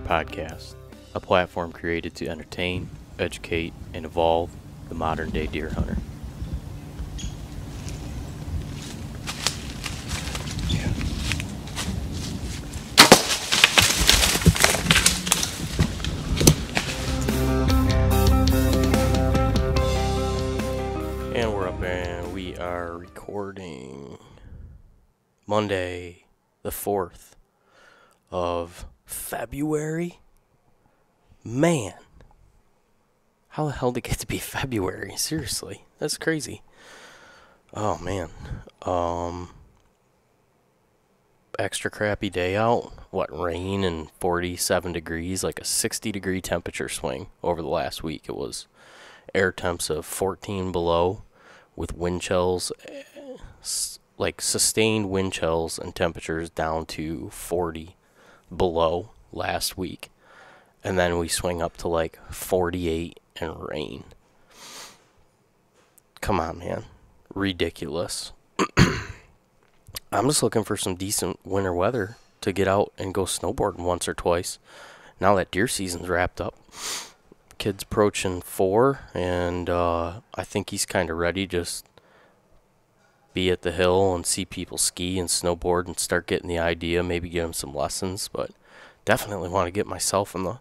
Podcast, a platform created to entertain, educate, and evolve the modern-day deer hunter. And we're up and we are recording Monday, the 4th of February? Man, how the hell did it get to be February? Seriously, that's crazy. Oh man, extra crappy day out. What, rain and 47 degrees, like a 60-degree temperature swing over the last week. It was air temps of 14 below with wind chills, like sustained wind chills and temperatures down to 40 below last week, and then we swing up to like 48 and rain. Come on, man, ridiculous. I'm just looking for some decent winter weather to get out and go snowboarding once or twice now that deer season's wrapped up. Kid's approaching 4, and I think he's kind of ready to just be at the hill and see people ski and snowboard and start getting the idea, maybe give him some lessons. But definitely want to get myself and the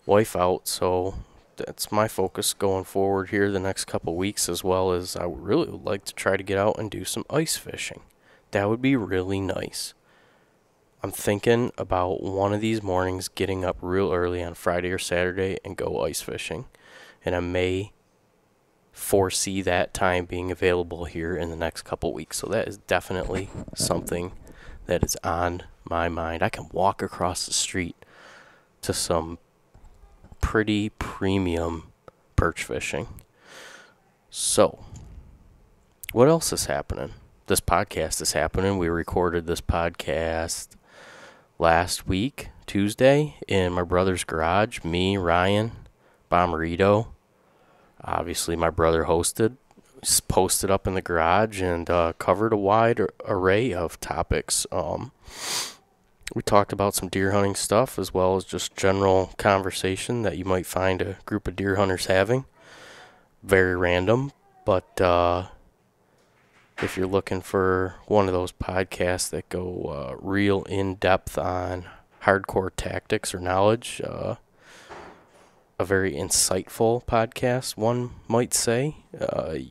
wife out, so that's my focus going forward here the next couple weeks, as well as I really would like to try to get out and do some ice fishing. That would be really nice. I'm thinking about one of these mornings getting up real early on Friday or Saturday and go ice fishing, and I may foresee that time being available here in the next couple weeks. So that is definitely something that is on my mind. I can walk across the street to some pretty premium perch fishing. So what else is happening? This podcast is happening. We recorded this podcast last week, Tuesday, in my brother's garage. Me, Ryan, Bomarito. Obviously, my brother hosted, posted up in the garage, and covered a wide array of topics. We talked about some deer hunting stuff, as well as just general conversation that you might find a group of deer hunters having. Very random, but if you're looking for one of those podcasts that go real in-depth on hardcore tactics or knowledge, a very insightful podcast, one might say.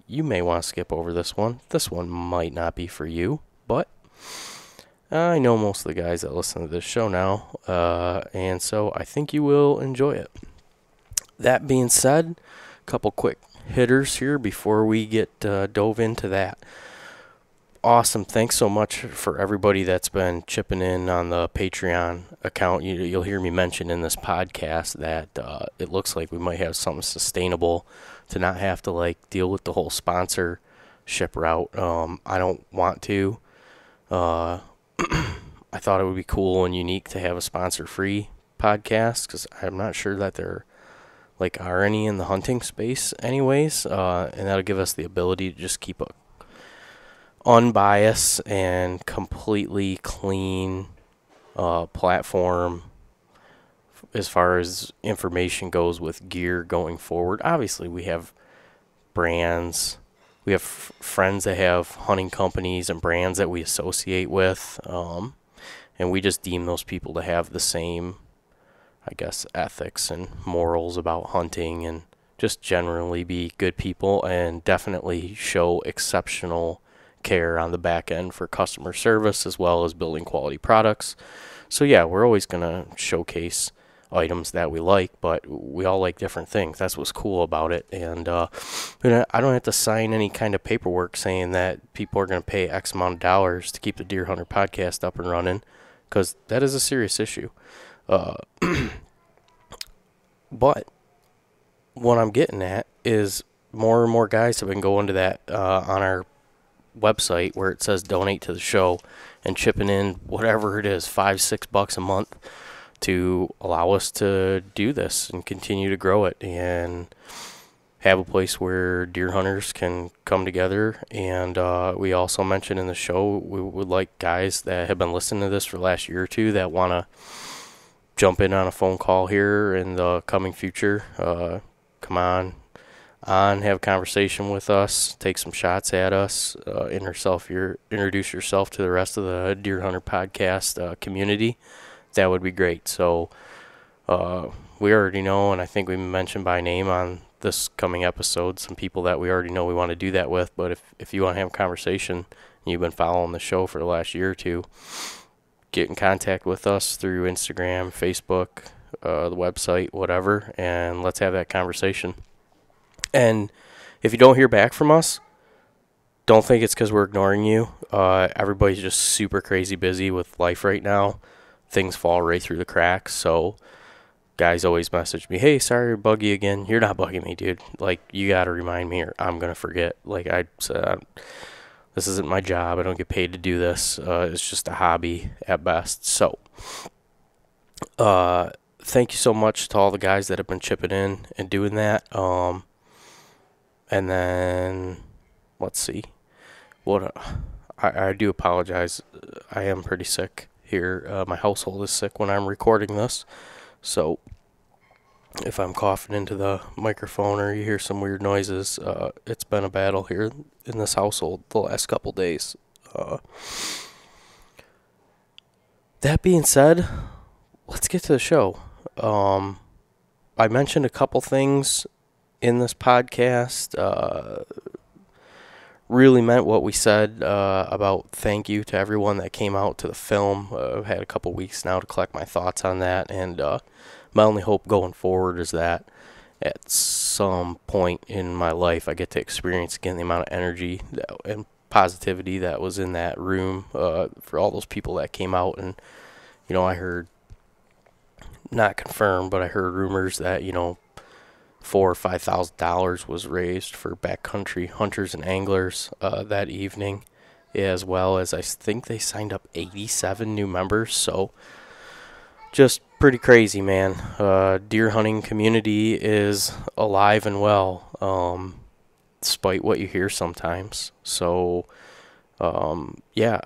You may want to skip over this one. This one might not be for you, but I know most of the guys that listen to this show now, and so I think you will enjoy it. That being said, a couple quick hitters here before we get dove into that. Awesome. Thanks so much for everybody that's been chipping in on the Patreon account. You'll hear me mention in this podcast that it looks like we might have something sustainable to not have to like deal with the whole sponsorship route. I don't want to. I thought it would be cool and unique to have a sponsor-free podcast, because I'm not sure that there are any in the hunting space anyways, and that'll give us the ability to just keep a unbiased and completely clean platform as far as information goes with gear going forward. Obviously, we have brands. We have friends that have hunting companies and brands that we associate with, and we just deem those people to have the same, I guess, ethics and morals about hunting, and just generally be good people and definitely show exceptional care on the back end for customer service, as well as building quality products. So yeah, we're always going to showcase items that we like, but we all like different things. That's what's cool about it. And I don't have to sign any kind of paperwork saying that people are going to pay X amount of dollars to keep the Deer Hunter podcast up and running. because that is a serious issue. Uh, but what I'm getting at is more and more guys have been going to that on our website where it says donate to the show and chipping in whatever it is, $5-6 a month to allow us to do this and continue to grow it and have a place where deer hunters can come together. And we also mentioned in the show we would like guys that have been listening to this for the last year or two that want to jump in on a phone call here in the coming future. Come on, have a conversation with us, take some shots at us, introduce yourself to the rest of the Deer Hunter podcast community. That would be great. So we already know, and I think we mentioned by name on this coming episode, some people that we already know we want to do that with. But if you want to have a conversation and you've been following the show for the last year or two, get in contact with us through Instagram, Facebook, the website, whatever, and let's have that conversation. And if you don't hear back from us, don't think it's because we're ignoring you. Everybody's just super crazy busy with life right now. Things fall right through the cracks. So guys always message me, hey, sorry to bug you again. You're not bugging me, dude. Like, you got to remind me or I'm going to forget. Like I said, this isn't my job. I don't get paid to do this. It's just a hobby at best. So thank you so much to all the guys that have been chipping in and doing that. And then, let's see. I do apologize. I am pretty sick here. My household is sick when I'm recording this. So if I'm coughing into the microphone or you hear some weird noises, it's been a battle here in this household the last couple days. That being said, let's get to the show. I mentioned a couple things in this podcast. Really meant what we said about thank you to everyone that came out to the film. I've had a couple weeks now to collect my thoughts on that, and my only hope going forward is that at some point in my life I get to experience again the amount of energy and positivity that was in that room for all those people that came out. And I heard, not confirmed, but I heard rumors that $4,000 or $5,000 was raised for backcountry hunters and anglers that evening, as well as I think they signed up 87 new members. So just pretty crazy, man. Deer hunting community is alive and well, despite what you hear sometimes. So yeah,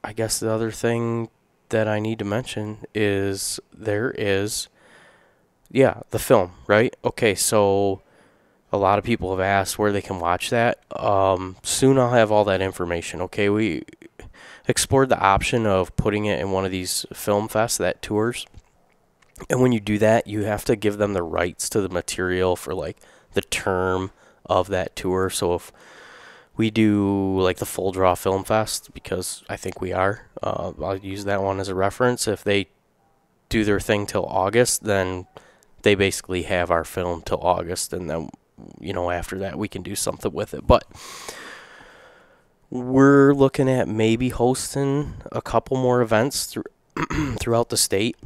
I guess the other thing that I need to mention is there is the film, right? Okay, so a lot of people have asked where they can watch that. Soon I'll have all that information. Okay, we explored the option of putting it in one of these film fests that tours. And when you do that, you have to give them the rights to the material for like the term of that tour. So if we do like the Full Draw Film Fest, because I think we are, I'll use that one as a reference. If they do their thing till August, then they basically have our film till August, and then after that we can do something with it. But we're looking at maybe hosting a couple more events throughout the state,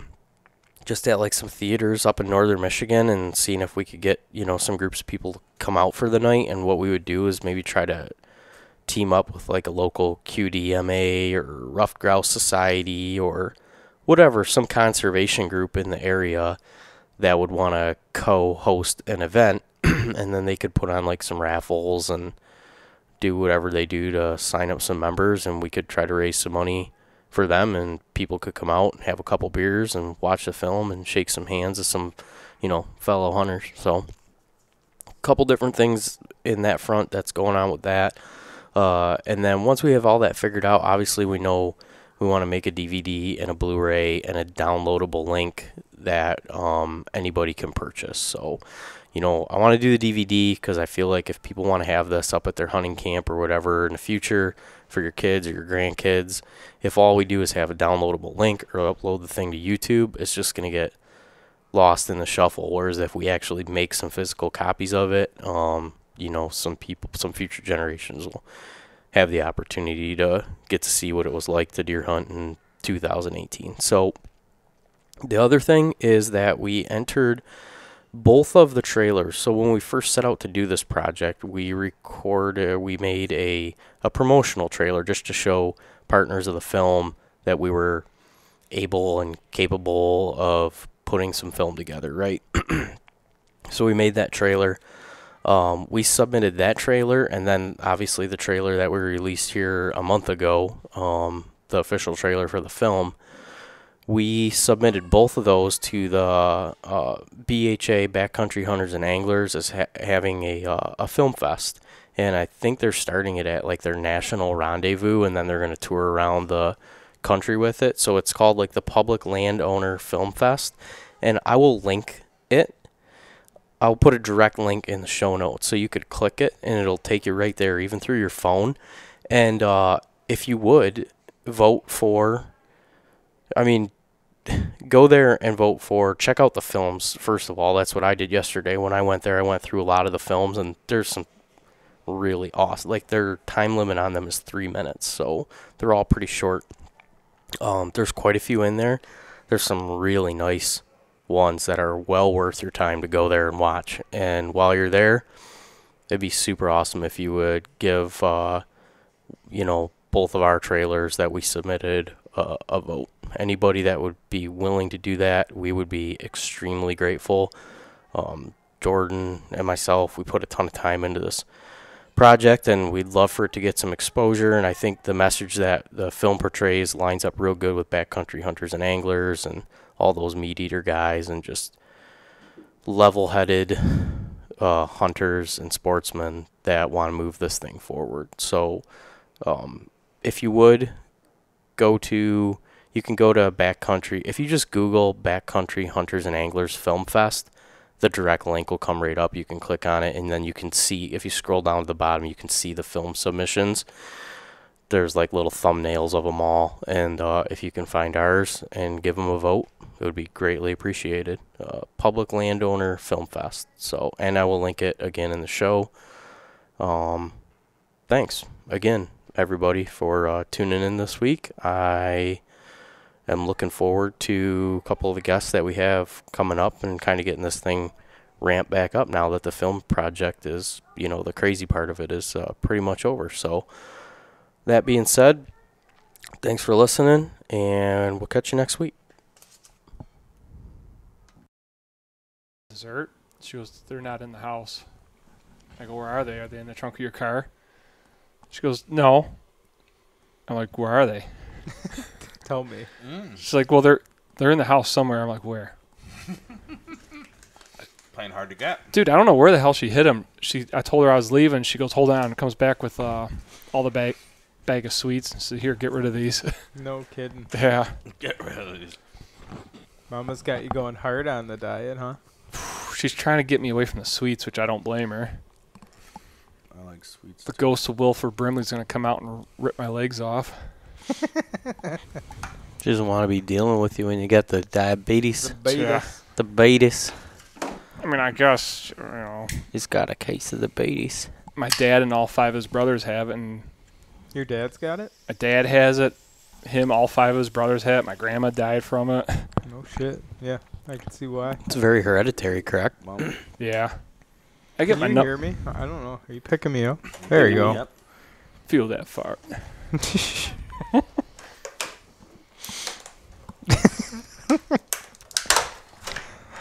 just at like some theaters up in northern Michigan, and seeing if we could get some groups of people to come out for the night. And what we would do is maybe try to team up with like a local QDMA or Ruffed Grouse Society or whatever, some conservation group in the area that would want to co-host an event, and then they could put on like some raffles and do whatever they do to sign up some members, and we could try to raise some money for them, and people could come out and have a couple beers and watch the film and shake some hands with some fellow hunters. So a couple different things in that front that's going on with that. And then once we have all that figured out, obviously we know we want to make a DVD and a Blu-ray and a downloadable link that anybody can purchase. So, I want to do the DVD because I feel like if people want to have this up at their hunting camp or whatever in the future for your kids or your grandkids, if all we do is have a downloadable link or upload the thing to YouTube, it's just going to get lost in the shuffle. Whereas if we actually make some physical copies of it, some future generations will have the opportunity to get to see what it was like to deer hunt in 2018. So the other thing is that we entered both of the trailers. So when we first set out to do this project, we made a promotional trailer just to show partners of the film that we were able and capable of putting some film together, right? So we made that trailer. We submitted that trailer, and then obviously the trailer that we released here a month ago, the official trailer for the film. We submitted both of those to the BHA Backcountry Hunters and Anglers as having a film fest, and I think they're starting it at like their national rendezvous, and then they're going to tour around the country with it. So it's called like the Public Landowner Film Fest, and I will link it. I'll put a direct link in the show notes so you could click it and it'll take you right there, even through your phone. And if you would vote for, go there and vote for, check out the films. First of all, that's what I did yesterday. When I went there, I went through a lot of the films, and there's some really awesome, like their time limit on them is 3 minutes. So they're all pretty short. There's quite a few in there. There's some really nice ones that are well worth your time to go there and watch. And while you're there, it'd be super awesome if you would give, both of our trailers that we submitted a vote. Anybody that would be willing to do that, we would be extremely grateful. Jordan and myself, we put a ton of time into this project, and we'd love for it to get some exposure. And I think the message that the film portrays lines up real good with backcountry hunters and anglers and all those meat eater guys, and just level-headed hunters and sportsmen that want to move this thing forward. So if you would you can go to Backcountry. If you just Google Backcountry Hunters and Anglers Film Fest, the direct link will come right up. You can click on it, and then you can see, if you scroll down to the bottom, you can see the film submissions. There's like little thumbnails of them all, and if you can find ours and give them a vote, it would be greatly appreciated. Public Landowner Film Fest. So, and I will link it again in the show. Thanks again, everybody, for tuning in this week. I am looking forward to a couple of the guests that we have coming up and kind of getting this thing ramped back up now that the film project is, the crazy part of it is pretty much over. So that being said, thanks for listening, and we'll catch you next week. Dessert? She goes, they're not in the house. I go, where are they? Are they in the trunk of your car? She goes, no. I'm like, where are they? Tell me. She's like, well, they're in the house somewhere. I'm like, where? Playing hard to get. Dude, I don't know where the hell she hid them. I told her I was leaving. She goes, hold on, and comes back with all the bag of sweets. So here, get rid of these. No kidding. Yeah. Get rid of these. Mama's got you going hard on the diet, huh? She's trying to get me away from the sweets, which I don't blame her. I like sweets. The ghost of Wilford Brimley's going to come out and rip my legs off. She doesn't want to be dealing with you when you got the diabetes. Yeah. The betis. I mean, I guess, He's got a case of the betis. my dad and all 5 of his brothers have it, and Your dad's got it? my dad has it. All 5 of his brothers have it. My grandma died from it. No shit. Yeah, I can see why. It's very hereditary, correct? Mom. Yeah. I get Can my you hear me? I don't know. Are you picking me up? There you go. Yep. feel that fart.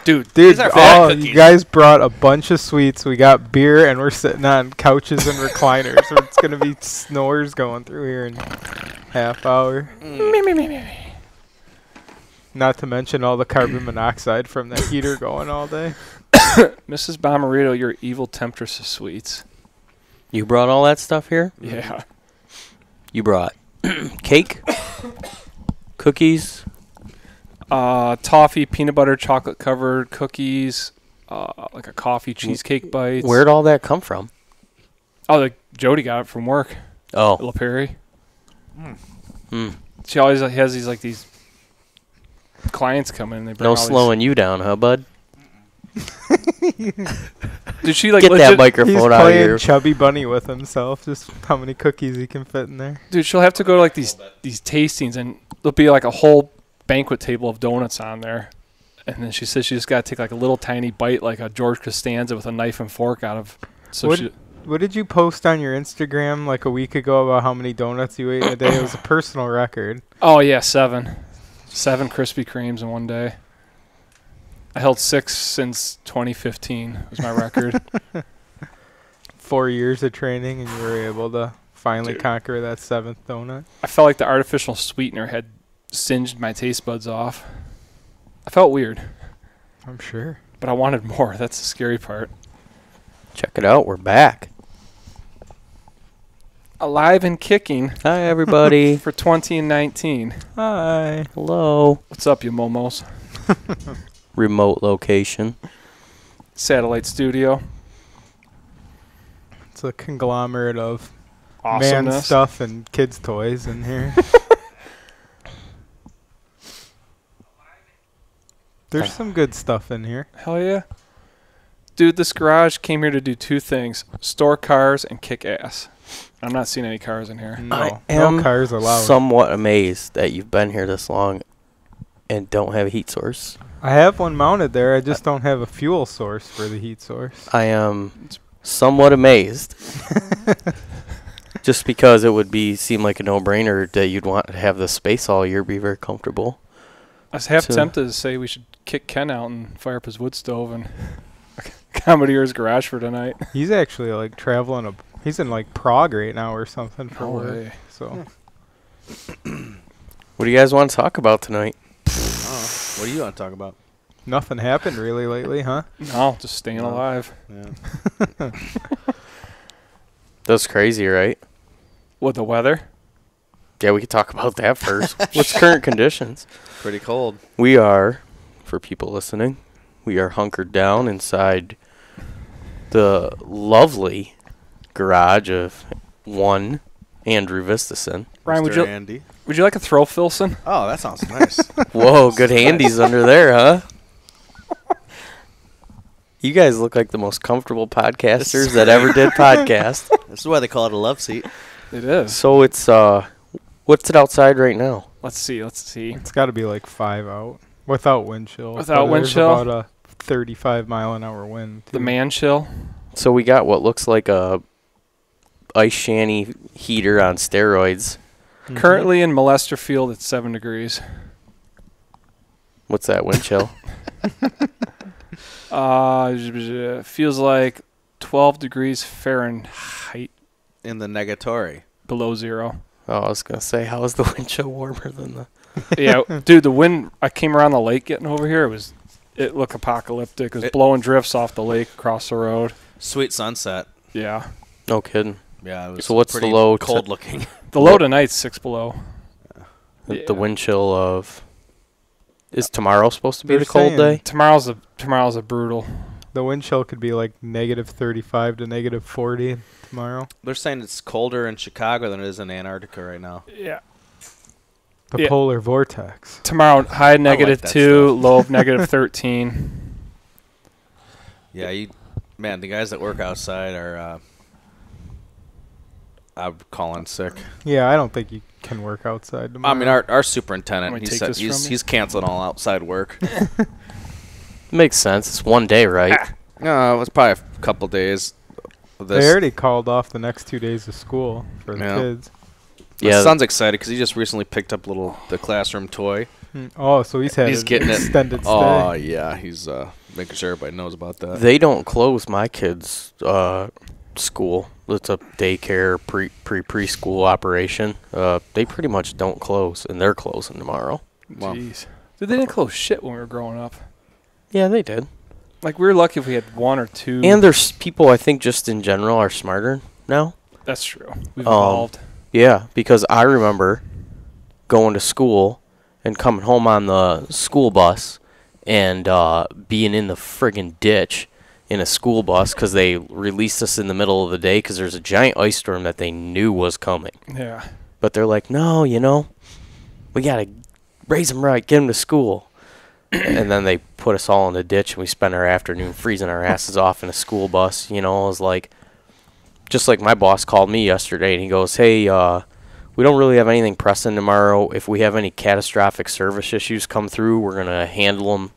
Dude, Dude, are fat cookies. you guys brought a bunch of sweets. We got beer, and we're sitting on couches and recliners. So it's going to be snores going through here in half hour. Not to mention all the carbon monoxide from the heater going all day. Mrs. Bomarito, you're evil temptress of sweets. You brought all that stuff here? Yeah. You brought cake, cookies. Toffee, peanut butter, chocolate covered cookies, like a coffee cheesecake bites. Where'd all that come from? Oh, Jody got it from work. Oh. La Perry. Mm. She always has these clients come in. They bring No all these- slowing you down, huh, bud? Did she like Get that legit? He's microphone out of playing here. Chubby Bunny with himself, just how many cookies he can fit in there. Dude, she'll have to go to like these tastings, and there'll be like a whole banquet table of donuts on there. And then she says she just got to take like a little tiny bite, like a George Costanza with a knife and fork out of. So What did you post on your Instagram like a week ago about how many donuts you ate in a day? It was a personal record. Oh yeah, 7 Krispy Kremes in one day. I held 6 since 2015 was my record. 4 years of training, and you were able to finally Dude. conquer that 7th donut. I felt like the artificial sweetener had singed my taste buds off. I felt weird, I'm sure. but I wanted more. That's the scary part. Check it out. We're back. Alive and kicking Hi, everybody. for 20 and 19. Hi. Hello. What's up, you momos? Remote location. Satellite studio. It's a conglomerate of man Awesomeness. stuff and kids' toys in here. There's some good stuff in here. Hell yeah. Dude, this garage came here to do 2 things. Store cars and kick ass. I'm not seeing any cars in here. No, I am no cars allowed. somewhat amazed that you've been here this long and don't have a heat source. I have one mounted there. I just don't have a fuel source for the heat source. I am somewhat amazed. Just because it would seem like a no-brainer that you'd want to have the space all year, be very comfortable. I was half So- tempted to say we should kick Ken out and fire up his wood stove and Commodore's garage for tonight. He's actually like traveling. He's in like Prague right now or something for No work. way. So What do you guys want to talk about tonight? Oh, what do you want to talk about? nothing happened really lately, huh? No, just staying No. alive. Yeah. That's crazy, right? What, the weather? Yeah, we could talk about that first. What's current conditions? Pretty cold. We are, for people listening, we are hunkered down inside the lovely garage of one Andrew Vistison. Ryan, Mr. Andy. would you like a throw, Filson? Oh, that sounds nice. Whoa, good handies under there, huh? You guys look like the most comfortable podcasters that ever did podcast. This is why they call it a love seat. It is. So it's what's it outside right now? Let's see. It's got to be like 5 out without wind chill. Without But wind there's chill? about a 35-mile-an-hour wind. The too. man chill. So we got what looks like a ice shanty heater on steroids. Mhm. Currently in Molesterfield, it's 7 degrees. What's that wind chill? Feels like 12 degrees Fahrenheit In the negatory. below 0. Oh, I was gonna say, how is the wind chill warmer than the? Yeah, dude, the wind. I came around the lake getting over here. It looked apocalyptic. It was blowing drifts off the lake across the road. Sweet sunset. Yeah, No kidding. Yeah, it was So what's the pretty low cold looking. the low tonight's 6 below. The Yeah. wind chill of. Is tomorrow supposed to be They're the cold saying- day? Tomorrow's a brutal. The wind chill could be like negative 35 to negative 40 tomorrow. They're saying it's colder in Chicago than it is in Antarctica right now. Yeah. The Yeah. polar vortex. Tomorrow, high negative that 2, stuff. low of negative 13. Yeah, man, the guys that work outside are. I'm calling sick. Yeah, I don't think you can work outside tomorrow. I mean, our superintendent, Want me he to take said this from you? he's canceling all outside work. Makes sense. It's one day, right? No, it was probably a couple days. Of They this. already called off the next 2 days of school for the Yeah. kids. My Yeah. son's excited because he just recently picked up the classroom toy. Oh, so he's had He's an getting it. extended stay. Oh yeah, he's making sure everybody knows about that. They don't close my kids' school. It's a daycare preschool operation. They pretty much don't close, and they're closing tomorrow. Well, Jeez. Dude, they didn't close shit when we were growing up. Yeah, they did. Like, we were lucky if we had 1 or 2. And there's people I think just in general are smarter now. That's true. We've Um, evolved. Yeah, because I remember going to school and coming home on the school bus and being in the friggin' ditch in a school bus because they released us in the middle of the day because there's a giant ice storm that they knew was coming. Yeah. But they're like, no, we got to raise them right, get them to school. and then they put us all in the ditch, and we spent our afternoon freezing our asses off in a school bus. You know, it was like, just like my boss called me yesterday, and he goes, hey, we don't really have anything pressing tomorrow. If we have any catastrophic service issues come through, we're going to handle them,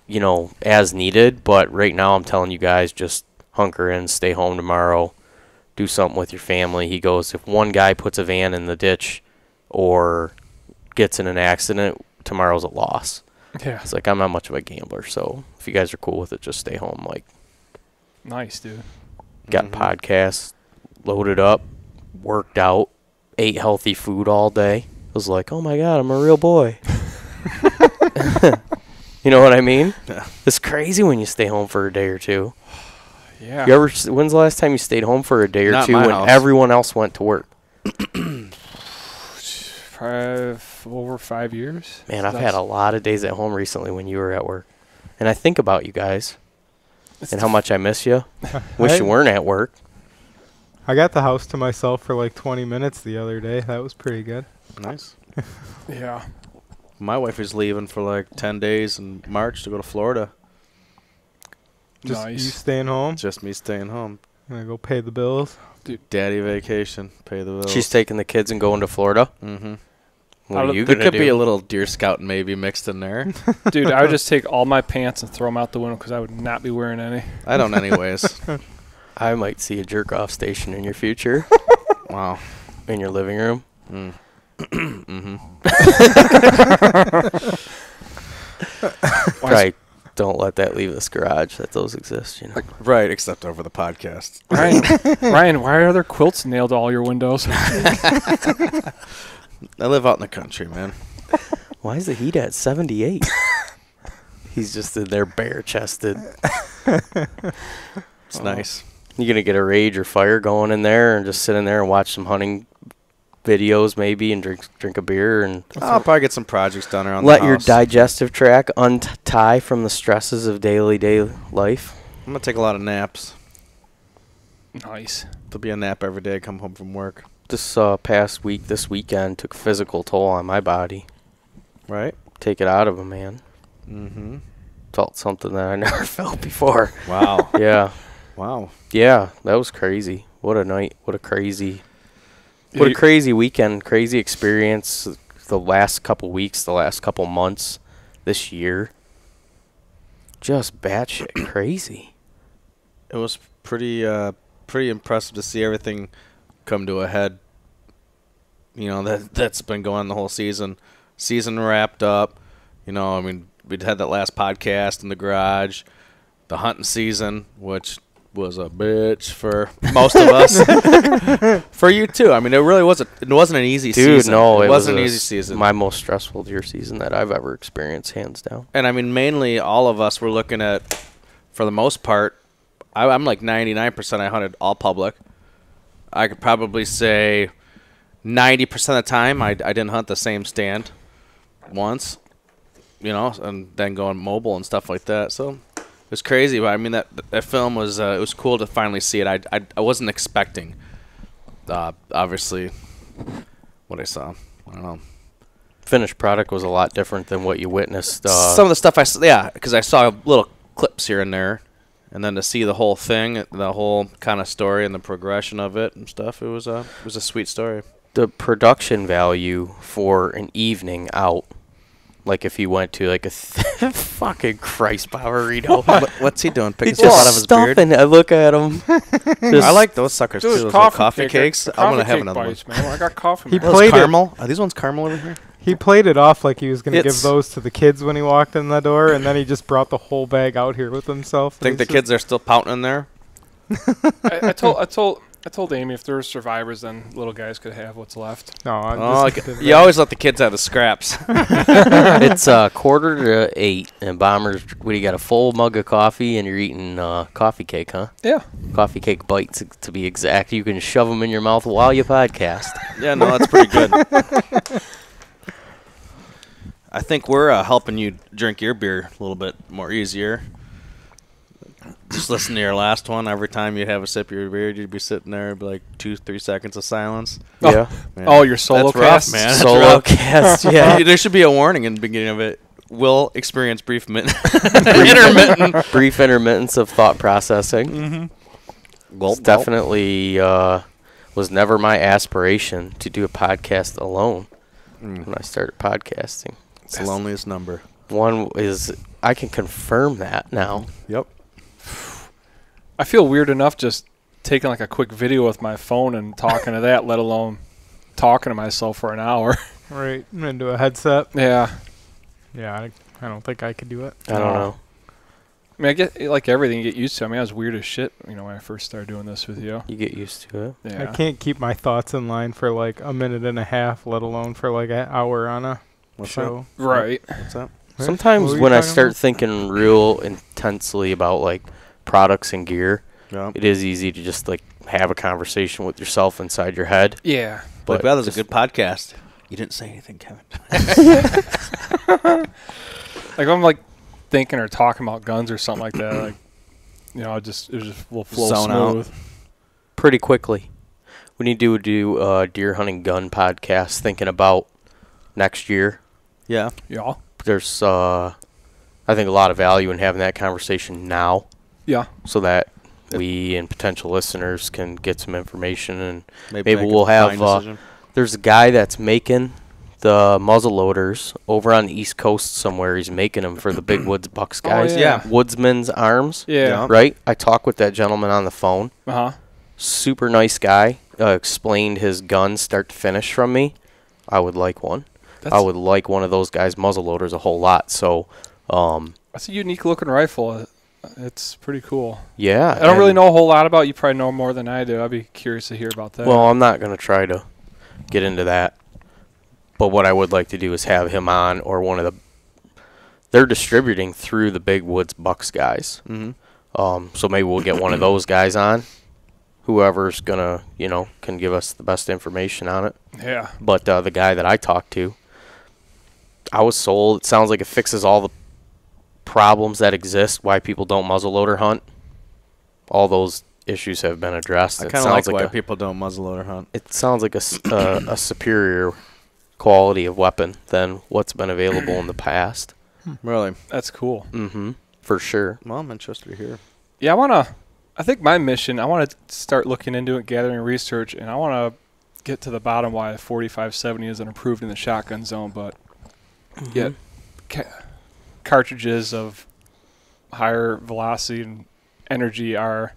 you know, as needed. But right now I'm telling you guys, just hunker in, stay home tomorrow, do something with your family. He goes, if one guy puts a van in the ditch or gets in an accident, tomorrow's a loss. Yeah. It's like, I'm not much of a gambler, so if you guys are cool with it, just stay home. Like, Nice, dude. got podcasts loaded up, worked out, ate healthy food all day. Was like, oh my God, I'm a real boy. You know what I mean? Yeah. It's crazy when you stay home for a day or two. Yeah. You ever? When's the last time you stayed home for a day or Not two my when house. everyone else went to work? Over 5 years. Man, I've had a lot of days at home recently when you were at work. And I think about you guys and how much I miss you. Wish you weren't at work. I got the house to myself for like 20 minutes the other day. That was pretty good. Nice. Yeah. My wife is leaving for like 10 days in March to go to Florida. Just you Nice. staying home? Just me staying home. Gonna go pay the bills. Daddy vacation. Pay the bills. She's taking the kids and going to Florida. Mm-hmm. What are you There going to could be a do? little deer scouting maybe mixed in there. Dude, I would just take all my pants and throw them out the window because I would not be wearing any. I don't anyways. I might see a jerk-off station in your future, Wow. in your living room. Mm. Mm-hmm. Probably don't let that leave this garage, that those exist, you know. Right, except over the podcast. Ryan, why are there quilts nailed to all your windows? I live out in the country, man. Why is the heat at 78? He's just in there bare-chested. It's nice. You going to get a rage or fire going in there and just sit in there and watch some hunting videos maybe and drink a beer and I'll probably get some projects done around let the your house. digestive tract untie from the stresses of daily life. I'm going to take a lot of naps. Nice. There'll be a nap every day I come home from work. This past week, this weekend, took a physical toll on my body. Right? Take it out of him, man. Mm-hmm. Felt something that I never felt before. Wow. Yeah. Wow. Yeah, that was crazy. What a night. What a crazy weekend, crazy experience. The last couple weeks, the last couple months, this year. Just batshit crazy. It was pretty impressive to see everything come to a head. You know, that's been going on the whole season. Season wrapped up. You know, I mean, we'd had that last podcast in the garage. The hunting season, which was a bitch for most of us. For you too. I mean, it really wasn't. It wasn't an easy Dude, season. no, it was wasn't an easy season. My most stressful deer season that I've ever experienced, hands down. And I mean, mainly all of us were looking at, for the most part, I'm like 99% I hunted all public. I could probably say 90% of the time I didn't hunt the same stand once, you know, and then going mobile and stuff like that. So it was crazy. But I mean, that film was it was cool to finally see it. I wasn't expecting, obviously, what I saw. I don't know. Finished product was a lot different than what you witnessed. Some of the stuff because I saw little clips here and there. And then to see the whole thing, the whole kind of story and the progression of it and stuff, it was a sweet story. The production value for an evening out, like if you went to like a fucking Christ Powerito. What's he doing? Picking He's stuff just out of his beard? stuffing. I look at him. I like those suckers too. Those little coffee cakes. I'm gonna have another bites, one. man. I got coffee. He man. Are those played it. caramel? Are these ones caramel over here? He played it off like he was going to give It's- those to the kids when he walked in the door, and then he just brought the whole bag out here with himself. Think the kids are still pouting in there? I told Amy if there were survivors, then little guys could have what's left. No, I'm Oh, just you always let the kids have the scraps. It's 7:45, and Bombers. What do you got? A full mug of coffee, and you're eating coffee cake, huh? Yeah. Coffee cake bites, to be exact. You can shove them in your mouth while you podcast. Yeah, no, that's pretty good. I think we're helping you drink your beer a little bit more easier. Just listen to your last one. Every time you'd have a sip of your beer, you'd be sitting there, it'd be like 2-3 seconds of silence. Yeah. Man, Oh, your solo that's rough, cast? man. That's Solo rough. cast, yeah. There should be a warning in the beginning of it. will experience brief intermittent. Brief intermittence of thought processing. Mm-hmm. It's definitely was never my aspiration to do a podcast alone when I started podcasting. It's the loneliest number. One is, I can confirm that now. Yep. I feel weird enough just taking like a quick video with my phone and talking to that, let alone talking to myself for an hour. Right, into a headset. Yeah. Yeah, I don't think I could do it. I don't know. I mean, I get like everything you get used to. I mean, I was weird as shit, when I first started doing this with you. You get used to it. Yeah. I can't keep my thoughts in line for like a minute and a half, let alone for like an hour on a show. Right. What's up? What Sometimes were you when I talking start about? thinking real intensely about like products and gear, Yeah. it is easy to just like have a conversation with yourself inside your head. Yeah. But that was a good podcast. You didn't say anything, Kevin. Like I'm like thinking or talking about guns or something like that, like it will flow Zone out. smooth. pretty quickly. We need to do a deer hunting gun podcast thinking about next year. Yeah. Yeah. There's I think a lot of value in having that conversation now Yeah. so that we and potential listeners can get some information, and Maybe maybe make we'll a fine have decision. there's a guy that's making the muzzle loaders over on the East Coast somewhere. He's making them for the Big Woods Bucks Oh, guys. yeah. Woodsman's Arms. Yeah. Right? I talked with that gentleman on the phone. Uh-huh. Super nice guy. Explained his gun start to finish from me. I would like one. I would like one of those guys' muzzle loaders a whole lot. So, That's a unique looking rifle. It's pretty cool. yeah. I don't really know a whole lot about it. You probably know more than I do. I'd be curious to hear about that. Well, I'm not going to try to get into that. But what I would like to do is have him on, or one of the... They're distributing through the Big Woods Bucks guys. Mm-hmm. So maybe we'll get one of those guys on. Whoever's going to, can give us the best information on it. Yeah. But the guy that I talked to, I was sold. It sounds like it fixes all the problems that exist, why people don't muzzleloader hunt. All those issues have been addressed. I It kind of like sounds why a, people don't muzzleloader hunt. it sounds like a superior quality of weapon than what's been available in the past. Really? That's cool. Mm-hmm. For sure. Well, I'm interested to hear. Yeah, I think my mission, I want to start looking into it, gathering research, and I want to get to the bottom why a 4570 isn't approved in the shotgun zone, but yet cartridges of higher velocity and energy are,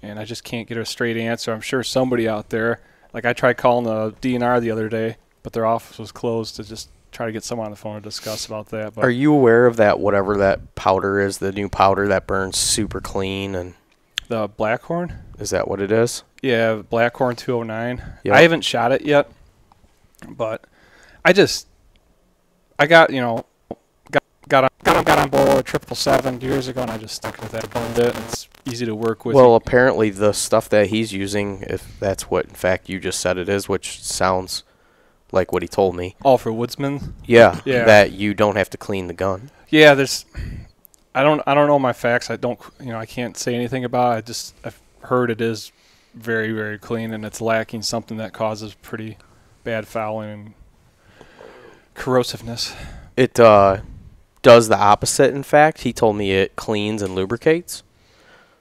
and I just can't get a straight answer. I'm sure somebody out there, like I tried calling the DNR the other day, but their office was closed to just try to get someone on the phone to discuss about that. But Are you aware of that, whatever that powder is, the new powder that burns super clean, and the Blackhorn? is that what it is? Yeah, Blackhorn 209. Yep. I haven't shot it yet, but I got on board with 777 years ago, and I just stuck with that, burned it. It's easy to work with. Well, apparently the stuff that he's using, if that's what in fact you just said it is, which sounds like what he told me. all for woodsmen. Yeah, Yeah. that you don't have to clean the gun. Yeah, I don't know my facts. I can't say anything about it. I've heard it is very, very clean, and it's lacking something that causes pretty bad fouling and corrosiveness. It does the opposite, in fact. He told me it cleans and lubricates.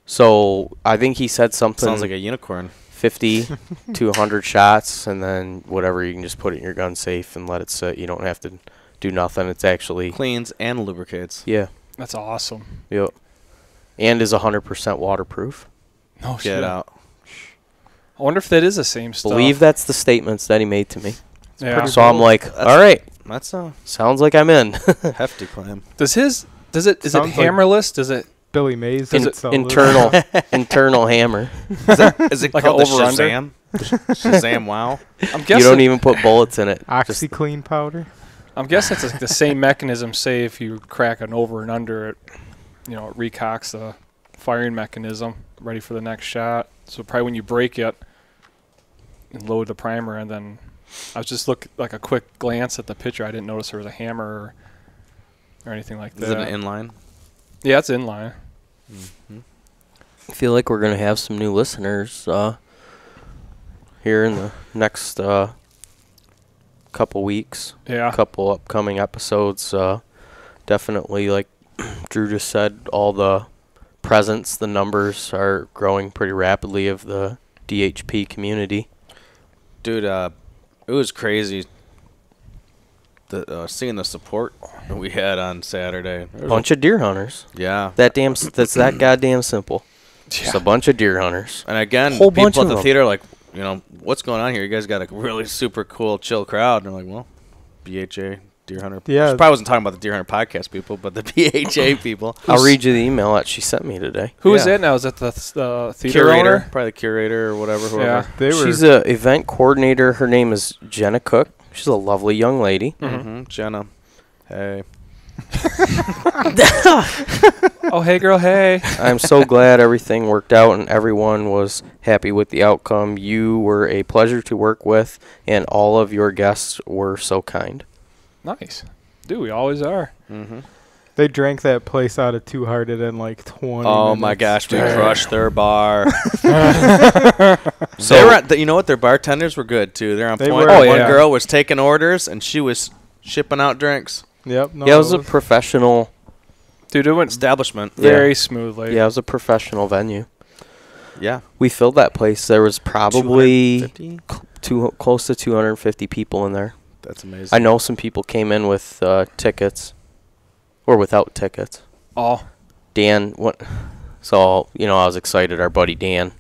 So I think he said something Sounds like a unicorn. 50 to 100 shots, and then whatever, you can just put it in your gun safe and let it sit. You don't have to do nothing. It's actually... Cleans and lubricates. Yeah. That's awesome. Yep. And is 100% waterproof. No Get shit. out. I wonder if that is the same stuff. Believe that's the statements that he made to me. Yeah. So I'm like, That's- all right, That's a sounds like I'm in. hefty claim. Is it Sounds like- hammerless? Does it Billy Mays In- doesn't sell internal hammer. Is it Like called a the over-under? Shazam? Shazam wow. I'm You guessing don't even put bullets in it. Just, OxyClean powder. I'm guessing it's like the same mechanism. Say if you crack an over and under, it recocks the firing mechanism, ready for the next shot. So probably when you break it and load the primer, and then I was just like a quick glance at the picture. I didn't notice there was a hammer or anything like that. Is it an inline? Yeah, it's inline. I feel like we're going to have some new listeners here in the next couple weeks. Yeah. Couple upcoming episodes. definitely, like Drew just said, all the presence, the numbers are growing pretty rapidly of the DHP community. Dude, it was crazy. Seeing the support that we had on Saturday. Bunch of deer hunters. Yeah. That's that goddamn simple. Yeah. Just a bunch of deer hunters. And again, Whole bunch people of at the them. theater are like, you know, what's going on here? You guys got a really super cool, chill crowd. And I'm like, well, BHA, Deer Hunter. Yeah. She probably wasn't talking about the Deer Hunter podcast people, but the BHA people. I'll read you the email that she sent me today. Who is Yeah. that now? Is that the theater Curator. owner? Probably the curator or whatever. Yeah. Whoever. She's a event coordinator. Her name is Jenna Cook. She's a lovely young lady. Mm-hmm. Jenna. Hey. Oh, hey, girl, hey. I'm so glad everything worked out and everyone was happy with the outcome. You were a pleasure to work with, and all of your guests were so kind. Nice. Dude, we always are. Mm-hmm. They drank that place out of Two Hearted in like 20 Oh minutes. my gosh, we crushed their bar. So They were you know what? Their bartenders were good too. They're on They point. were. Oh, One yeah. girl was taking orders and she was shipping out drinks. Yep. No, yeah, it was a professional. Dude, it went Establishment. very smoothly. Yeah, it was a professional venue. Yeah. We filled that place. There was probably 250? close to 250 people in there. That's amazing. I know some people came in with tickets, or without tickets. Oh, Dan, what? So I was excited. Our buddy Dan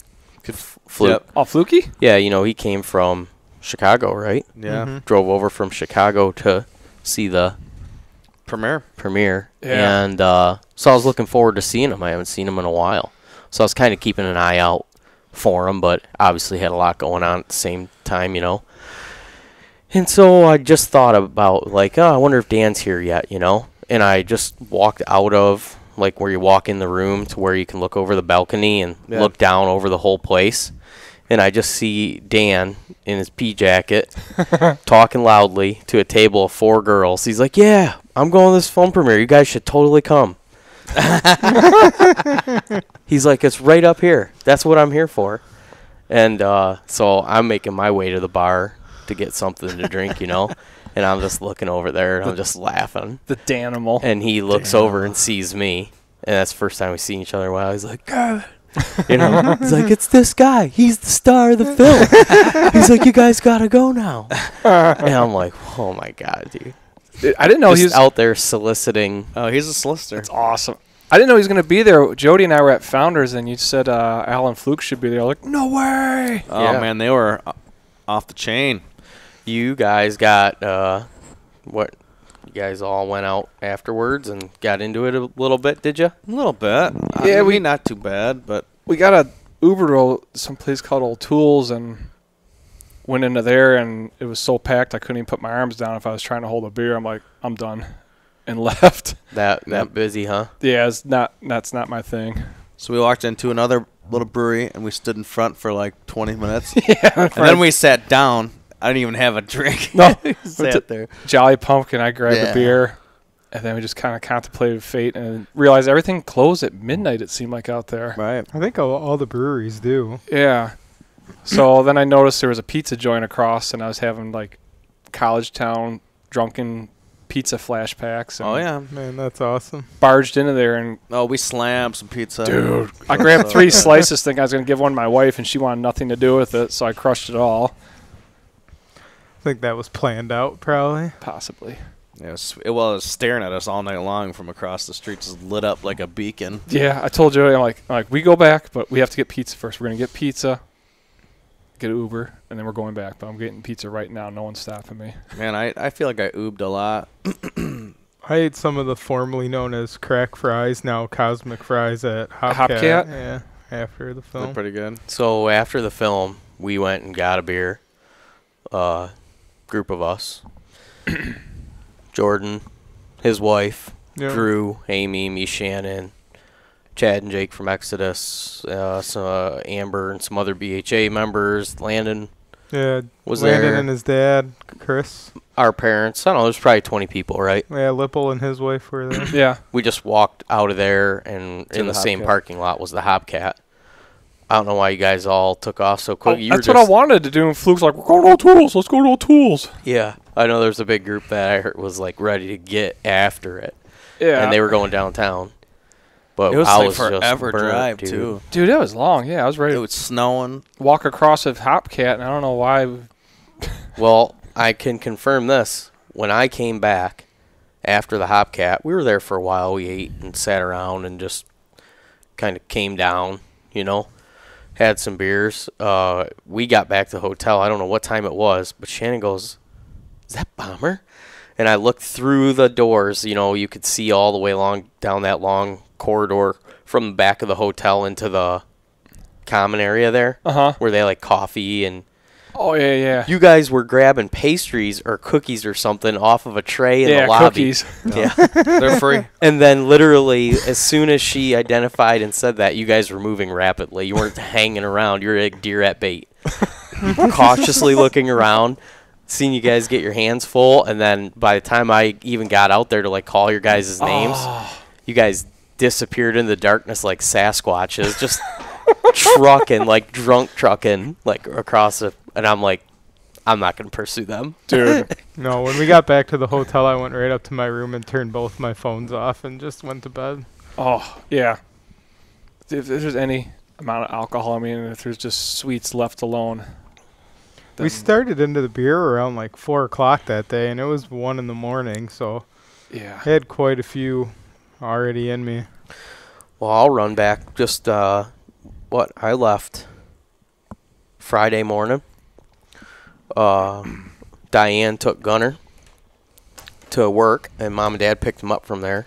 flew. Yep. oh, fluky? Yeah, he came from Chicago, right? Yeah. Mhm. Drove over from Chicago to see the premiere. Yeah. And so I was looking forward to seeing him. I haven't seen him in a while. So I was kind of keeping an eye out for him, but obviously had a lot going on at the same time, And so I just thought about, like, I wonder if Dan's here yet, And I just walked out of, like, where you walk in the room to where you can look over the balcony and Yeah. look down over the whole place. And I just see Dan in his pea jacket talking loudly to a table of 4 girls. He's like, yeah, I'm going to this film premiere. You guys should totally come. He's like, it's right up here. That's what I'm here for. And so I'm making my way to the bar to get something to drink, And I'm just looking over there, and I'm just laughing. The Danimal. And he looks over and sees me. And that's the first time we've seen each other in a while. He's like, God. He's like, it's this guy. He's the star of the film. He's like, you guys got to go now. And I'm like, oh, my God, dude. I didn't know Just he was out there soliciting. Oh, he's a solicitor. That's awesome. I didn't know he was going to be there. Jody and I were at Founders, and you said Alan Fluke should be there. Like, no way. Oh, Yeah. man, they were off the chain. You guys got what? You guys all went out afterwards and got into it a little bit, did you? A little bit. Yeah, we not too bad, but We got a Uber to some place called Old Tools and went into there, and it was so packed I couldn't even put my arms down if I was trying to hold a beer. I'm like, I'm done, and left. That Yep. busy, huh? Yeah, that's not my thing. so we walked into another little brewery and we stood in front for like 20 minutes. Yeah, And then we sat down. I didn't even have a drink. No. We sat there. Jolly Pumpkin. I grabbed Yeah. a beer, and then we just kind of contemplated fate and realized everything closed at midnight. It seemed like out there. Right. I think all the breweries do. Yeah. So then I noticed there was a pizza joint across, and I was having like college town drunken pizza flashbacks. And Oh, yeah. Man, that's awesome. barged into there, and Oh, we slammed some pizza. dude, I grabbed 3 slices, thinking I was going to give one to my wife, and she wanted nothing to do with it, so I crushed it all. I think that was planned out, probably. Possibly. Yeah, it was staring at us all night long from across the street, just lit up like a beacon. Yeah, I told Jody, I'm like, we go back, but we have to get pizza first. We're going to get pizza, get an Uber, and then we're going back. But I'm getting pizza right now. No one's stopping me. Man, I feel like I oobed a lot. I ate some of the formerly known as crack fries, now cosmic fries at Hopcat. Hopcat? Yeah, after the They're film. pretty good. So after the film, we went and got a beer. Group of us. Jordan, his wife, Yeah. Drew, Amy, me, Shannon, Chad and Jake from Exodus, some Amber and some other BHA members. Landon Yeah, was Landon there. and his dad, Chris. Our parents. I don't know. There's probably 20 people, right? Yeah, Lipple and his wife were there. Yeah. We just walked out of there, and To in the the same Hobcat. parking lot was the Hobcat. I don't know why you guys all took off so quick. You were That's what I just- wanted to do, and Fluke's like, we're going to O'Toole's. Let's go to O'Toole's. Yeah, I know there's a big group that I heard was like ready to get after it. Yeah. and they were going downtown. But It was I like was just forever burnt, drive dude. too. Dude, it was long. Yeah, I was ready It to was snowing. walk across with Hopcat, and I don't know why. Well, I can confirm this. When I came back after the Hopcat, we were there for a while. We ate and sat around and just kind of came down, you know, had some beers. We got back to the hotel. I don't know what time it was, but Shannon goes, "Is that Bomber?" And I looked through the doors. You know, you could see all the way along down that long corridor from the back of the hotel into the common area there, where they like coffee and. Oh, yeah. You guys were grabbing pastries or cookies or something off of a tray in the lobby. Cookies. Yeah, They're free. and then literally, as soon as she identified and said that, you guys were moving rapidly. You weren't hanging around. You were like deer at bait, cautiously looking around, seeing you guys get your hands full, and then by the time I even got out there to like call your guys' names, you guys disappeared in the darkness like Sasquatches, just trucking, like drunk trucking, like across the. And I'm like, I'm not going to pursue them. Dude. No, when we got back to the hotel, I went right up to my room and turned both my phones off and just went to bed. Oh, yeah. If there's any amount of alcohol, I mean, if there's just sweets left alone. We started into the beer around like 4 o'clock that day, and it was 1 in the morning, so Yeah. I had quite a few already in me. Well, I'll run back. Just, I left Friday morning. Diane took Gunner to work, and Mom and Dad picked him up from there.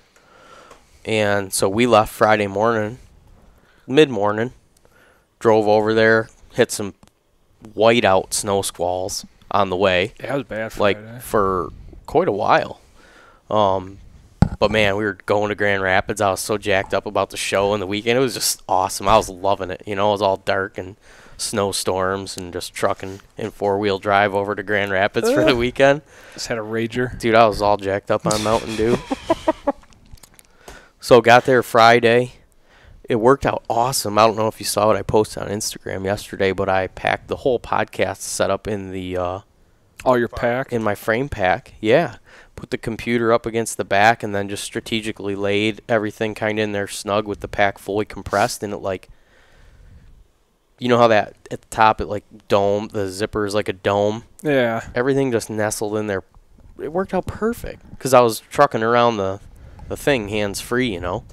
And so we left Friday morning, mid-morning, drove over there, hit some whiteout snow squalls on the way. Yeah, it was bad like Friday. for quite a while. But man, we were going to Grand Rapids. I was so jacked up about the show and the weekend. It was just awesome. I was loving it. You know, it was all dark and snowstorms and just trucking in 4-wheel drive over to Grand Rapids for the weekend. Just had a rager. Dude, I was all jacked up on Mountain Dew. So got there Friday. It worked out awesome. I don't know if you saw what I posted on Instagram yesterday, but I packed the whole podcast setup in the Oh, your pack? in my frame pack. Yeah. Put the computer up against the back and then just strategically laid everything kind of in there snug with the pack fully compressed, and it like, you know how that at the top it like dome, the zipper is like a dome. Yeah. Everything just nestled in there. It worked out perfect because I was trucking around the thing hands free, you know.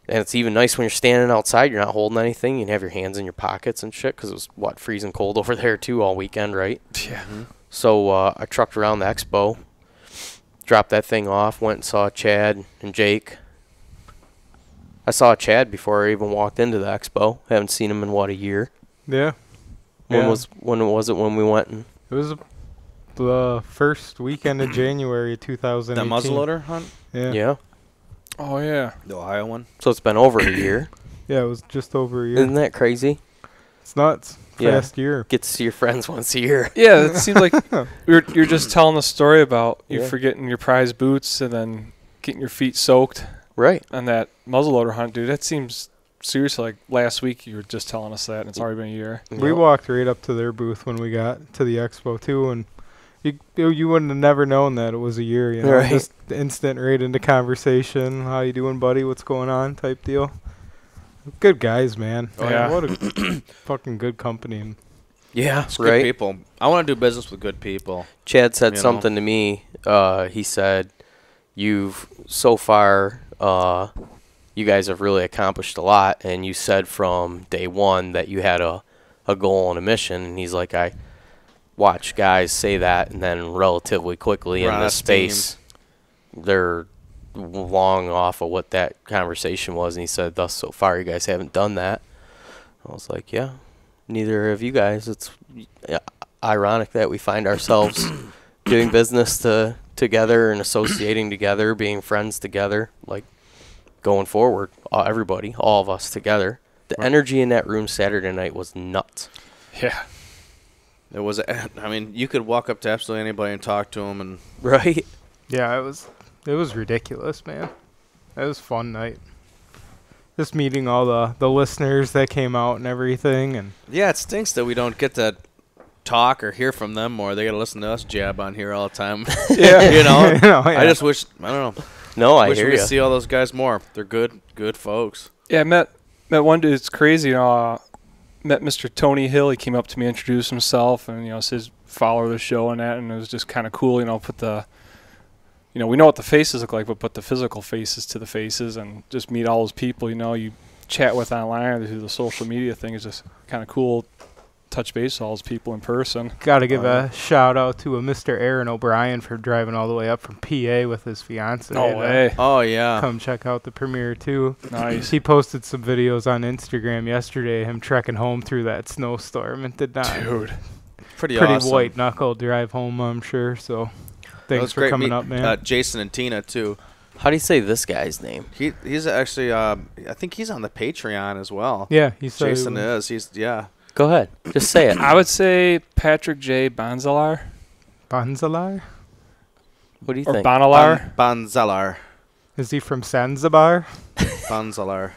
And it's even nice when you're standing outside, you're not holding anything. You can have your hands in your pockets and shit because it was, freezing cold over there too all weekend, right? Yeah. So I trucked around the expo, dropped that thing off, went and saw Chad and Jake. I saw Chad before I even walked into the expo. Haven't seen him in, a year? Yeah. When Yeah. was it when we went? And It was the first weekend of January 2018. The muzzleloader hunt? Yeah. yeah. Oh, yeah. The Ohio one? So it's been over a year. Yeah, it was just over a year. Isn't that crazy? It's nuts. Yeah. Fast year. Get to see your friends once a year. Yeah, it seems like you're just telling the story about you Yeah. forgetting your prize boots and then getting your feet soaked Right. on that muzzleloader hunt, dude. That seems seriously like last week you were just telling us that, and it's already been a year. We Yep. walked right up to their booth when we got to the expo too, and you wouldn't have never known that it was a year. You know, Right. just instant right into conversation. How you doing, buddy? What's going on? Type deal. Good guys, man. Oh, yeah. What a fucking good company. And Yeah, It's right. good people. I want to do business with good people. Chad said You know. something to me. He said, "You've so far, you guys have really accomplished a lot." And you said from day one that you had a goal and a mission. And he's like, I watch guys say that, and then relatively quickly We're in on this a team. space, they're long off of what that conversation was. And he said, "Thus so far, you guys haven't done that." I was like, "Yeah, neither of you guys." It's ironic that we find ourselves doing business together and associating together, being friends together, like going forward. Everybody, all of us together. The energy in that room Saturday night was nuts. Yeah. It was, I mean, you could walk up to absolutely anybody and talk to them, and Right? yeah, it was ridiculous, man. It was a fun night. Just meeting all the listeners that came out and everything, and yeah, it stinks that we don't get to talk or hear from them more. They got to listen to us jab on here all the time. Yeah. you know, You know, yeah. I just wish, I don't know. No, I Wish hear we could you. see all those guys more. They're good folks. Yeah, I met one dude. It's crazy. Met Mr. Tony Hill. He came up to me, introduced himself, and says follower of the show and that. And it was just kind of cool. Put the, we know what the faces look like, but put the physical faces to the faces, and just meet all those people. You chat with online or through the social media thing is just kind of cool. Touch base with all those people in person. Got to give a shout out to a Mr. Aaron O'Brien for driving all the way up from PA with his fiance. No way. Oh, yeah. Come check out the premiere too. Nice. He posted some videos on Instagram yesterday, him trekking home through that snowstorm, and did not. Dude. Pretty Pretty awesome. white knuckle drive home, I'm sure. So That thanks was for great coming meet, up, man. Jason and Tina, too. How do you say this guy's name? He's actually, I think he's on the Patreon as well. Yeah, he said Jason is. Yeah. Go ahead. Just say it. I would say Patrick J. Bonzalar. Bonzalar. What do you Or think? Bonalar. Bonzalar. Is he from Zanzibar? Bonzalar.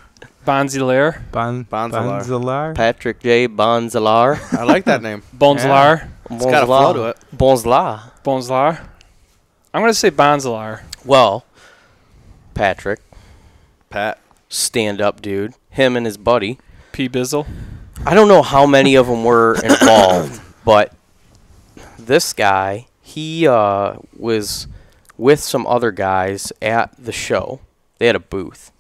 Bonzilar. Bonzalar. Bonzalar. Patrick J. Bonzalar. I like that name. Bonzalar. It's got a flow to it. Bonzalar. Bonzalar. I'm going to say Bonzalar. Well, Patrick, Pat. stand-up dude, him and his buddy. P. Bizzle. I don't know how many of them were involved, but this guy, he was with some other guys at the show. They had a booth.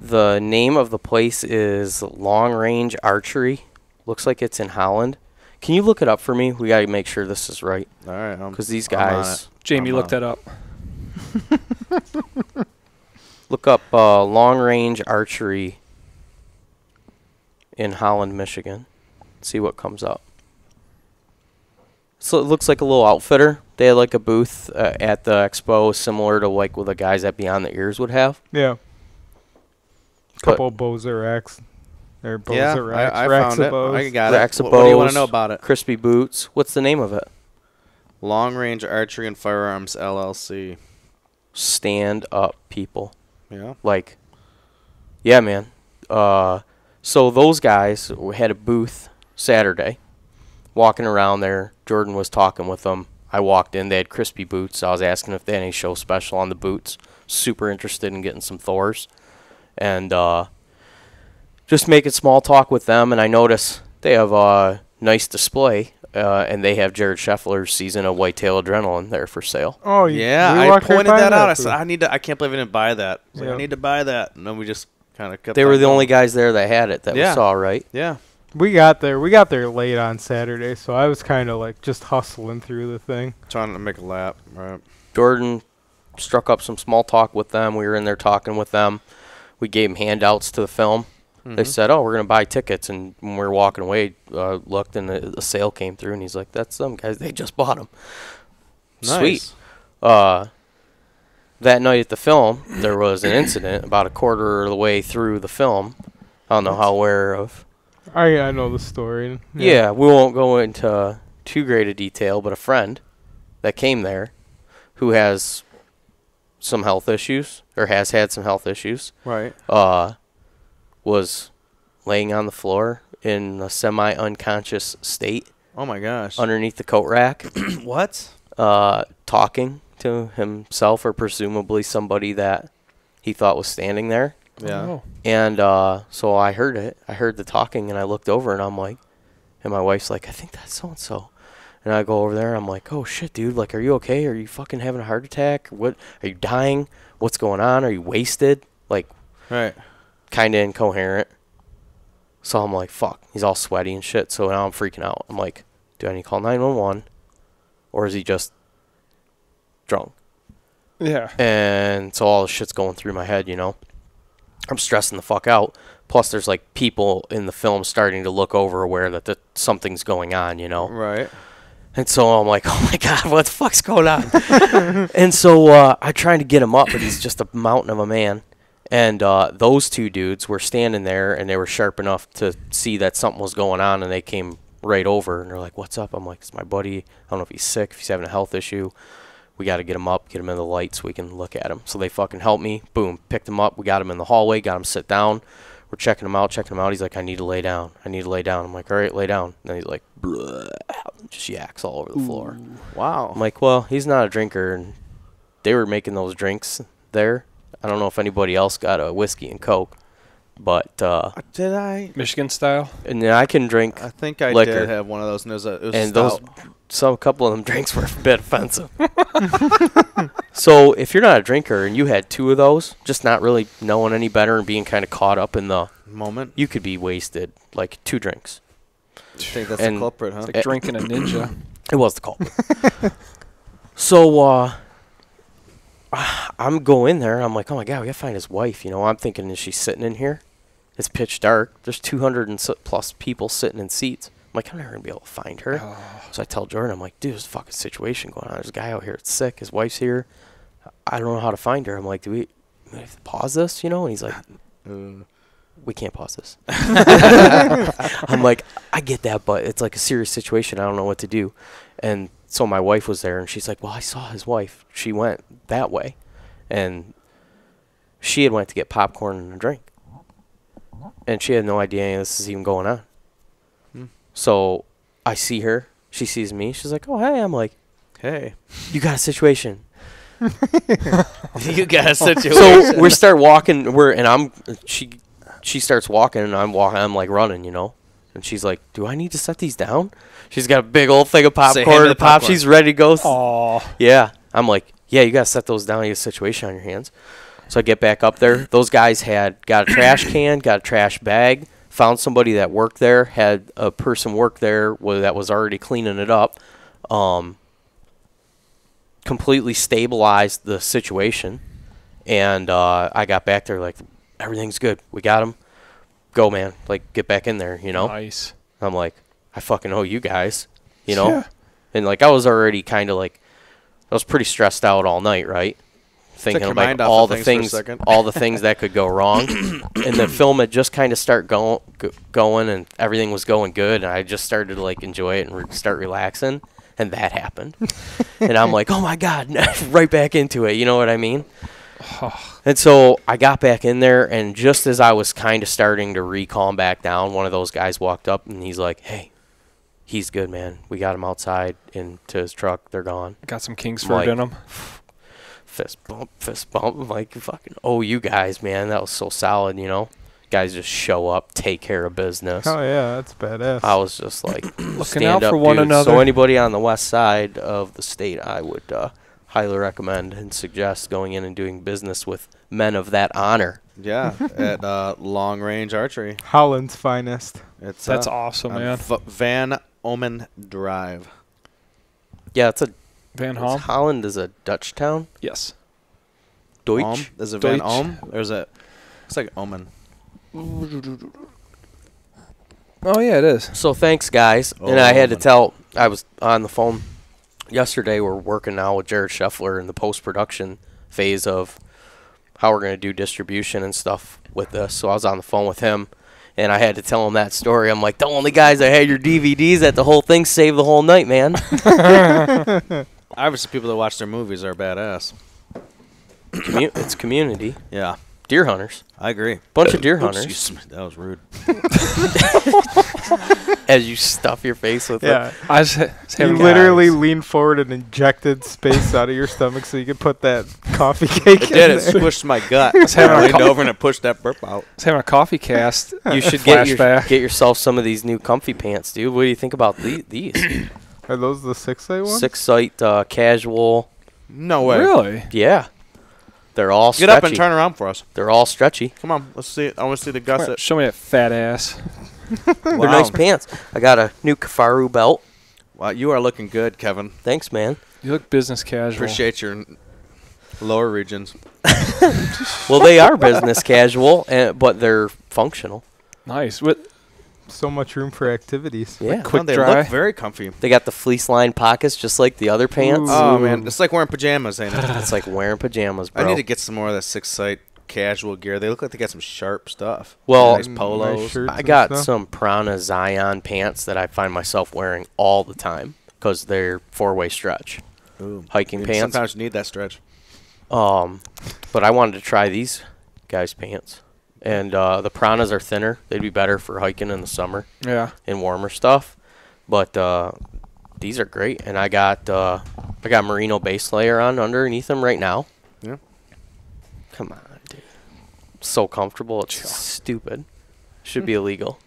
The name of the place is Long Range Archery. Looks like it's in Holland. Can you look it up for me? We got to make sure this is right. All right. Because these I'm on guys... it. Jamie looked that up. Look up Long Range Archery in Holland, Michigan. See what comes up. So it looks like a little outfitter. They had like a booth at the expo similar to like what the guys at Beyond the Ears would have. Yeah. But- Couple Bozer X. Or Yeah, Bozer X. I Racks found of it. Bows. I got Racks it. of What do you want to bows. know about it? Crispy Boots. What's the name of it? Long Range Archery and Firearms LLC. Stand up people. Yeah. Like, yeah, man. So those guys had a booth Saturday, walking around there. Jordan was talking with them. I walked in. They had crispy boots. I was asking if they had any show special on the boots. Super interested in getting some Thors. And just making small talk with them. And I notice they have a nice display. And they have Jared Scheffler's season of Whitetail Adrenaline there for sale. Oh, Yeah, we I walked right pointed by that out. I booth. said, I can't believe I didn't buy that. I was like, Yeah. I need to buy that. And then we just kind of kept They on were the going. only guys there that had it that Yeah. we saw, right? Yeah. We got there late on Saturday, so I was kind of like just hustling through the thing. Trying to make a lap. Right. Jordan struck up some small talk with them. We were in there talking with them. We gave them handouts to the film. They said, "Oh, we're gonna buy tickets." And when we were walking away, looked and the sale came through, and he's like, "That's them guys. They just bought them." Sweet. Nice. That night at the film, there was an incident about a quarter of the way through the film. I don't know how aware of. I know the story. Yeah, we won't go into too great a detail, but a friend that came there who has some health issues or has had some health issues Right. was laying on the floor in a semi-unconscious state Oh my gosh. underneath the coat rack, What? talking to himself or presumably somebody that he thought was standing there. Yeah. Oh. And so I heard it. I heard the talking, and I looked over, and I'm like, and my wife's like, I think that's so-and-so. And I go over there, and I'm like, oh, shit, dude. Like, are you okay? Are you fucking having a heart attack? What? Are you dying? What's going on? Are you wasted? Like, Right. kind of incoherent. So I'm like, fuck. He's all sweaty and shit. So now I'm freaking out. I'm like, do I need to call 911? Or is he just drunk? Yeah. And so all the shit's going through my head, you know. I'm stressing the fuck out. Plus, there's like people in the film starting to look over, aware that something's going on, you know. Right. And so I'm like, oh my god, what the fuck's going on? And so I'm trying to get him up, but he's just a mountain of a man. And those two dudes were standing there, and they were sharp enough to see that something was going on, and they came right over, and they're like, what's up? I'm like, it's my buddy. I don't know if he's sick, if he's having a health issue. We got to get him up, get him in the light so we can look at him. So they fucking helped me. Boom, picked him up. We got him in the hallway, got him sit down. We're checking him out. He's like, I need to lay down. I'm like, all right, lay down. And then he's like, just yaks all over the floor. Wow. I'm like, well, he's not a drinker, and they were making those drinks there. I don't know if anybody else got a whiskey and Coke, but Did I? Michigan style. and then I can drink I think I liquor. did have one of those. And it was And stout. a couple of them drinks were a bit offensive. So if you're not a drinker and you had 2 of those, just not really knowing any better and being kind of caught up in the moment. you could be wasted like 2 drinks. I think that's and- the culprit, huh? It's like drinking a ninja. It was the culprit. So I'm going in there. I'm like, oh my god, we gotta find his wife. You know, I'm thinking, is she sitting in here? It's pitch dark. There's 200 and plus people sitting in seats. I'm like, I'm never gonna be able to find her. So I tell Jordan, I'm like, dude, there's a fucking situation going on. There's a guy out here that's sick. His wife's here. I don't know how to find her. I'm like, do we have to pause this? You know? And he's like, we can't pause this. I'm like, I get that, but it's like a serious situation. I don't know what to do. And so my wife was there, and she's like, well, I saw his wife. She went that way. And she had went to get popcorn and a drink. And she had no idea any of this is even going on. So I see her. She sees me. She's like, oh, hey. I'm like, Hey. you got a situation. You got a situation. So we start walking. She starts walking, and I'm walking. I'm like running, you know. And she's like, "Do I need to set these down?" She's got a big old thing of Say, hand popcorn me to the pop. popcorn. She's ready to go. Oh, Yeah. I'm like, "Yeah, you gotta set those down. You got a situation on your hands." So I get back up there. Those guys had got a trash can, got a trash bag. Found somebody that worked there. Had a person work there that was already cleaning it up. Completely stabilized the situation, and I got back there like, everything's good. We got him. Go, man. Like, get back in there, you know? nice. I'm like, I fucking owe you guys, you know? Yeah. And, like, I was already kind of, like, I was pretty stressed out all night, right? Thinking your about mind off all of the things for a things, second. all the things that could go wrong. And the film had just kind of going, and everything was going good, and I just started to, like, enjoy it and start relaxing. And that happened. And I'm like, oh, my God, right back into it. You know what I mean? And so I got back in there, and just as I was kind of starting to calm back down, one of those guys walked up, and he's like, hey, he's good, man. We got him outside into his truck. They're gone. Got some Kingsford in them. Fist bump, fist bump. I'm like, fucking, oh, you guys, man. That was so solid, you know? Guys just show up, take care of business. Oh yeah, that's badass. I was just like, Looking stand out up, for one dude. another. So anybody on the west side of the state, I would highly recommend and suggest going in and doing business with men of that honor. Yeah, at Long Range Archery. Holland's finest. It's That's awesome, on man. Van Omen Drive. Yeah, Van Hom? Holland is a Dutch town. Yes. Deutsch. There's a Van Deutsch. Ohm. There's a. It's like Omen. Oh, yeah, it is. So thanks, guys. And I had to tell, I was on the phone yesterday. We're working now with Jared Scheffler in the post-production phase of how we're going to do distribution and stuff with this. So I was on the phone with him, and I had to tell him that story. I'm like, the only guys that had your DVDs at the whole thing saved the whole night, man. Obviously, people that watch their movies are badass. It's community. Yeah, Deer hunters. I agree. Bunch of deer Oops, hunters. that was rude. As you stuff your face with Yeah. I was You having literally leaned forward and injected space out of your stomach so you could put that coffee cake It in did. It there. squished my gut. having I a leaned co- over and it pushed that burp out. having a coffee cast. You should Flashback. get yourself some of these new comfy pants, dude. What do you think about these? Are those the 6-day ones? 6-site casual. No way. Really? Yeah. They're all Get stretchy. up and turn around for us. They're all stretchy. Come on. Let's see it. I want to see the gusset. Show me that fat ass. They're nice pants. I got a new Kafaru belt. Wow, you are looking good, Kevin. Thanks, man. You look business casual. Appreciate your lower regions. Well, they are business casual, but they're functional. Nice. What? So much room for activities. Yeah. Quick they dry. look very comfy. They got the fleece line pockets just like the other pants. Oh, man. It's like wearing pajamas, ain't it? It's like wearing pajamas, bro. I need to get some more of that 6-site casual gear. They look like they got some sharp stuff. Well, nice polos. Nice shirts I and got stuff. some Prana Zion pants that I find myself wearing all the time because they're 4-way stretch Ooh. hiking pants. Sometimes you need that stretch. But I wanted to try these guys' pants. And the Pranas are thinner. They'd be better for hiking in the summer Yeah. and warmer stuff. But these are great, and I got merino base layer on underneath them right now. Yeah. Come on, dude. So comfortable, it's stupid. Should be illegal.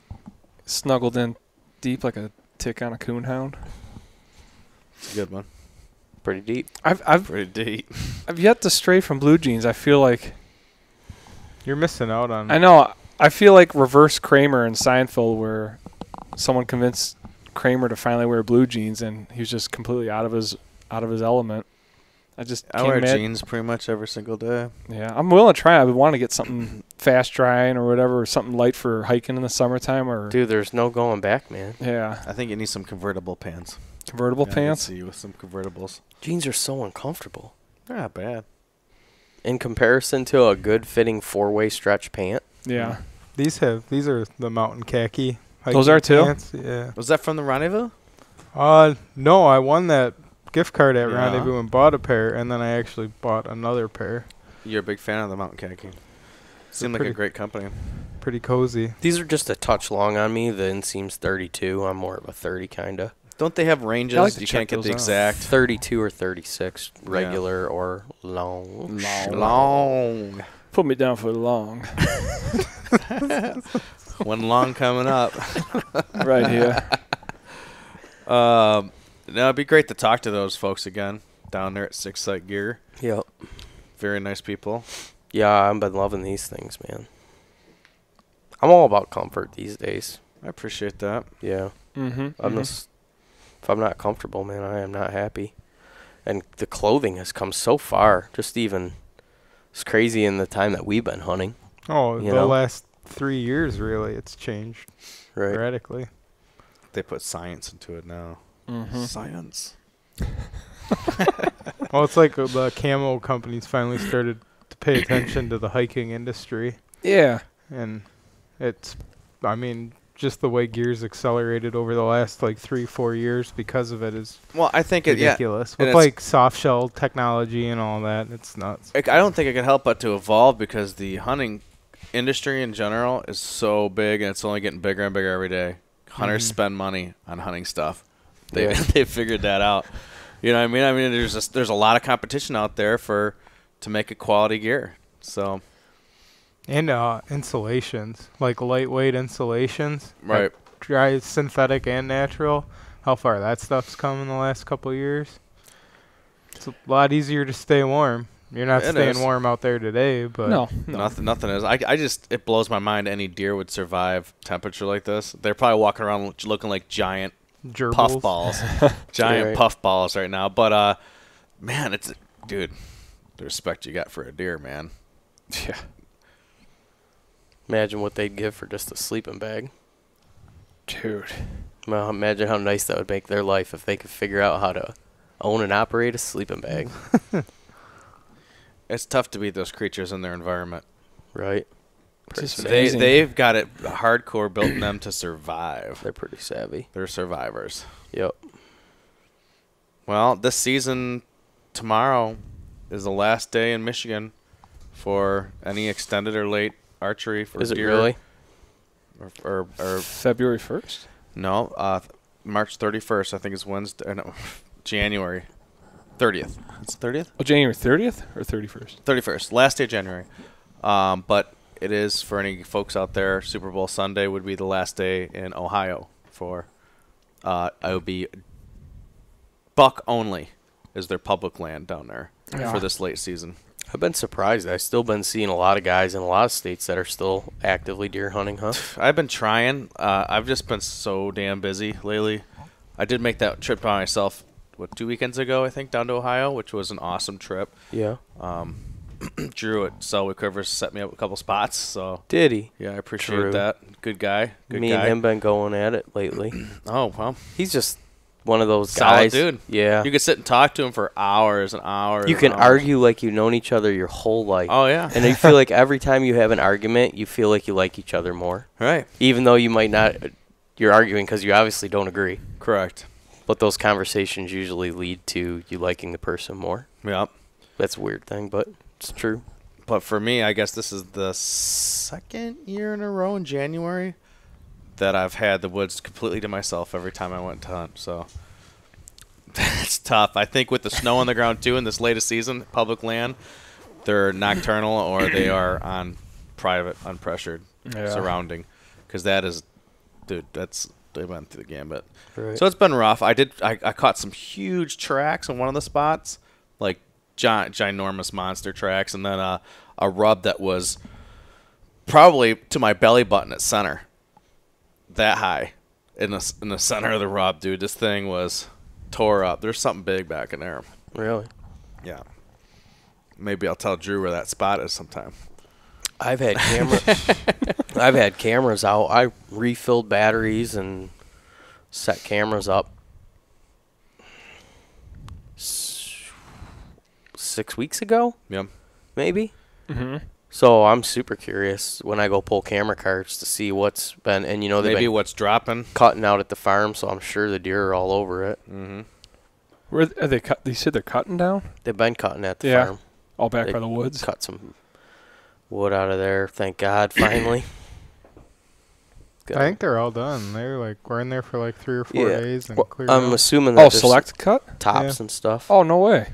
Snuggled in deep like a tick on a coonhound. It's a good one. Pretty deep. I've Pretty deep. I've yet to stray from blue jeans. I feel like You're missing out on. I know. I feel like reverse Kramer and Seinfeld, where someone convinced Kramer to finally wear blue jeans, and he was just completely out of his element. I I wear imagine. jeans pretty much every single day. Yeah, I'm willing to try. I would want to get something fast drying or whatever, or something light for hiking in the summertime. Or Dude, there's no going back, man. yeah, I think you need some convertible pants. convertible Yeah, I can pants. see you with some convertibles. Jeans are so uncomfortable. They're not bad. In comparison to a good fitting 4-way stretch pant. Yeah, These are the mountain khaki. Those hiking are too? pants, yeah. Was that from the Rendezvous? No, I won that gift card at Yeah. Rendezvous and bought a pair, and then I actually bought another pair. You're a big fan of the mountain khaki. Seemed like a pretty- great company. Pretty cozy. These are just a touch long on me. The inseam's 32. I'm more of a 30 kind of. Don't they have ranges? I like to You check can't get those the out. exact. 32 or 36, regular or long. Long. put me down for the long. One long coming up. Right here. No, it'd be great to talk to those folks again down there at Six Sight Gear. Yep. Very nice people. Yeah, I've been loving these things, man. I'm all about comfort these days. I appreciate that. Yeah. Mm-hmm. I'm just, if I'm not comfortable, man, I am not happy. And the clothing has come so far. Just even, it's crazy in the time that we've been hunting. Oh, You the know? last 3 years, really, it's changed Right. radically. They put science into it now. Mm-hmm. Science. Well, it's like the camo companies finally started to pay attention to the hiking industry, Yeah. and it's, I mean, just the way gear's accelerated over the last like 3-4 years because of it is Well, I think it. Yeah. ridiculous. and With it's- like soft shell technology and all that, it's nuts. I don't think it can help but to evolve because the hunting industry in general is so big and it's only getting bigger and bigger every day. Hunters spend money on hunting stuff. They Yeah. they figured that out. You know what I mean? I mean, there's a lot of competition out there to make a quality gear. So And insulations, like lightweight insulations, right. like dry synthetic and natural. How far that stuff's come in the last couple of years. It's a lot easier to stay warm. You're not It staying is. warm out there today, but No. Nothing is. I just it blows my mind any deer would survive temperature like this. They're probably walking around looking like giant gerbils. puff balls, giant Right. puff balls right now. But man, it's dude, the respect you got for a deer, man. Yeah. Imagine what they'd give for just a sleeping bag. Dude. Well, imagine how nice that would make their life if they could figure out how to own and operate a sleeping bag. It's tough to beat those creatures in their environment. Right? Just Pretty amazing. They've got it hardcore built in them to survive. They're pretty savvy. They're survivors. Yep. Well, this season tomorrow is the last day in Michigan for any extended or late archery for Is it deer. really? Or February 1st? no, March 31st. I think is Wednesday. No, January 30th. It's 30th. Oh, January 30th or 31st? 31st, last day of January. But it is for any folks out there. Super Bowl Sunday would be the last day in Ohio for. It would be buck only is their public land down there Yeah. for this late season. I've been surprised. I've still been seeing a lot of guys in a lot of states that are still actively deer hunting, huh? I've been trying. I've just been so damn busy lately. I did make that trip by myself, 2 weekends ago, I think, down to Ohio, which was an awesome trip. Yeah. Drew at Selwick Rivers set me up a couple spots, so Did he? yeah, I appreciate Drew. that. Good guy. Good Me guy. and him been going at it lately. Oh, well. He's just one of those Solid guys. dude. Yeah. You could sit and talk to him for hours and hours. You and can hours. argue like you've known each other your whole life. Oh, yeah. And you feel like every time you have an argument, you feel like you like each other more. Right. Even though you might not, you're arguing because you obviously don't agree. Correct. But those conversations usually lead to you liking the person more. Yep. That's a weird thing, but it's true. But for me, I guess this is the second year in a row in January that I've had the woods completely to myself every time I went to hunt. So It's tough. I think with the snow on the ground too in this latest season, public land, they're nocturnal or they are on private, unpressured surrounding. Because that is, dude, they went through the gambit. Right. So it's been rough. I caught some huge tracks in one of the spots, like ginormous monster tracks, and then a rub that was probably to my belly button at center, that high in the center of the rub, dude. This thing was tore up. There's something big back in there. Really? Yeah. Maybe I'll tell Drew where that spot is sometime. I've had cameras out. I refilled batteries and set cameras up 6 weeks ago. Yep. Maybe. Mm-hmm. So I'm super curious when I go pull camera cards to see what's been, and they've Maybe been what's dropping. cutting out at the farm, so I'm sure the deer are all over it. Mm-hmm. Where are they cut? You said they're cutting down? They've been cutting at the Yeah. farm. All back They by the woods? Cut some wood out of there. Thank God, finally. I think they're all done. We're in there for like 3 or 4 Yeah. days and Well, cleared I'm out. assuming that Oh, there's select cut? tops Yeah. and stuff. Oh, no way.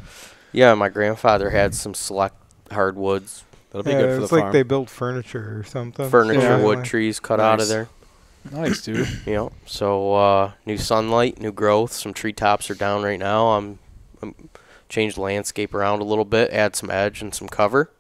Yeah, my grandfather had some select hardwoods, That'll be Yeah, good for the it's like farm. they built furniture or something. furniture, Yeah. wood trees cut out of Nice. there. Nice, dude. So new sunlight, new growth. Some treetops are down right now. I'm changed the landscape around a little bit, add some edge and some cover.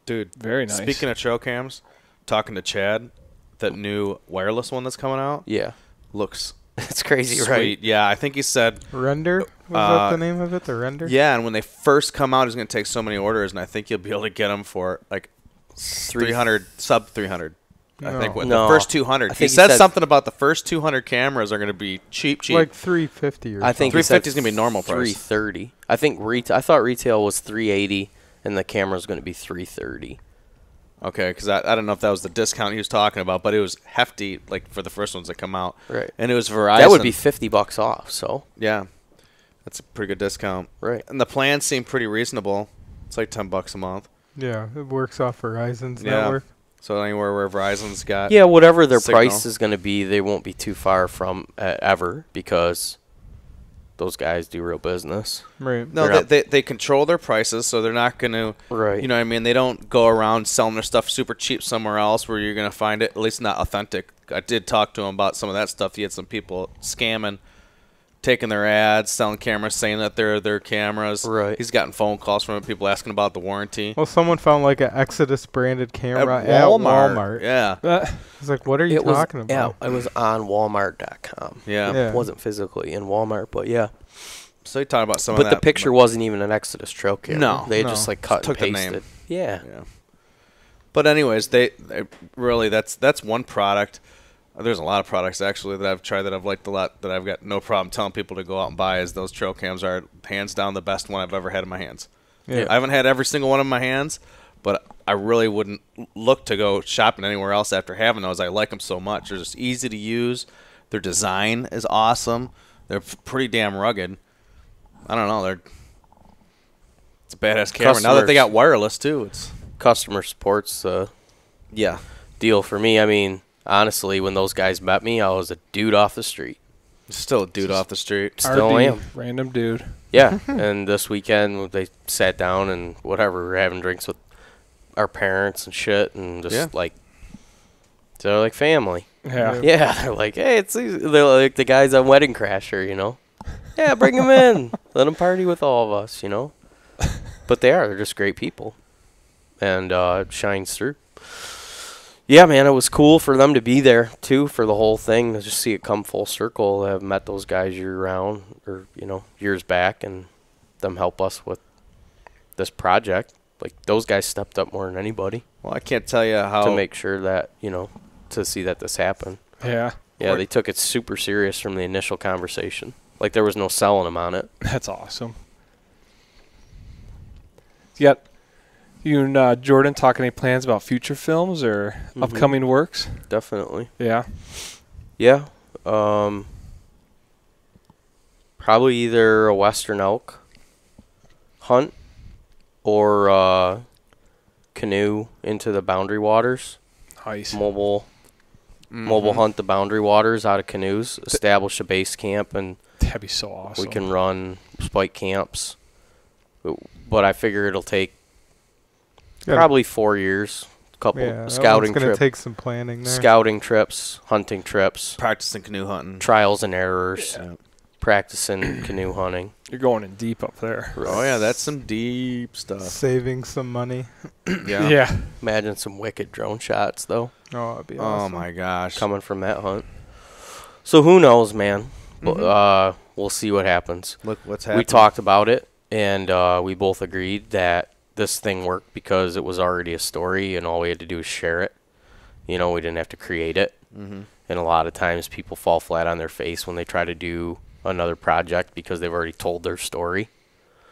Dude, Very nice. speaking of trail cams, talking to Chad, that new wireless one that's coming out Yeah, looks it's crazy, sweet. right? Yeah, I think he said, Render? Was that the name of it? The Render? yeah, and when they first come out, he's going to take so many orders, and I think you'll be able to get them for like 300, sub 300. I think with No. the first 200. I He think he said said- something about the first 200 cameras are going to be cheap. Like 350 or I think he 350 said is gonna be normal price. 330. I think I thought retail was 380, and the camera's going to be 330. Okay, because I don't know if that was the discount he was talking about, but it was hefty, like for the first ones that come out. Right. And it was Verizon. That would be $50 off. So Yeah, that's a pretty good discount. right. And the plans seem pretty reasonable. It's like $10 a month. Yeah, it works off Verizon's Yeah. network. So anywhere where Verizon's got. Yeah, whatever their Signal. price is going to be, they won't be too far from ever because those guys do real business. Right. No, They're they control their prices, so they're not going to. Right. You know what I mean? They don't go around selling their stuff super cheap somewhere else where you're going to find it, at least not authentic. I did talk to him about some of that stuff. He had some people scamming, taking their ads, selling cameras, saying that they're their cameras. Right. He's gotten phone calls from people asking about the warranty. Well, someone found like an Exodus branded camera At Walmart. at Walmart. Yeah. Uh, It's like, what are you talking about? Yeah, it was on Walmart.com. Yeah. Yeah. It wasn't physically in Walmart, but yeah. So he talked about some of But that. the picture wasn't even an Exodus trail camera. No, They no. just like cut Just and took the name. pasted. Yeah. Yeah. But anyways, they really that's one product. There's a lot of products actually that I've tried that I've liked a lot that I've got no problem telling people to go out and buy. As those trail cams are hands down the best one I've ever had in my hands. Yeah. I haven't had every single one in my hands, but I really wouldn't look to go shopping anywhere else after having those. I like them so much. They're just easy to use. Their design is awesome. They're pretty damn rugged. I don't know. It's a badass camera. Now that they got wireless too, it's Customer support's yeah. deal for me. I mean, honestly, when those guys met me, I was a dude off the street. Still a dude off the street. Still RD, am. Random dude. Yeah, and this weekend they sat down and whatever, we were having drinks with our parents and shit, and just Yeah. like they're like family. Yeah. Yeah, they're like, hey, they're like the guys on Wedding Crasher, you know. Yeah, bring them in, let them party with all of us, you know. But they're just great people, and it shines through. Yeah, man, it was cool for them to be there too for the whole thing. To just see it come full circle. I've met those guys year round, or years back, and them help us with this project. Like those guys stepped up more than anybody Well, I can't tell you how to make sure that to see that this happened. Yeah. Yeah, they took it super serious from the initial conversation. Like there was no selling them on it. That's awesome. Yet, you and Jordan talk any plans about future films or upcoming works? Definitely. Yeah. Yeah. Probably either a western elk hunt or canoe into the boundary waters. Nice. Mobile Mobile hunt the boundary waters out of canoes, establish a base camp, and That'd be so awesome. we can run spike camps. But I figure it'll take probably 4 years. Couple scouting trips. Gonna trips. take some planning there. Scouting trips, hunting trips, Practicing canoe hunting. trials and errors, Yeah. practicing canoe hunting. You're going in deep up there. Oh yeah, that's some deep stuff. Saving some money. Yeah. Yeah. Imagine some wicked drone shots though Oh, that'd be Oh awesome. my gosh. coming from that hunt. So who knows, man? Mhm. We'll see what happens. Look what's happening. We talked about it, and we both agreed that this thing worked because it was already a story, and all we had to do was share it. You know, we didn't have to create it. Mm-hmm. And a lot of times people fall flat on their face when they try to do another project because they've already told their story.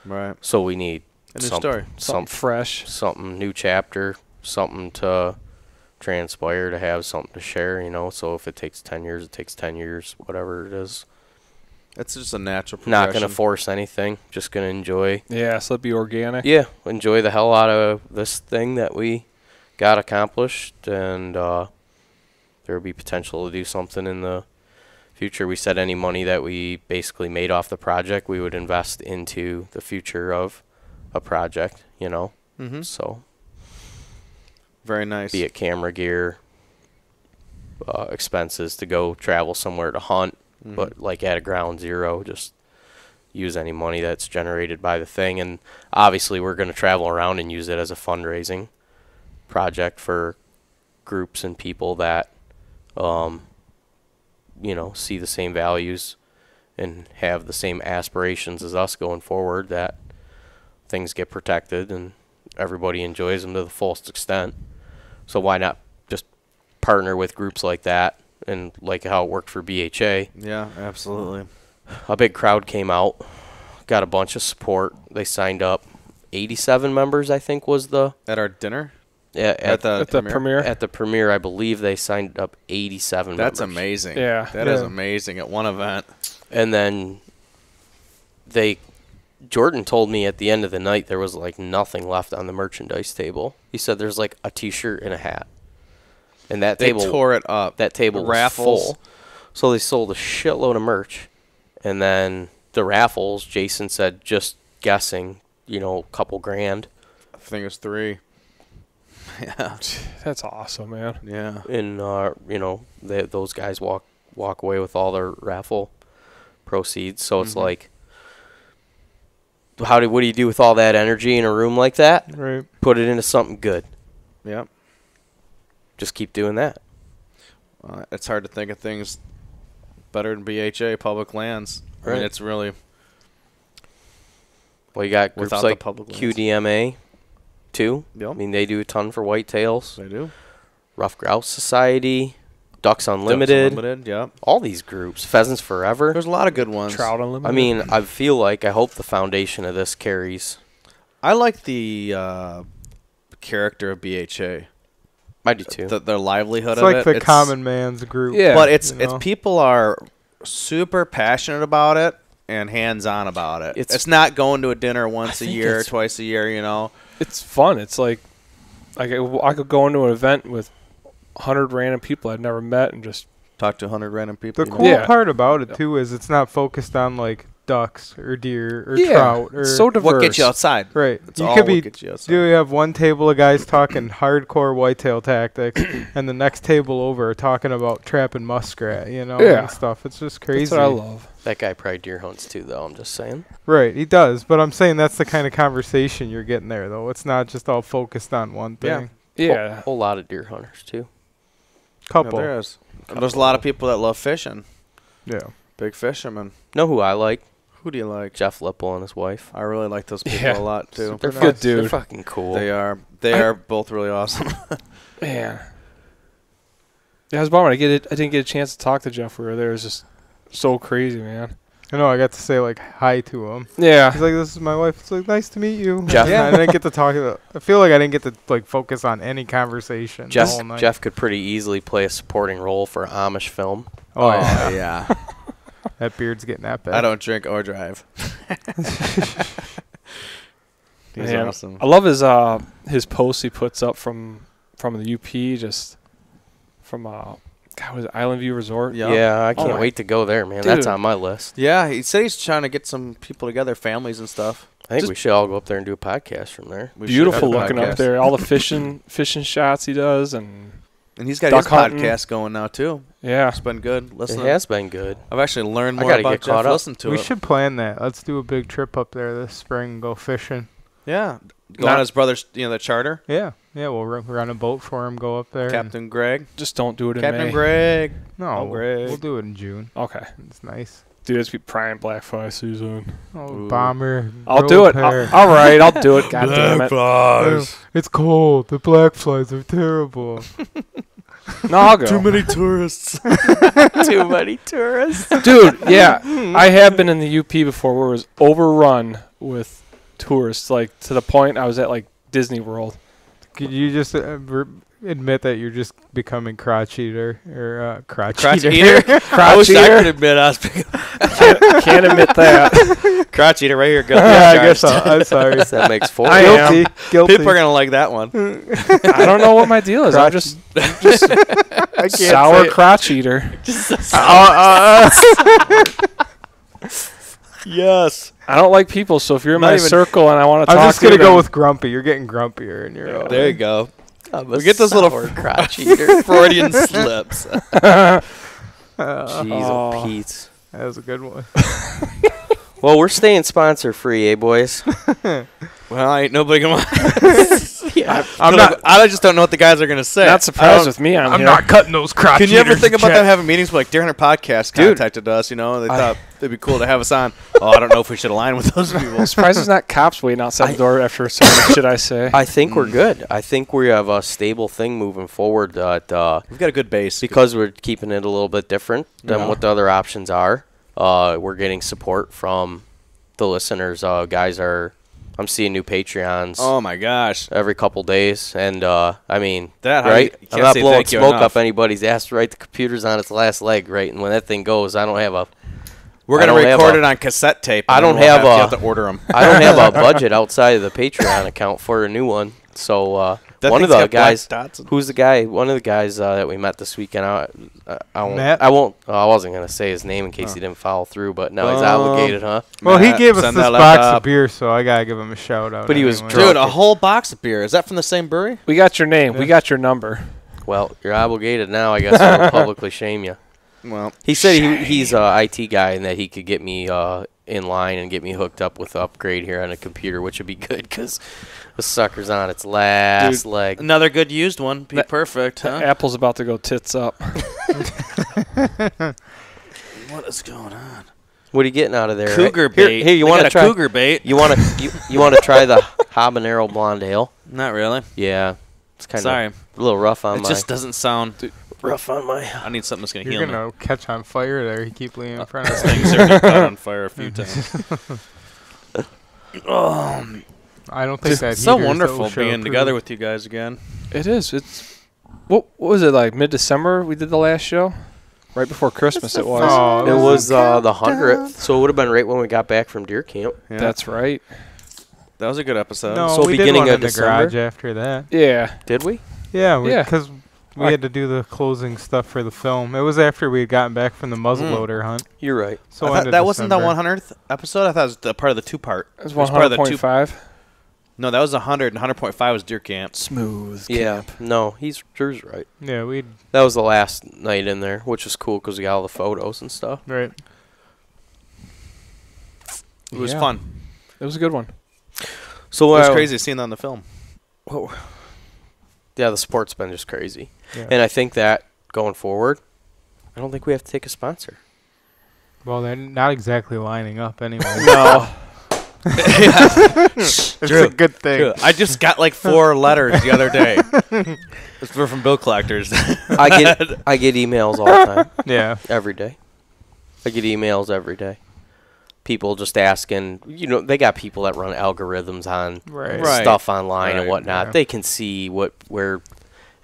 Right. So we need A new story. Something fresh. something new chapter, something to transpire, to have something to share, you know. So if it takes 10 years, it takes 10 years, whatever it is. It's just a natural progression. Not going to force anything, just going to enjoy. Yeah, so it'd be organic. Yeah, enjoy the hell out of this thing that we got accomplished, and there will be potential to do something in the future. We said any money that we basically made off the project, we would invest into the future of a project, you know. Mm-hmm. So Very nice. be it camera gear, expenses to go travel somewhere to hunt, Mhm. but like at a ground zero, just use any money that's generated by the thing. And obviously we're going to travel around and use it as a fundraising project for groups and people that you know, see the same values and have the same aspirations as us going forward, that things get protected and everybody enjoys them to the fullest extent. So why not just partner with groups like that, and like how it worked for BHA. Yeah, absolutely. A big crowd came out, got a bunch of support. They signed up 87 members, I think was the At our dinner? at At the premiere. at the premiere, I believe they signed up 87 That's members. amazing. Yeah. That is amazing at one event. And then Jordan told me at the end of the night there was like nothing left on the merchandise table. He said there's like a t-shirt and a hat. And that They table tore it up. that table was Raffles. full. So they sold a shitload of merch. And then the raffles, Jason said, just guessing, you know, a couple grand. I think it was 3. Yeah. That's awesome, man. Yeah. And you know, those guys walk away with all their raffle proceeds. So it's like, what do you do with all that energy in a room like that? Right. Put it into something good. Yep. Just keep doing that. It's hard to think of things better than BHA, public lands. I mean, Right. it's really Well, you got groups Without the like public lands. QDMA, too. Yep. I mean, they do a ton for whitetails. they do. Rough Grouse Society, Ducks Unlimited, Unlimited, yep. all these groups. Pheasants Forever. There's a lot of good ones. Trout Unlimited. I mean, I hope the foundation of this carries. I like the character of BHA. I do too. Their livelihood It's of like it. the common man's group. Yeah. But it's you know? people are super passionate about it and hands-on about it. It's not going to a dinner once a think year, it's- twice a year, you know. it's fun. It's like I could go into an event with 100 random people I've never met and just Talk to 100 random people. The you know. cool Yeah. part about it too is it's not focused on like ducks or deer or yeah, trout or it's so diverse. What gets you outside? right. It's You all could what be gets you outside. do you have one table of guys talking hardcore whitetail tactics, and the next table over are talking about trapping muskrat, you know, Yeah. and stuff. It's just crazy. That's what I love. That guy probably deer hunts too, though. I'm just saying. Right, he does, but I'm saying that's the kind of conversation you're getting there, though. It's not just all focused on one Yeah. thing. Yeah. Whole lot of deer hunters too. Couple, Yeah, there is. And there's a lot of people that love fishing. yeah. Big fishermen. Know who I like? Who do you like? Jeff Lipple and his wife. I really like those people Yeah. a lot too. They're Good They're dude. fucking cool. They are. They are both really awesome. Man. Yeah, I was bummed. I didn't get a chance to talk to Jeff. We were there. It was just so crazy, man. I know. I got to say like hi to him. Yeah. He's like, "This is my wife." It's like, "Nice to meet you." Jeff- Yeah, I didn't get to talk. I feel like I didn't get to like focus on any conversation the whole night. Jeff could pretty easily play a supporting role for an Amish film. Oh, yeah. yeah. That beard's getting that bad. I don't drink or drive. He's Man, awesome. I love his posts he puts up from the UP, just from God, was it Island View Resort? Yeah, I can't my- wait to go there, man. Dude. That's on my list. Yeah, he said he's trying to get some people together, families and stuff. I think Just- we should all go up there and do a podcast from there. We should Beautiful have a looking podcast. up there. All the fishing shots he does, and And he's got Duck his hunting. podcast going now too. yeah. It's been good. Listening. It has been good. I've actually learned I more gotta about get caught Jeff. up. Listen to We it. should plan that. Let's do a big trip up there this spring and go fishing. Yeah, go Not- on his brother's, the charter. Yeah. Yeah, we'll run a boat for him, go up there. and- Captain Greg. Just don't do it in Captain May. Greg. No, Oh, Greg. we'll do it in June. Okay. It's nice. Dude, it's be prime black fly season. Oh, Ooh. bomber. I'll do it. hair. All right, I'll do it. God damn it. It's cold. The black flies are terrible. No, I'll go. many tourists. Too many tourists. Dude, yeah. I have been in the UP before where it was overrun with tourists, like to the point I was at like Disney World. Could you just admit that you're just becoming crotch eater or crotch Crotch eater? eater. I Crotch wish I eater. could admit I was Can't admit that. crotch eater right here. Go. Yeah, I guess I'm sorry. That makes 4. I am. Guilty. Guilty. People are gonna like that one. I don't know what my deal is. I'm just I can't sour say it. crotch eater. Yes. I don't like people, so if you're in Not my even- circle and I want to talk I'm just to you, gonna go then- with grumpy. You're getting grumpier, and you're There you go. We get those little crotch eater. Freudian slips. Jeez, Oh. oh, Pete. That was a good one. Well, we're staying sponsor free, eh, boys? Well, ain't nobody gonna. Yeah. I just don't know what the guys are gonna say. not surprised with me on I'm here. not cutting those crotch Can you ever eaters, think about Jeff. them having meetings like during our podcast Dude. contacted us? They thought it'd be cool to have us on. Oh, I don't know if we should align with those people. I'm surprised there's not cops waiting outside the door after some of the shit I say. I think we're good. I think we have a stable thing moving forward that We've got a good base. because we're keeping it a little bit different than Yeah. what the other options are. We're getting support from the listeners. I'm seeing new Patreons Oh my gosh, every couple days, and I mean, that right? you I'm can't not say blowing thank you smoke enough. up anybody's ass. Right, the computer's on its last leg, right? And when that thing goes, I don't have a We're I gonna don't have record a- it on cassette tape. I and then don't we'll have you a- have to order them. I don't have a budget outside of the Patreon account for a new one. So one of the guys, who's the guy? One of the guys that we met this weekend. I won't. Matt? I won't. I wasn't gonna say his name in case he didn't follow through. But now he's obligated, huh? Well, he Matt, gave us send this that box laptop. of beer, so I gotta give him a shout out. But he was anyway. drunk. Dude, a whole box of beer. Is that from the same brewery? We got your name. We got your number. Well, you're obligated now. I guess to publicly shame you. Well, He said he's a IT guy and that he could get me in line and get me hooked up with the upgrade here on a computer, which would be good because the sucker's on its last leg. another good used one. Be That- perfect, huh? Apple's about to go tits up. What is going on? What are you getting out of there? Cougar Here, bait. Here, you They want got to a try? cougar bait? You want to you want to try the habanero blonde ale? Not really. Yeah, it's kind Sorry, of a little rough on it my. just doesn't sound. rough on my. I need something that's gonna You're heal me. gonna catch on fire there. You keep leaning in front of us. Things are gonna caught on fire a few times. I don't think that It's so heater's wonderful OSHA being approved. together with you guys again. It is. It's what was it like mid-December? We did the last show, right before Christmas. It was. Oh, It was the 100th, so it would have been right when we got back from deer camp. Yeah. That's right. That was a good episode. No, So we did beginning one of in the December? garage after that. Yeah. Did we? Yeah, Yeah. because we had to do the closing stuff for the film. It was after we had gotten back from the muzzleloader hunt. You're right. So I thought end of that wasn't the December. 100th episode. I thought it was the part of the two-part. It was It was part of the 100.5. No, that was 100, and 100.5 was deer camp. Smooth. Yeah. No, Drew's right. Yeah, we That was the last night in there, which was cool because we got all the photos and stuff. right. It was Yeah. fun. It was a good one. So It was crazy seeing that on the film. Yeah, the sport's been just crazy, Yeah. and I think that going forward, I don't think we have to take a sponsor. Well, they're not exactly lining up anyway. No. It's a good thing. True. I just got like 4 letters the other day. We're from bill collectors. I get emails all the time, Yeah. every day. I get emails every day. People just asking, they got people that run algorithms on Right. Right. stuff online and Right, whatnot. yeah. They can see where,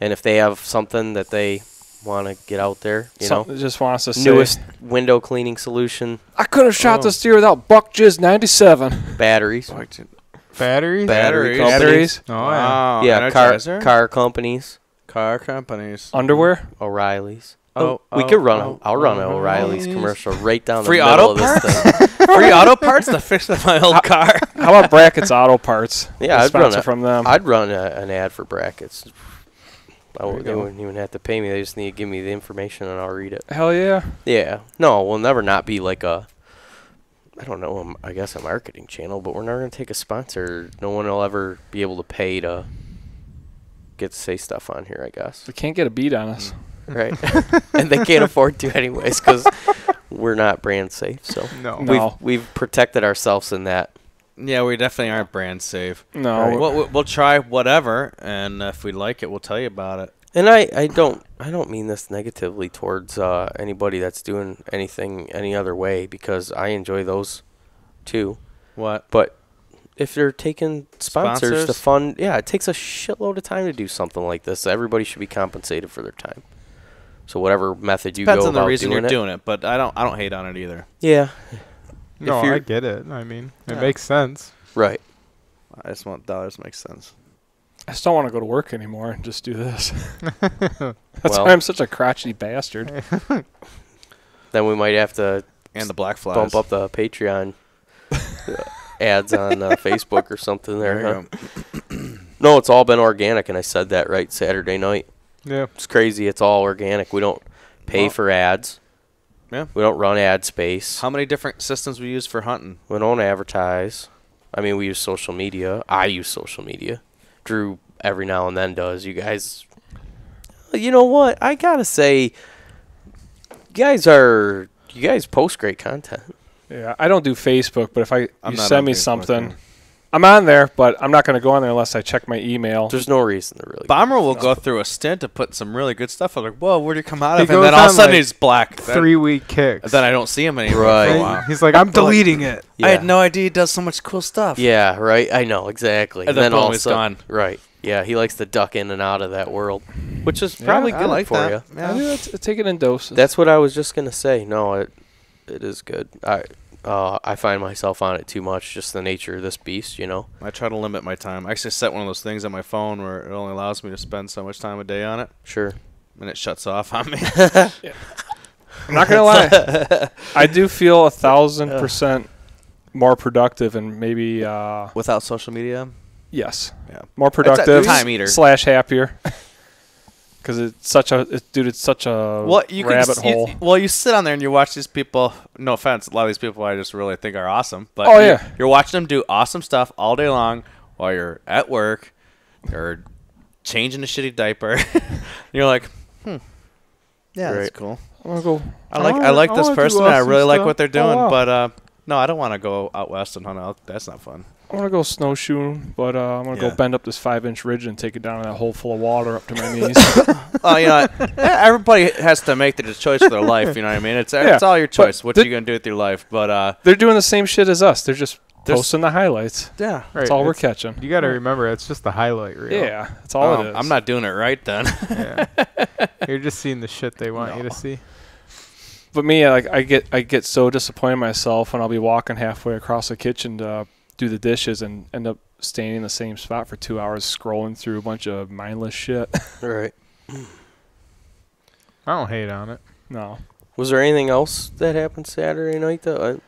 and if they have something that they want to get out there, Something just wants to say. newest window cleaning solution, I could have shot Oh. this deer without Buck Jizz 97. batteries, Batteries? Batteries. companies. Batteries. Oh, yeah. Wow. Yeah, Energizer? car companies, Car companies. Underwear. O'Reilly's. We could run. I'll run an O'Reilly's commercial right down Free the middle auto of this thing. Free auto parts to fix my old car. How about Brackett's Auto Parts? Yeah, A I'd run sponsor from them. I'd run an ad for Brackets. They you go. wouldn't even have to pay me. They just need to give me the information and I'll read it. Hell yeah. Yeah. No, we'll never not be like a, I don't know, I guess a marketing channel, but we're never going to take a sponsor. No one will ever be able to pay to get to say stuff on here, I guess. They can't get a beat on us. Right. And they can't afford to anyways because we're not brand safe. So No. we've protected ourselves in that. Yeah, we definitely aren't brand safe. No. Right. We'll try whatever, and if we like it, we'll tell you about it. And I don't mean this negatively towards anybody that's doing anything any other way because I enjoy those too. What? But if they're taking sponsors to Sponsors? fund, yeah, it takes a shitload of time to do something like this. Everybody should be compensated for their time. So whatever method you Depends go on the about reason doing you're it. doing it, but I don't hate on it either. Yeah. No, If you're- I get it. I mean, it Yeah. makes sense. Right. I just want dollars to make sense. I just don't want to go to work anymore and just do this. That's Well- why I'm such a crotchety bastard. Then we might have to And the black flies. bump up the Patreon ads on Facebook or something there. There Huh? you go. No, it's all been organic, and I said that right Saturday night. Yeah. It's crazy. It's all organic. We don't pay Well, for ads. Yeah. We don't run ad space. How many different systems we use for hunting? We don't advertise. I mean, we use social media. I use social media. Drew every now and then does. You guys, you know what? I gotta say, you guys post great content. Yeah, I don't do Facebook, but if I'm you not send on me Facebook, something, yeah. I'm on there, but I'm not going to go on there unless I check my email. There's no reason to really. Bomber will go through a stint of putting some really good stuff. I'm like, whoa, where'd you come out He of? And then goes all of a on, sudden like, he's black. Then, 3-week kicks. then I don't see him anymore Right. for a And while. he's like, I'm deleting it. Yeah. I had no idea he does so much cool stuff. Yeah, right. I know exactly. And then boom, all of a he's sudden- gone. Right. Yeah, he likes to duck in and out of that world, which is probably I good like for that. you. Yeah. I do take it in doses. That's what I was just gonna say. No, it is good. I find myself on it too much. Just the nature of this beast, you know. I try to limit my time. I actually set one of those things on my phone where it only allows me to spend so much time a day on it, Sure. and it shuts off on me. I'm not going to lie. I do feel 1,000% more productive and maybe, Without social media? yes, Yeah. more It's a productive time eater. / happier. Because it's such a rabbit hole. You sit on there and you watch these people. No offense, a lot of these people I just really think are awesome. But Oh, yeah. you're watching them do awesome stuff all day long while you're at work or changing a shitty diaper. You're like, yeah, that's Right. cool. I'm gonna go. I like this wanna do person. And I awesome really like stuff. what they're doing. wow. But no, I don't want to go out west and hunt out. That's not fun. I want to go snowshoeing, but I'm gonna Yeah. go bend up this 5-inch ridge and take it down in that hole full of water up to my knees. Oh, you know, everybody has to make the choice for their life. You know what I mean? It's all your choice. What you gonna do with your life? But They're doing the same shit as us. They're just There's- posting the highlights. yeah, Right. That's all we're it's- catching. You got to remember, it's just the highlight reel. Yeah, that's all it is. I'm not doing it right then. Yeah. You're just seeing the shit they want you to see. But me, I get so disappointed in myself when I'll be walking halfway across the kitchen to do the dishes and end up staying in the same spot for 2 hours scrolling through a bunch of mindless shit. Right. I don't hate on it. No. Was there anything else that happened Saturday night though?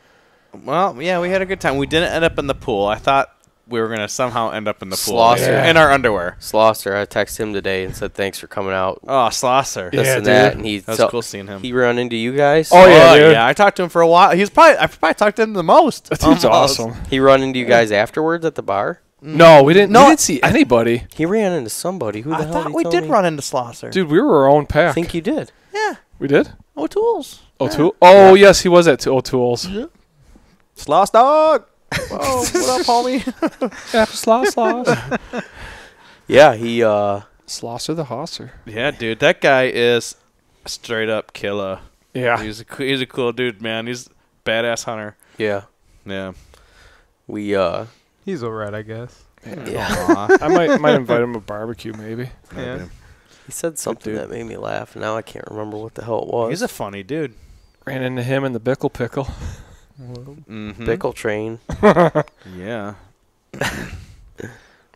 Well, yeah, we had a good time. We didn't end up in the pool. I thought we were gonna somehow end up in the pool Slosser. Yeah. in our underwear. Slosser, I texted him today and said thanks for coming out. Oh, Slosser. This Yeah, and that, dude. and he That was cool seeing him. He run into you guys. Oh, yeah, dude. I talked to him for a while. I probably talked to him the most. That dude's Almost. awesome. He run into you guys afterwards at the bar. No, we didn't. No, we didn't see anybody, He ran into somebody. Who the I hell? thought we tell did me? run into Slosser. dude. We were our own I pack. think you did. Yeah. We did. O'Toole's. O'Toole. Oh yes, he was at O'Toole's. Sloss dog. Whoa, what up, homie? Yeah, Sloss. Yeah, he. Slosser the Hosser. Yeah, dude, that guy is a straight up killer. Yeah. He's a cool dude, man. He's a badass hunter. Yeah, Yeah. we. He's alright, I guess. Yeah. Aw. I might invite him to barbecue maybe. Yeah. He said something dude. that made me laugh. And now I can't remember what the hell it was. He's a funny dude. Ran into him in the Bickle Pickle. Mm-hmm. Pickle train. Yeah.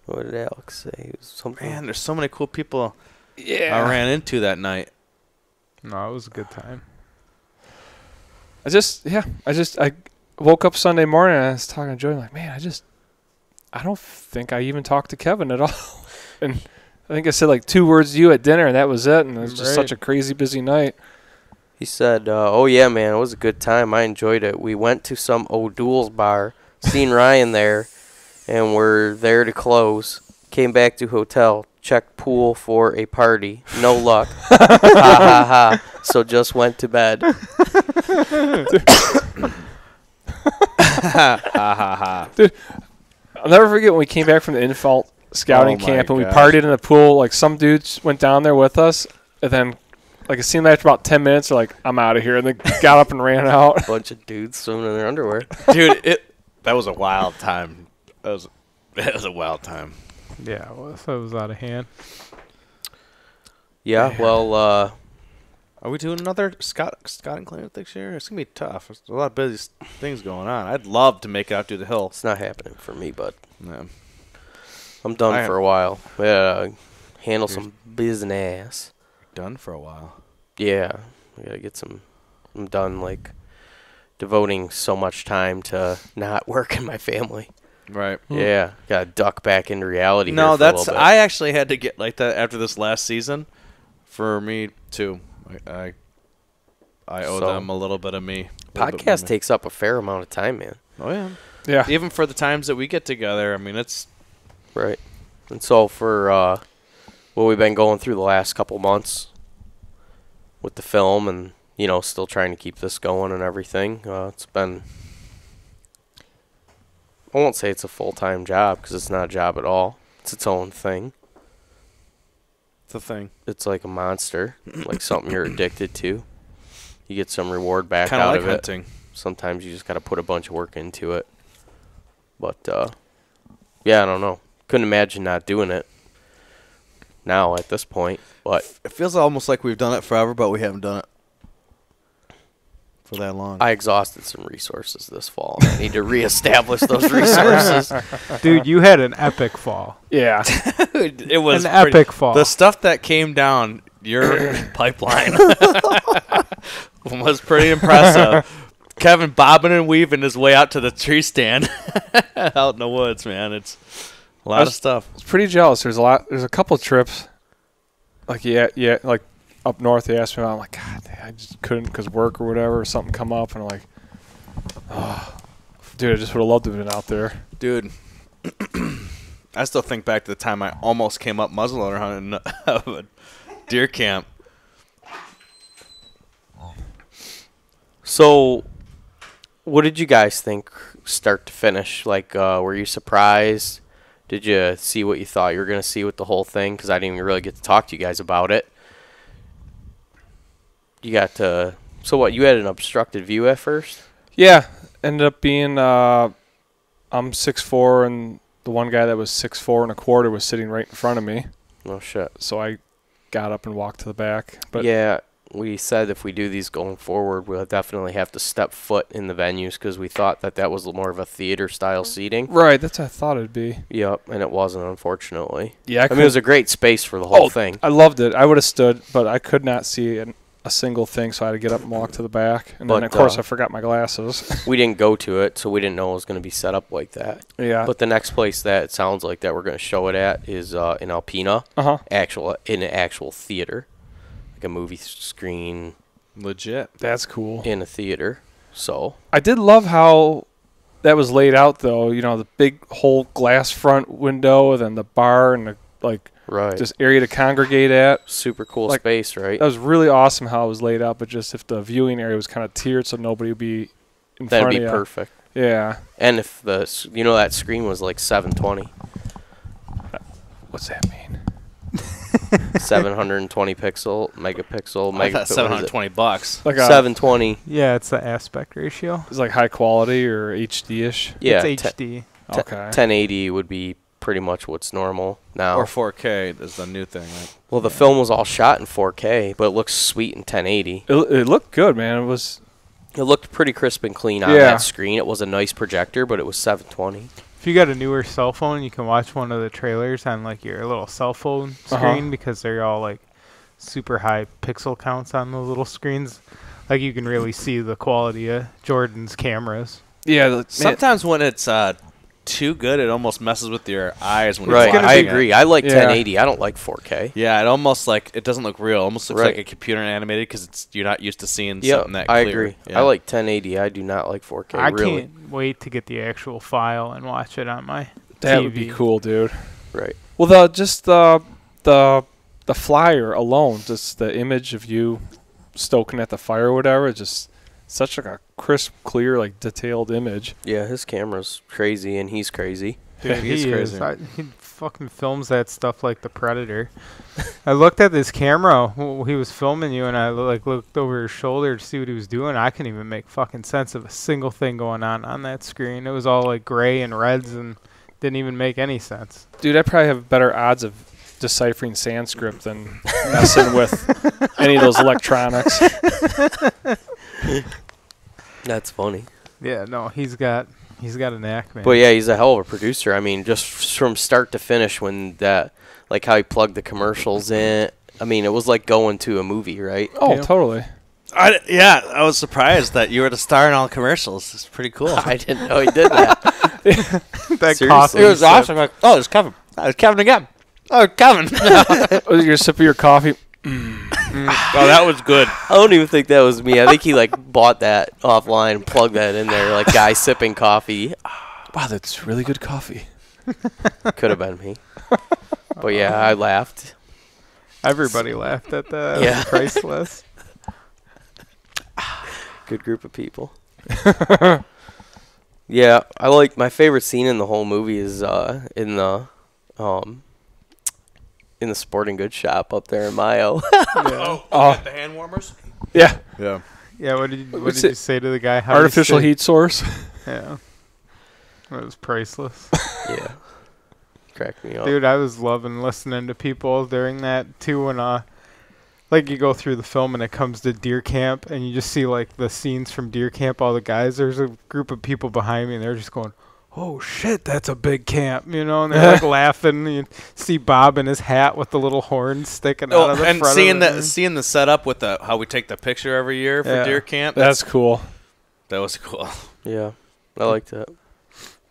What did Alex say? It was something. Man, there's so many cool people I Yeah. ran into that night. No, it was a good time. I woke up Sunday morning and I was talking to Joey, like, man, I don't think I even talked to Kevin at all. And I think I said like 2 words to you at dinner, and that was it. And it was just such a crazy busy night. He said, "Oh yeah, man, it was a good time. I enjoyed it. We went to some O'Doul's bar, seen Ryan there, and we're there to close. Came back to hotel, checked pool for a party. No luck. Ha ha ha. So just went to bed." Ha ha ha. Dude, I'll never forget when we came back from the infalt scouting Oh my camp and we gosh. partied in the pool. Like, some dudes went down there with us, and then, like, it seemed like after about 10 minutes, they're like, I'm out of here. And they got up and ran out. Bunch of dudes swimming in their underwear. Dude, that was a wild time. That was a wild time. Yeah, it was out of hand. Yeah, well, Are we doing another scouting clinic this year? It's gonna be tough. There's a lot of busy things going on. I'd love to make it out to the hill. it's not happening for me, bud. Yeah. I'm done I for am- a while. We gotta handle some business. Done for a while. Yeah, we gotta get some. I'm done, like, devoting so much time to not work in my family. Right. Yeah, gotta duck back into reality. No, here for a little bit. I actually had to get like that after this last season. For me too. I owe So- them a little bit of me. Podcast takes up a fair amount of time, man. Oh yeah. Yeah. Even for the times that we get together, I mean, it's Right. And so for what we've been going through the last couple months with the film, and still trying to keep this going and everything, it's been. I won't say it's a full-time job because it's not a job at all. It's its own thing. the thing. It's like a monster, like something you're addicted to. You get some reward back Kind of out like of it. hunting. Sometimes you just got to put a bunch of work into it. But, yeah, I don't know. Couldn't imagine not doing it now at this point. But It feels almost like we've done it forever, but we haven't done it for that long. I exhausted some resources this fall. I need to reestablish those resources. Dude, you had an epic fall. Yeah. It was An epic fall. The stuff that came down your pipeline was pretty impressive. Kevin bobbing and weaving his way out to the tree stand out in the woods, man. It's a lot of stuff. I was pretty jealous. There's a couple trips, like like up north. They asked me about. I'm like, God, I just couldn't because work or whatever, or something come up, and I'm like, oh, dude, I just would have loved to have been out there. Dude, I still think back to the time I almost came up muzzleloader hunting of a deer camp. So, what did you guys think start to finish? Like, were you surprised? Did you see what you thought you were going to see with the whole thing? Because I didn't even really get to talk to you guys about it. You got to... So what, you had an obstructed view at first? Yeah, ended up being I'm 6'4", and the one guy that was 6'4¼ was sitting right in front of me. Oh, shit. So I got up and walked to the back. But Yeah, we said if we do these going forward, we'll definitely have to step foot in the venues because we thought that was more of a theater-style seating. right, that's what I thought it'd be. Yep, and it wasn't, unfortunately. Yeah, I mean, it was a great space for the whole thing. I loved it. I would have stood, but I could not see a single thing, so I had to get up and walk to the back. And then, But, of course, I forgot my glasses. We didn't go to it, so we didn't know it was going to be set up like that. Yeah. But the next place that it sounds like that we're going to show it at is in Alpena, in an actual theater, like a movie screen Legit. That's cool. in a theater. So I did love how that was laid out, though. You know, the big whole glass front window, and then the bar, and the right, just area to congregate at. super cool like, space, right? That was really awesome how it was laid out. But just if the viewing area was kind of tiered, so nobody would be in That'd front be of you. perfect. Yeah. And if that screen was like 720, What's that mean? 720 megapixel. I thought $720. Like 720. Yeah, it's the aspect ratio. It's like high quality or HD-ish. Yeah, It's HD. Okay. 1080 would be pretty much what's normal now. Or 4K is the new thing, right? Well, the film was all shot in 4K, but it looks sweet in 1080. It looked good, man. It looked pretty crisp and clean on Yeah. that screen. It was a nice projector, but it was 720. If you got a newer cell phone, you can watch one of the trailers on like your little cell phone screen because they're all like super high pixel counts on those little screens. Like you can really see the quality of Jordan's cameras. Yeah, Sometimes when it's too good, it almost messes with your eyes when Right, you're I watching agree. it. I like Yeah. 1080. I don't like 4K. Yeah, it almost like it doesn't look real. It almost looks Right. like a computer animated because you're not used to seeing Yeah, something that clear. I agree. Yeah. I like 1080. I do not like 4K. I really. can't wait to get the actual file and watch it on my that TV. would be cool, dude. Right. Well, the flyer alone, just the image of you stoking at the fire or whatever, just such like a crisp, clear, like detailed image. Yeah, his camera's crazy and he's crazy. Dude, He's he crazy. is. He fucking films that stuff like the Predator. I looked at this camera while he was filming you, and I looked over his shoulder to see what he was doing. I couldn't even make fucking sense of a single thing going on that screen. It was all like gray and reds and didn't even make any sense. Dude, I probably have better odds of deciphering Sanskrit than messing with any of those electronics. That's funny. Yeah, no, he's got a knack, man. But yeah, he's a hell of a producer. I mean, just from start to finish, when that, like how he plugged the commercials in. I mean, it was like going to a movie, right? Oh, Yeah. totally. I was surprised that you were the star in all commercials. It's pretty cool. I didn't know he did that. that seriously. coffee It was sip. awesome. Like, oh, it's Kevin. Oh, it's Kevin again. Oh, Kevin. You're sipping your coffee. Oh, that was good. I don't even think that was me. I think he like bought that offline and plugged that in there, like guy sipping coffee. Wow, that's really good coffee. Could have been me. But yeah, I laughed. Everybody laughed at that. Yeah. Priceless. Good group of people. Yeah, I like my favorite scene in the whole movie is in the sporting goods shop up there in Mayo. Oh, the hand warmers? yeah. Yeah. Yeah, what did What's you it? say to the guy? How did you Artificial say- heat source. Yeah. It was priceless. Yeah, cracked me up. Dude, I was loving listening to people during that too when like you go through the film and it comes to deer camp and you just see like the scenes from deer camp, all the guys, there's a group of people behind me and they're just going, "Oh shit, that's a big camp," you know, and they're like laughing. You see Bob in his hat with the little horns sticking out of the and front seeing of it. seeing the setup with the how we take the picture every year for Yeah. deer camp. That's cool. That was cool. Yeah, I liked it.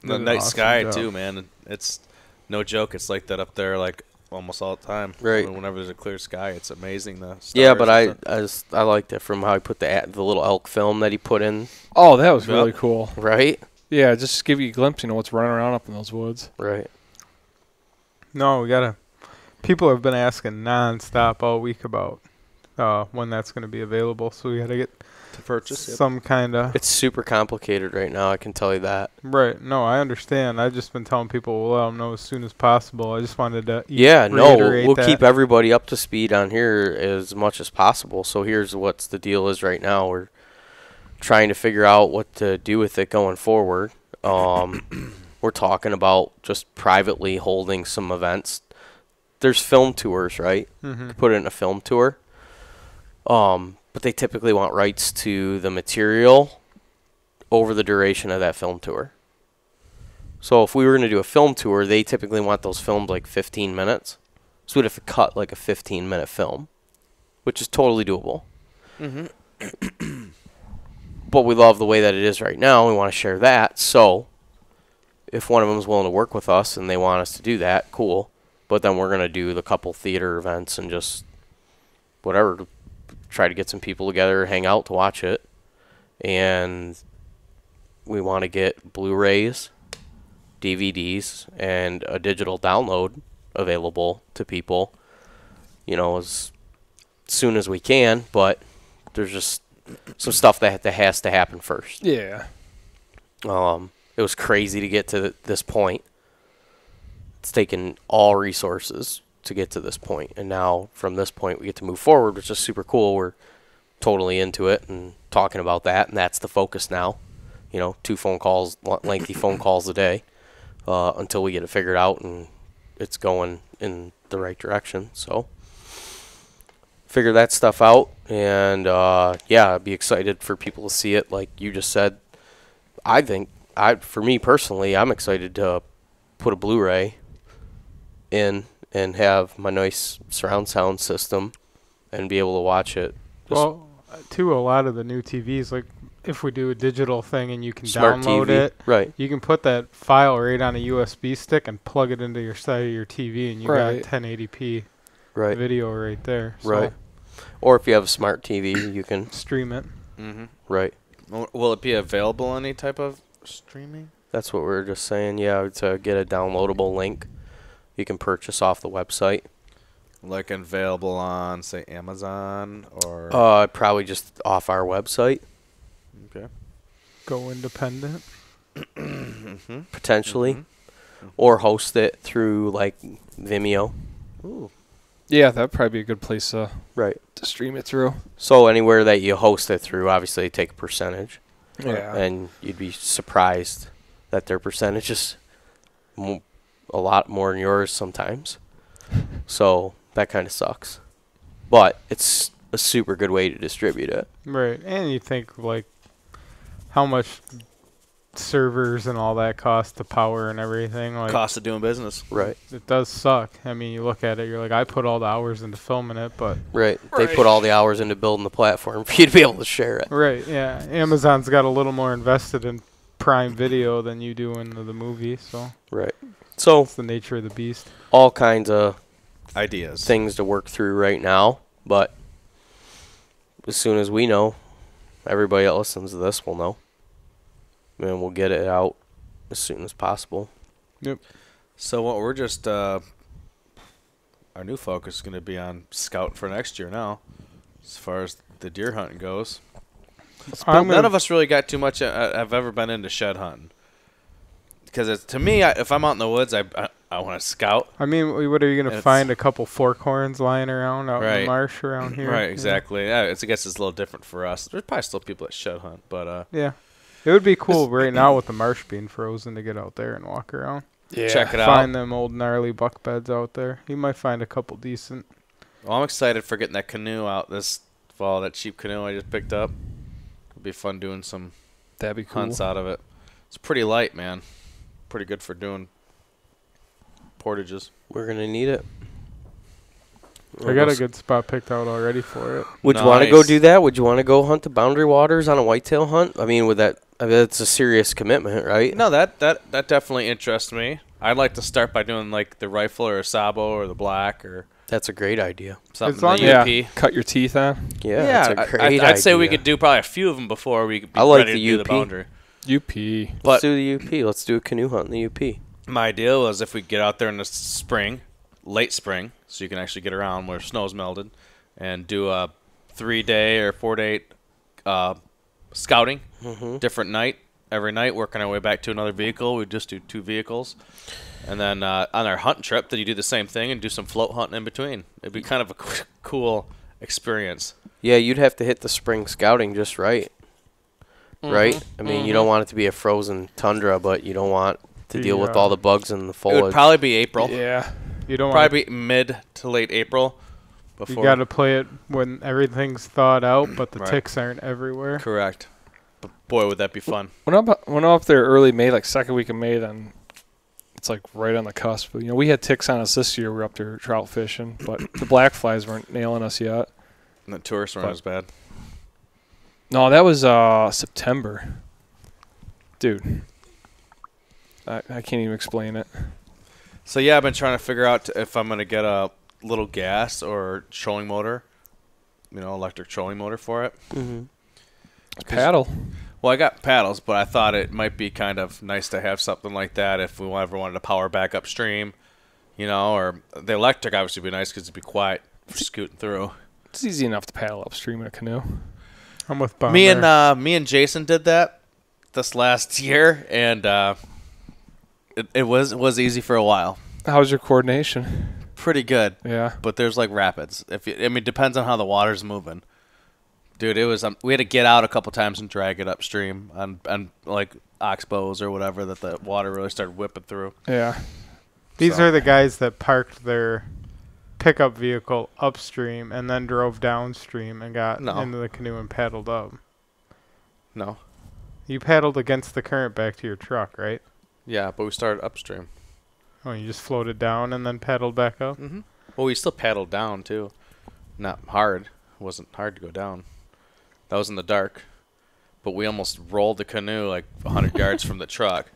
The Did an night awesome sky job. too, man. It's no joke. It's like that up there, like almost all the time. Right. Whenever there's a clear sky, it's amazing. The Yeah, stars but and I stuff. I liked it from how he put the little elk film that he put in. Oh, that was Yep. really cool. Right. Yeah, just give you a glimpse, you know, what's running around up in those woods. Right. No, we gotta. People have been asking nonstop all week about when that's going to be available, so we gotta get to purchase. Yep. some kind of It's super complicated right now. I can tell you that. right. No, I understand. I've just been telling people, we'll let them know as soon as possible. I just wanted to Yeah, no, reiterate we'll that. keep everybody up to speed on here as much as possible. So here's what's the deal is right now. We're trying to figure out what to do with it going forward. We're talking about just privately holding some events. There's film tours, right? Mhm. Put it in a film tour. But they typically want rights to the material over the duration of that film tour. So if we were going to do a film tour, they typically want those filmed like 15 minutes. So we'd have to cut like a 15-minute film, which is totally doable. But we love the way that it is right now. We want to share that. So if one of them is willing to work with us and they want us to do that, cool. But then we're going to do the couple theater events and just whatever, to try to get some people together, hang out to watch it. And we want to get Blu-rays, DVDs, and a digital download available to people, you know, as soon as we can. But there's just some stuff that has to happen first. Yeah. It was crazy to get to this point. It's taken all resources to get to this point, and now from this point we get to move forward, which is super cool. We're totally into it and talking about that, and that's the focus now. You know, 2 phone calls, lengthy phone calls a day, until we get it figured out and it's going in the right direction. So figure that stuff out, and yeah, I'd be excited for people to see it. Like you just said, I think for me personally, I'm excited to put a Blu-ray in and have my nice surround sound system and be able to watch it. Well, too, a lot of the new TVs, like if we do a digital thing and you can Smart download TV. it, Right. you can put that file right on a USB stick and plug it into your side of your TV, and you Right. got 1080p Right. video right there. So Right. Or if you have a smart TV, you can. stream it. Mm-hmm. Right. Will it be available any type of streaming? That's what we were just saying. Yeah, to get a downloadable link, you can purchase off the website. Like available on, say, Amazon or... Probably just off our website, okay. Go independent. Mm-hmm. potentially, Mm-hmm. or host it through like Vimeo. Ooh. Yeah, that'd probably be a good place to Right. stream it through. So anywhere that you host it through, obviously they take a percentage, Yeah. and you'd be surprised that their percentage is a lot more than yours sometimes. So that kind of sucks, but it's a super good way to distribute it. Right. And you think, like, how much servers and all that cost to power and everything. Like, Cost of doing business. Right. it does suck. I mean, you look at it, you're like, I put all the hours into filming it, but... Right. They put all the hours into building the platform for you to be able to share it. Right, yeah. Amazon's got a little more invested in Prime Video than you do in the movie, so Right. So it's the nature of the beast. all kinds of Ideas. things to work through right now, but as soon as we know, everybody that listens to this will know. And we'll get it out as soon as possible. So what we're just... our new focus is going to be on scouting for next year now, as far as the deer hunting goes. None of us really got too much... I've ever been into shed hunting. Because to me, if I'm out in the woods, I want to scout. I mean, what are you going to find? A couple forkhorns lying around out in Right. the marsh around here? Right, exactly. Yeah, I guess it's a little different for us. There's probably still people that shed hunt, but Yeah. It would be cool right now with the marsh being frozen to get out there and walk around. Yeah. check it out. Find them old gnarly buck beds out there. You might find a couple decent. Well, I'm excited for getting that canoe out this fall, that cheap canoe I just picked up. It'll be fun doing some That'd be cool. hunts out of it. It's pretty light, man. Pretty good for doing portages. We're going to need it. I got a good spot picked out already for it. Would you want to go Nice. do that? Would you want to go hunt the boundary waters on a whitetail hunt? I mean, it's a serious commitment, right? No, that definitely interests me. I'd like to start by doing like the rifle or a sabo or the black or That's a great idea. something. As long The as- UP. Yeah. Cut your teeth on. Yeah, Yeah, that's a great idea. I'd say we could do probably a few of them before we could be I like ready the to do the UP. boundary. UP. Let's But do the UP. Let's do a canoe hunt in the UP. my idea was if we get out there in the spring, late spring, so you can actually get around where snow's melted, and do a 3-day or 4-day scouting, different night. Every night, working our way back to another vehicle. We just do 2 vehicles. And then on our hunting trip, then you do the same thing and do some float hunting in between. It'd be kind of a cool experience. Yeah, you'd have to hit the spring scouting just right. Right? I mean, you don't want it to be a frozen tundra, but you don't want to deal with all the bugs and the It foliage. would probably be April. Yeah. You don't want. Probably be mid to late April. You Before. got to play it when everything's thawed out, but the Right. ticks aren't everywhere. Correct. But boy, would that be fun. When I'm up there early May, like second week of May, then it's like right on the cusp. You know, we had ticks on us this year. We were up there trout fishing, but the black flies weren't nailing us yet. And the tourists weren't as bad. No, that was September. Dude. I can't even explain it. So yeah, I've been trying to figure out if I'm gonna get a little gas or trolling motor, electric trolling motor for it. Mm-hmm. Paddle. Well, I got paddles, but I thought it might be kind of nice to have something like that if we ever wanted to power back upstream, or the electric obviously would be nice because it'd be quiet for scooting through. It's easy enough to paddle upstream in a canoe. I'm with Bomber. Me and Jason did that this last year, and it was easy for a while. How's your coordination? Pretty good. Yeah. But there's like rapids. It depends on how the water's moving. Dude, it was we had to get out a couple times and drag it upstream on like oxbows or whatever that the water really started whipping through. Yeah. These So- are the guys that parked their pickup vehicle upstream and then drove downstream and got No. into the canoe and paddled up. No. You paddled against the current back to your truck, right? Yeah, but we started upstream. Oh, you just floated down and then paddled back up? Mm-hmm. Well, we still paddled down too. Not hard. It wasn't hard to go down. That was in the dark. But we almost rolled the canoe like 100 yards from the truck.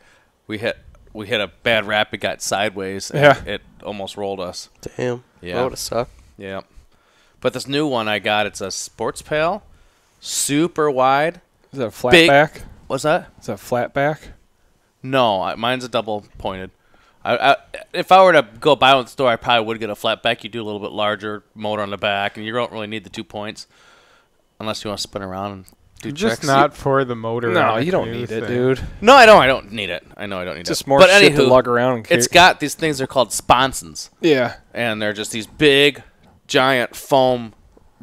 We hit a bad rapid, got sideways, and it almost rolled us. Damn. Yeah. That would have sucked. Yeah. But this new one I got, it's a sports pail, super wide. Is that a flat Big- back? What's that? Is that flat back? No, mine's a double pointed. If I were to go buy one at the store, I probably would get a flat back. You do a little bit larger motor on the back, and you don't really need the 2 points unless you want to spin around and do Just tricks. not for the motor. No, on a you don't canoe need it, thing. dude. No, I know I don't need it. I know I don't need it. Just more But shit to anywho, lug around and carry. it's got these things. They're called sponsons, Yeah. and they're just these big, giant foam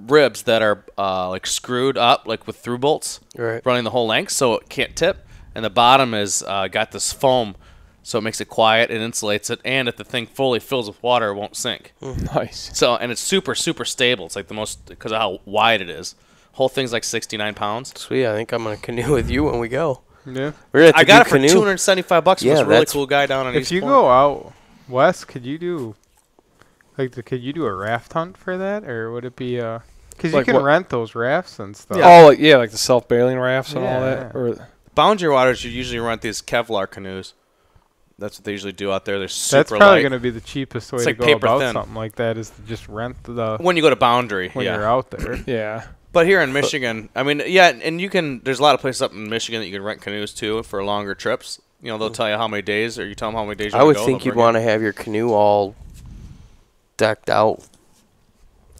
ribs that are like screwed up, like with through bolts, Right. running the whole length, so it can't tip. And the bottom is got this foam, so it makes it quiet, it insulates it, and if the thing fully fills with water, it won't sink. Nice. So, and it's super, super stable. It's like the most, because of how wide it is. Whole thing's like 69 pounds. Sweet. I think I'm gonna canoe with you when we go. Yeah. We're gonna have to I got it do for canoe. $275 from Yeah, this really that's- cool guy down on If East you Point. go out west, could you do could you do a raft hunt for that, or would it be because you Like can what? rent those rafts and stuff? Oh, like the self-bailing rafts and all that. Yeah. Or Boundary waters, you usually rent these Kevlar canoes. That's what they usually do out there. They're super That's probably light. going to be the cheapest way It's to like go paper about thin. something like that is to just rent the When you go to Boundary, when yeah. you're out there. yeah. But here in Michigan, I mean, yeah, and you can. There's a lot of places up in Michigan that you can rent canoes too for longer trips. You know, they'll tell you how many days, or you tell them how many days. You're I would go, think they'll you'd bring want to have your canoe all decked out,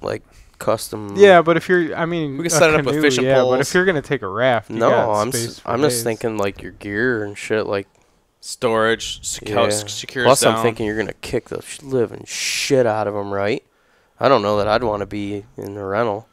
like custom. Yeah, but if you're, I mean, We can a set it up with canoe, fishing yeah, but poles. if you're gonna take a raft, you No, got I'm space for I'm just days. thinking like your gear and shit. Like storage, yeah. secures Plus, down. I'm thinking you're gonna kick the living shit out of them, right? I don't know that I'd want to be in the rental.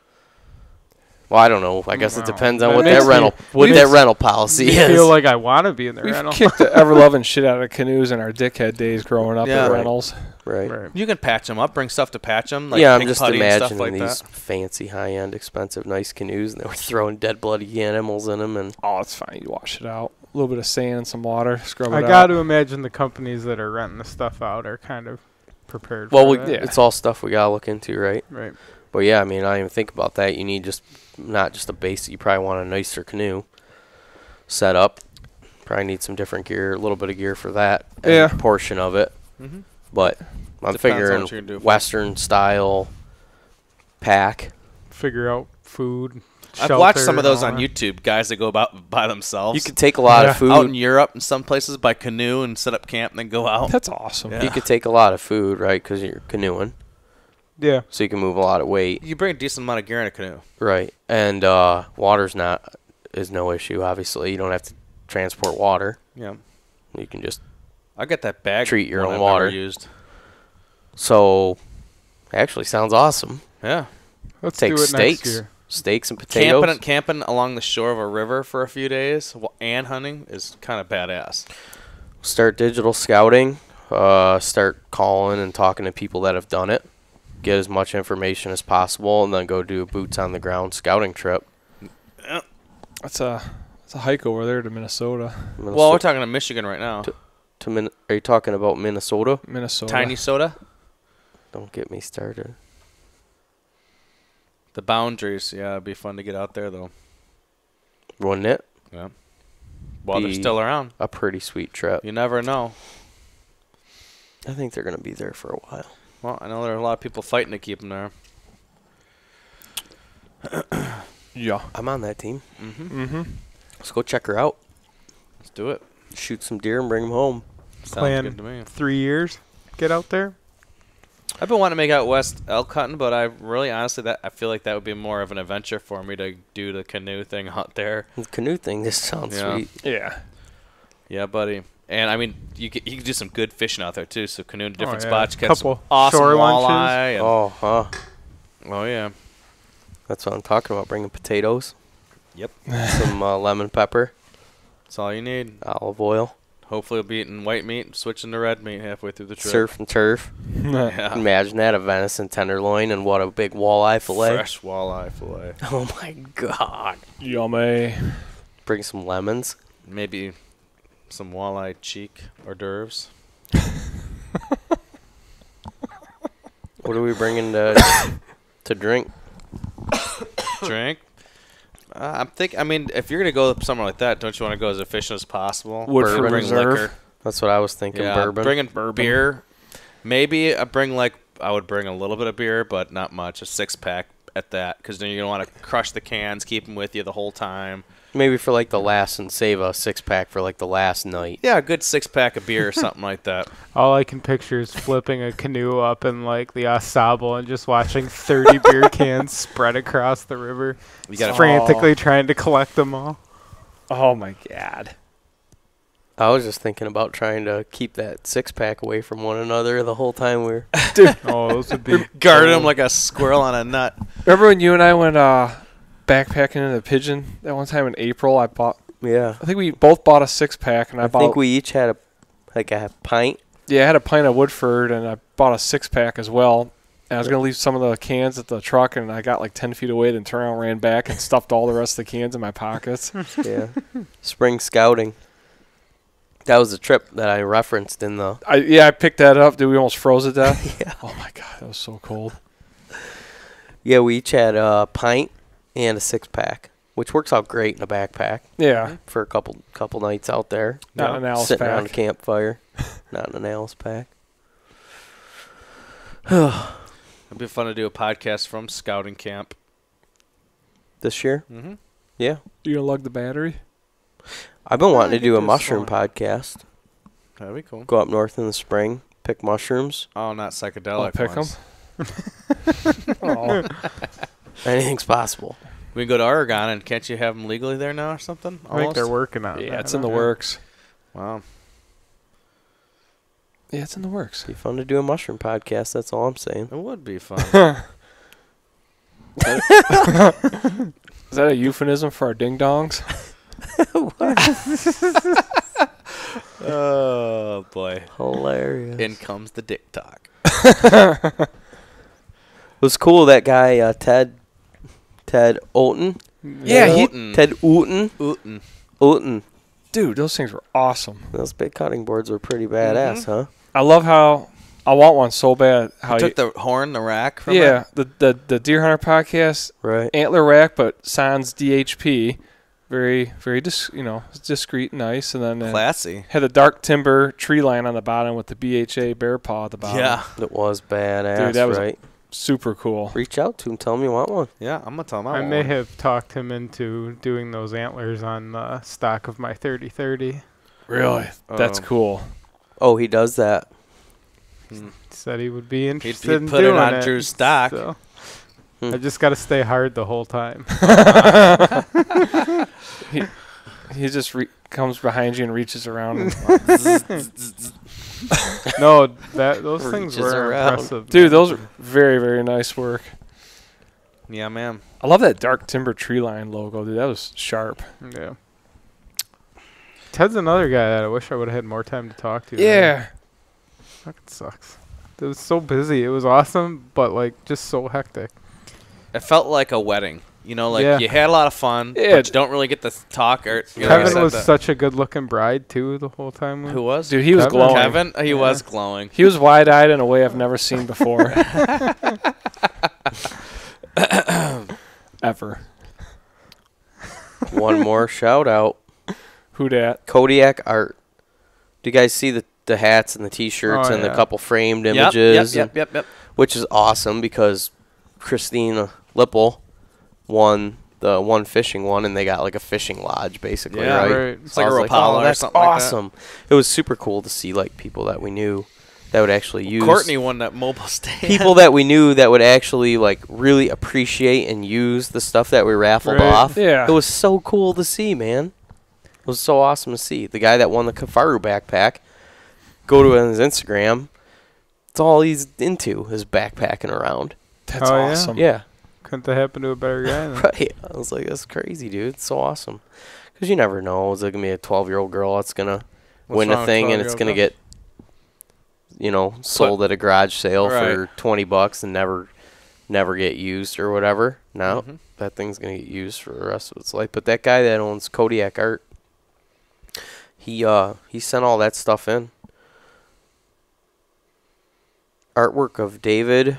Well, I don't know. I guess it Wow. depends on That what makes that rental me- rental policy I is. feel like I want to be in the We've rental. kicked the ever-loving shit out of canoes in our dickhead days growing up Yeah. at Right. rentals. right. Right. You can patch them up, bring stuff to patch them. Like Yeah, I'm pink just putty and stuff imagining like these that. fancy, high-end, expensive, nice canoes, and they were throwing dead, bloody animals in them, and Oh, it's fine. You wash it out. A little bit of sand and some water. Scrub it I out. got to imagine the companies that are renting the stuff out are kind of prepared. well, for that. yeah. it's all stuff we gotta look into, right? Right. But yeah, I mean, I didn't even think about that. You need not just a basic. You probably want a nicer canoe set up. Probably need some different gear, a little bit of gear for that Yeah. portion of it. Mhm. But I'm Depends on figuring what you're gonna do. Western style pack. Figure out food. I've watched some shelter of those and on all YouTube. Guys that go about by themselves. You could take a lot Yeah. of food. out in Europe in some places by canoe and set up camp and then go out. That's awesome. Yeah. You could take a lot of food, right? Because you're canoeing, that. Yeah. so you can move a lot of weight, You bring a decent amount of gear in a canoe. right? And water's is no issue. Obviously, you don't have to transport water. Yeah, You can just I got that bag. Treat your one own I've water. never used. so. Actually, sounds awesome. Yeah, Let's Take do it steaks, next year. steaks and potatoes. camping along the shore of a river for a few days and hunting is kind of badass. Start digital scouting. Start calling and talking to people that have done it. Get as much information as possible, and then go do a boots on the ground scouting trip. That's a hike over there to Minnesota. Well, we're talking to Michigan right now. Are you talking about Minnesota? Minnesota. Tiny soda. Don't get me started. The boundaries. Yeah, it'd be fun to get out there though. Wouldn't it? Yeah. While they're Be- still around, A pretty sweet trip. you never know. I think they're gonna be there for a while. Well, I know there are a lot of people fighting to keep them there. Yeah. I'm on that team. Mm-hmm. Mm-hmm. Let's go check her out. Let's do it. Shoot some deer and bring them home. Sounds Plan good to me. 3 years. Get out there. I've been wanting to make out west elk hunting, but I really honestly I feel like that would be more of an adventure for me to do the canoe thing out there. The canoe thing just sounds Yeah. sweet. Yeah. Yeah, buddy. And I mean, you can do some good fishing out there too. So canoeing to different yeah. spots, catch some Couple awesome shore lunches. walleye. And, Oh, huh. oh yeah. That's what I'm talking about. Bringing potatoes. Yep. Some lemon pepper, That's all you need. olive oil, Hopefully, we'll be eating white meat and switching to red meat halfway through the trip. surf and turf. Yeah. Imagine that, a venison tenderloin and what a big walleye fillet. Fresh walleye fillet. Oh my god. Yummy. Bring some lemons. Maybe some walleye cheek hors d'oeuvres. What are we bringing to drink? Drink. I mean, if you're gonna go somewhere like that, don't you want to go as efficient as possible? Woodford Bring Reserve. liquor. That's what I was thinking. Yeah, Bourbon. bringing beer. Maybe I would bring a little bit of beer, but not much. A 6-pack at that, because then you're gonna want to crush the cans, keep them with you the whole time. Maybe for like the last, and save a 6-pack for like the last night. Yeah, a good 6-pack of beer or something like that. All I can picture is flipping a canoe up in like the Asable and just watching 30 beer cans spread across the river, You gotta frantically trying to collect them all. Oh my God. I was just thinking about trying to keep that 6-pack away from one another the whole time we were. Oh, those would be guard them like a squirrel on a nut. Remember when you and I went backpacking in the Pigeon that one time in April? I think we both bought a 6-pack, and I think we each had a pint. Yeah, I had a pint of Woodford, and I bought a 6-pack as well. And I was gonna leave some of the cans at the truck, and I got like 10 feet away, and turned around, ran back, and stuffed all the rest of the cans in my pockets. Yeah. Spring scouting. That was the trip that I referenced in the. I picked that up. Dude, we almost froze to death. Yeah. Oh my God, that was so cold. Yeah, we each had a pint and a 6-pack, which works out great in a backpack Yeah, for a couple nights out there. not an Alice Sitting around a pack. campfire. Not in an Alice pack. It'd be fun to do a podcast from scouting camp. This year? Mm-hmm. Yeah. You gonna lug the battery? I've been wanting to I do a think mushroom there's podcast. That'd be cool. Go up north in the spring, pick mushrooms. Oh, not psychedelic Pick 'em. ones. Oh, Anything's possible. We can go to Oregon, and can't you have them legally there now or something? I think they're working on yeah, that. it's in the works. Wow. Yeah, it's in the works. Be fun to do a mushroom podcast. That's all I'm saying. It would be fun. Is that a euphemism for our ding dongs? Oh, boy. Hilarious. In comes the dick talk. It was cool that guy Ted Outen. Yeah, Ted Outen. Outen. Dude, those things were awesome. Those big cutting boards were pretty badass, huh? I love how I want one so bad. How Took the horn, the rack from yeah, it. the Deer Hunter podcast, Right. antler rack, but sans DHP, very discreet, and nice, and then Classy. had the dark timber tree line on the bottom with the BHA bear paw at the bottom. Yeah. It was badass, Dude, that was right? super cool. Reach out to him. Tell him you want one. Yeah, I'm going to tell him I may have talked him into doing those antlers on the stock of my 30-30. Really, that's cool. Oh, he does that. Said he would be interested He'd in put it doing on it. Drew's stock. So Hmm. I just got to stay hard the whole time. He just comes behind you and reaches around. And, No, those things Reaches were around. impressive. dude, man. those are very, very nice work. Yeah, man. I love that dark timber tree line logo, dude. That was sharp. Yeah. Ted's another guy that I wish I would have had more time to talk to. Yeah. Fucking sucks. It was so busy. It was awesome, but like just so hectic. It felt like a wedding. You know, like Yeah. you had a lot of fun, Yeah. but you don't really get to talk. Or you know, Kevin like I was said, such a good-looking bride too the whole time. who was? Dude, he was Kevin? glowing. Kevin? He Yeah. was glowing. He was wide-eyed in a way I've never seen before. Ever. One more shout out. Who dat? Kodiak Art. Do you guys see the hats and the T-shirts Oh, and the yeah. couple framed Yep, images? Yep. Which is awesome because Christina Lipple won the one fishing one, and they got like a fishing lodge basically, Yeah, right? right. It's So like I a was Rapala oh, or that's something like that. awesome. It was super cool to see like people that we knew that would actually use Courtney won that mobile stand. people that we knew that would actually like really appreciate and use the stuff that we raffled Right. off. Yeah. It was so cool to see, man. It was so awesome to see. The guy that won the Kafaru backpack, go to his Instagram. It's all he's into is backpacking around. That's Oh, yeah? awesome. Yeah. Couldn't have happened to a better guy. Then. Right. I was like, that's crazy, dude. It's so awesome. Because you never know. It's like going to be a 12-year-old girl that's going to What's win wrong a with thing, and it's 12-year-old going to girls? get, sold at a garage sale Right. for $20 and never get used or whatever. Now Mhm. that thing's going to get used for the rest of its life. But that guy that owns Kodiak Art, he sent all that stuff in. Artwork of David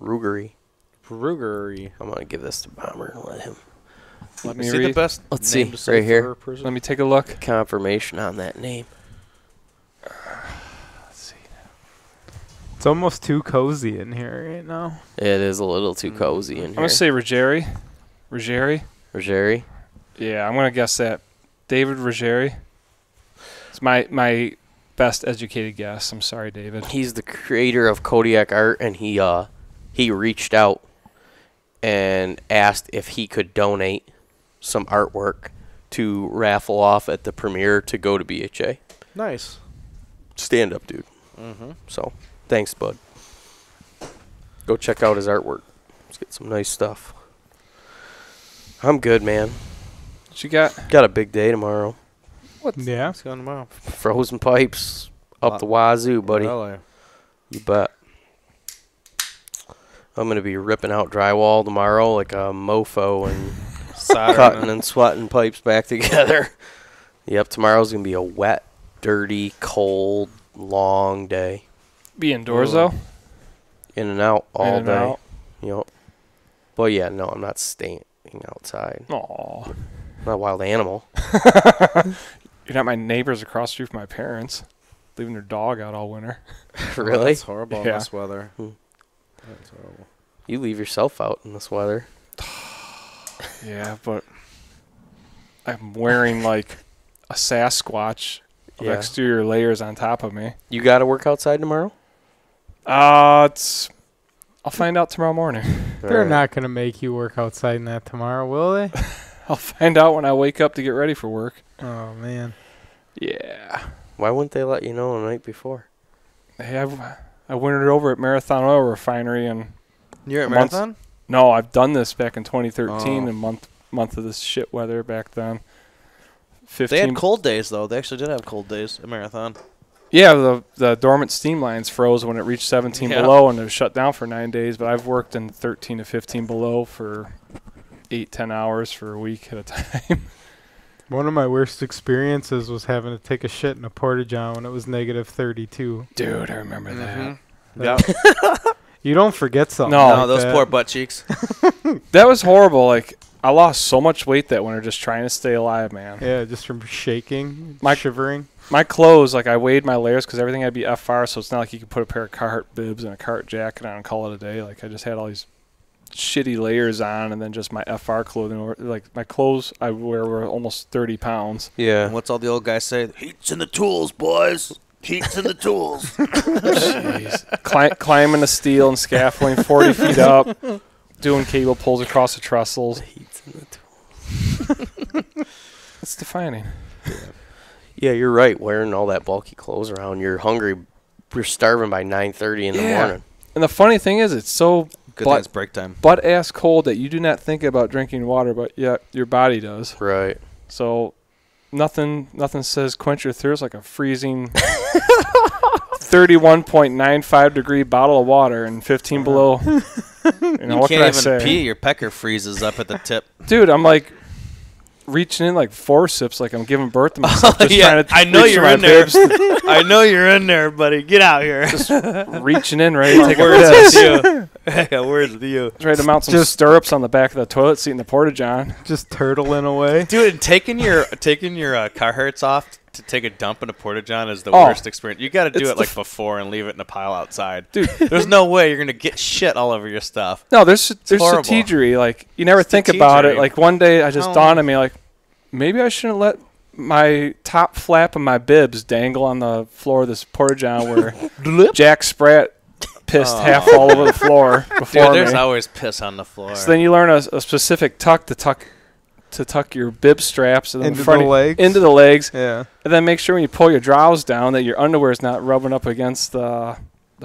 Rugery. Rugery. I'm gonna give this to Bomber and let him. Let me Is he read. the best? Let's name see, to say right here. for a person? Let me take a look. Confirmation on that name. Let's see. It's almost too cozy in here right now. It is a little too cozy in I'm here. gonna say Ruggieri. Ruggieri. Ruggieri. Yeah, I'm gonna guess that. David Ruggieri. It's my best educated guess. I'm sorry, David. He's the creator of Kodiak Art, and he reached out and asked if he could donate some artwork to raffle off at the premiere to go to BHA. Nice. Stand up, dude. Mm-hmm. So, thanks, bud. Go check out his artwork. Let's get some nice stuff. I'm good, man. What you got? Got a big day tomorrow. Yeah. What's going tomorrow? Frozen pipes up the wazoo, buddy. Really? You bet. I'm going to be ripping out drywall tomorrow like a mofo and cutting and sweating pipes back together. Yep, tomorrow's going to be a wet, dirty, cold, long day. Be indoors though. In and out all In and day. out. Yep. But yeah, no, I'm not staying outside. Aw. I'm not a wild animal. You're not my neighbors across the street from my parents, leaving their dog out all winter. Really? That's horrible in Yeah. this weather. Hmm. That's horrible. You leave yourself out in this weather. Yeah, but I'm wearing like a Sasquatch of Yeah. exterior layers on top of me. You got to work outside tomorrow? I'll find out tomorrow morning. They're Alright. not going to make you work outside in that tomorrow, will they? I'll find out when I wake up to get ready for work. Oh, man. Yeah. Why wouldn't they let you know the night before? Hey, I wintered over at Marathon Oil Refinery, and You're at A month. Marathon? no, I've done this back in 2013, Oh. and month of this shit weather back then. They 15. had cold days, though. They actually did have cold days at Marathon. Yeah, the dormant steam lines froze when it reached 17 Yeah. below, and it was shut down for 9 days. But I've worked in 13 to 15 below for 8-10 hours for a week at a time. One of my worst experiences was having to take a shit in a porta-john when it was negative 32. Dude, I remember that. Yeah. You don't forget something No. No, like those that. poor butt cheeks. That was horrible. Like, I lost so much weight that winter just trying to stay alive, man. Yeah, just from shaking, My- shivering. My clothes, like, I weighed my layers because everything had to be FR, so it's not like you could put a pair of Carhartt bibs and a Carhartt jacket on and call it a day. Like, I just had all these shitty layers on and then just my FR clothing. Like, my clothes I wear were almost 30 pounds. And Yeah. what's all the old guys say? Heat's in the tools, boys. Heat's in the tools. Jeez. Climbing the steel and scaffolding 40 feet up, doing cable pulls across the trestles. Heat's in the It's defining. Yeah, you're right. Wearing all that bulky clothes around, you're hungry. You're starving by 9:30 in the Yeah. morning. And the funny thing is, it's so Good But- thing it's break time. butt-ass cold that you do not think about drinking water, but yet your body does. Right. So nothing says quench your thirst like a freezing 31.95 degree bottle of water and 15 below. You know, You what can I can't say? even pee. Your pecker freezes up at the tip. Dude, I'm like reaching in like forceps like I'm giving birth to myself. Just Yeah, trying to I know reach you're for my in there. bibs, I know you're in there, buddy. Get out here. reaching in, ready to take a Words piss. with you. Yeah, words with you. Ready to mount some Just- stirrups on the back of the toilet seat in the porta-john. Just turtling away. Dude, and taking your Carhartts off to take a dump in a porta-john is the Oh. worst experience. You got to do It's it the like before and leave it in a pile outside. Dude. There's no way you're gonna get shit all over your stuff. No, there's horrible. strategery. Like, you never think about it. Strategery. Like, one day I just Oh. dawned on me, like, maybe I shouldn't let my top flap of my bibs dangle on the floor of this porta-john where Jack Spratt pissed half all over the floor before Dude, there's me. always piss on the floor. So then you learn a specific tuck to tuck your bib straps in Into front the of- legs? into the legs, Yeah. and then make sure when you pull your drawers down that your underwear is not rubbing up against the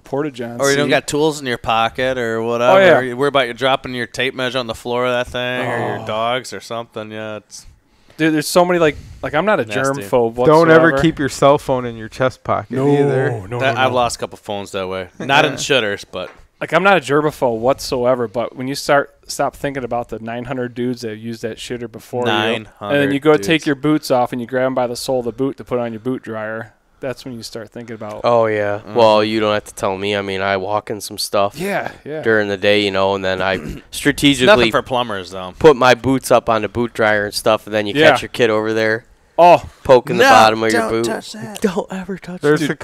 porta-john Or you don't seat. got tools in your pocket or whatever. Oh, yeah. You worry about you dropping your tape measure on the floor of that thing or Oh. your dogs or something. Yeah, it's Dude, there's so many like I'm not a Nasty. germ phobe whatsoever. Don't ever keep your cell phone in your chest pocket either. no, I've lost a couple phones that way. Not in Yeah. shitters, but Like, I'm not a germaphobe whatsoever, but when you stop thinking about the 900 dudes that have used that shitter before you, 900 and then you go to take dudes. your boots off and you grab them by the sole of the boot to put on your boot dryer, that's when you start thinking about. Oh yeah. Well, you don't have to tell me. I mean, I walk in some stuff. Yeah. During the day, and then I It's strategically nothing for plumbers, though. put my boots up on the boot dryer and stuff, and then you catch your kid over there Oh, poking the bottom of your don't boot. touch that. Don't ever touch There's it. a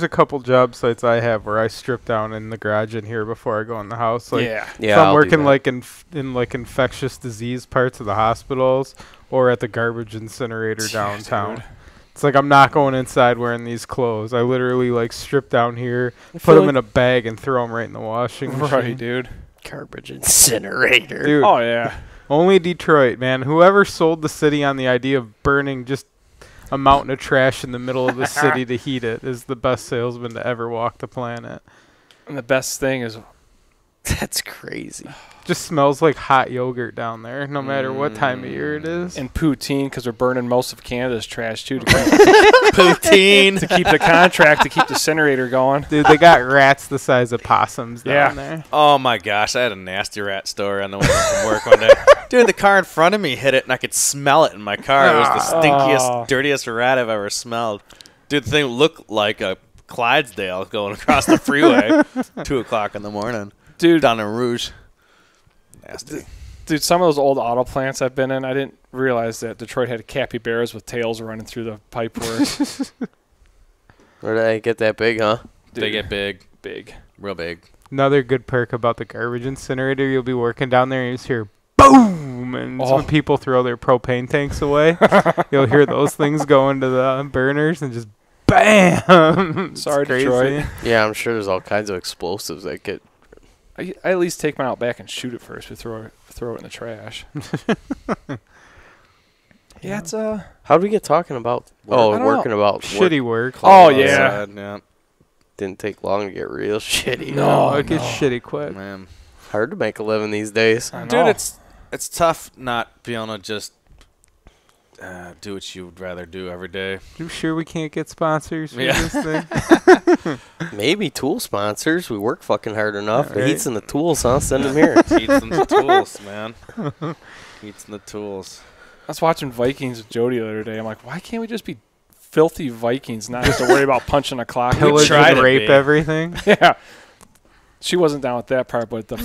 couple job sites I have where I strip down in the garage in here before I go in the house. Like, yeah. Yeah, if I'm I'll do working that. like in like infectious disease parts of the hospitals or at the garbage incinerator downtown. dude. It's like I'm not going inside wearing these clothes. I literally like strip down here, I put feel them like in a bag, and throw them right in the washing machine. Right, dude. garbage incinerator. Dude, Oh yeah. only Detroit, man. Whoever sold the city on the idea of burning just a mountain of trash in the middle of the city to heat it is the best salesman to ever walk the planet. And the best thing is, That's crazy. Just smells like hot yogurt down there, no matter what time of year it is. and poutine, because we're burning most of Canada's trash too to Poutine. keep the contract, to keep the incinerator going. Dude, they got rats the size of possums down Yeah. there. Oh my gosh, I had a nasty rat story on the way home from work one day. Dude, the car in front of me hit it, and I could smell it in my car. It was the stinkiest, Oh. dirtiest rat I've ever smelled. Dude, the thing looked like a Clydesdale going across the freeway. 2 o'clock in the morning. Dude, Down in Rouge. Nasty. dude, some of those old auto plants I've been in, I didn't realize that Detroit had capybaras with tails running through the pipework. Where did I get that big, huh? They get big. Big. Real big. Another good perk about the garbage incinerator, you'll be working down there and you just hear boom, and Oh. when people throw their propane tanks away, you'll hear those things go into the burners and just bam. It's Sorry, crazy. Detroit. Yeah, I'm sure there's all kinds of explosives that get. I at least take mine out back and shoot it first. We throw it in the trash. Yeah, it's How did we get talking about? I Oh, don't working about Shitty work. Oh, Clothes yeah. outside, yeah. Didn't take long to get real shitty. No. It gets shitty quick. Man. Hard to make a living these days. I know. Dude, it's tough not being able to just do what you would rather do every day. You sure we can't get sponsors for Yeah. this thing? Maybe tool sponsors. We work fucking hard enough. Yeah, The right. heat's in the tools, huh? Send them here. Heats in the tools, man. Heats in the tools. I was watching Vikings with Jody the other day. I'm like, why can't we just be filthy Vikings, not have to worry about punching a clock? Pillage tried and to rape be. everything. Yeah. She wasn't down with that part, but the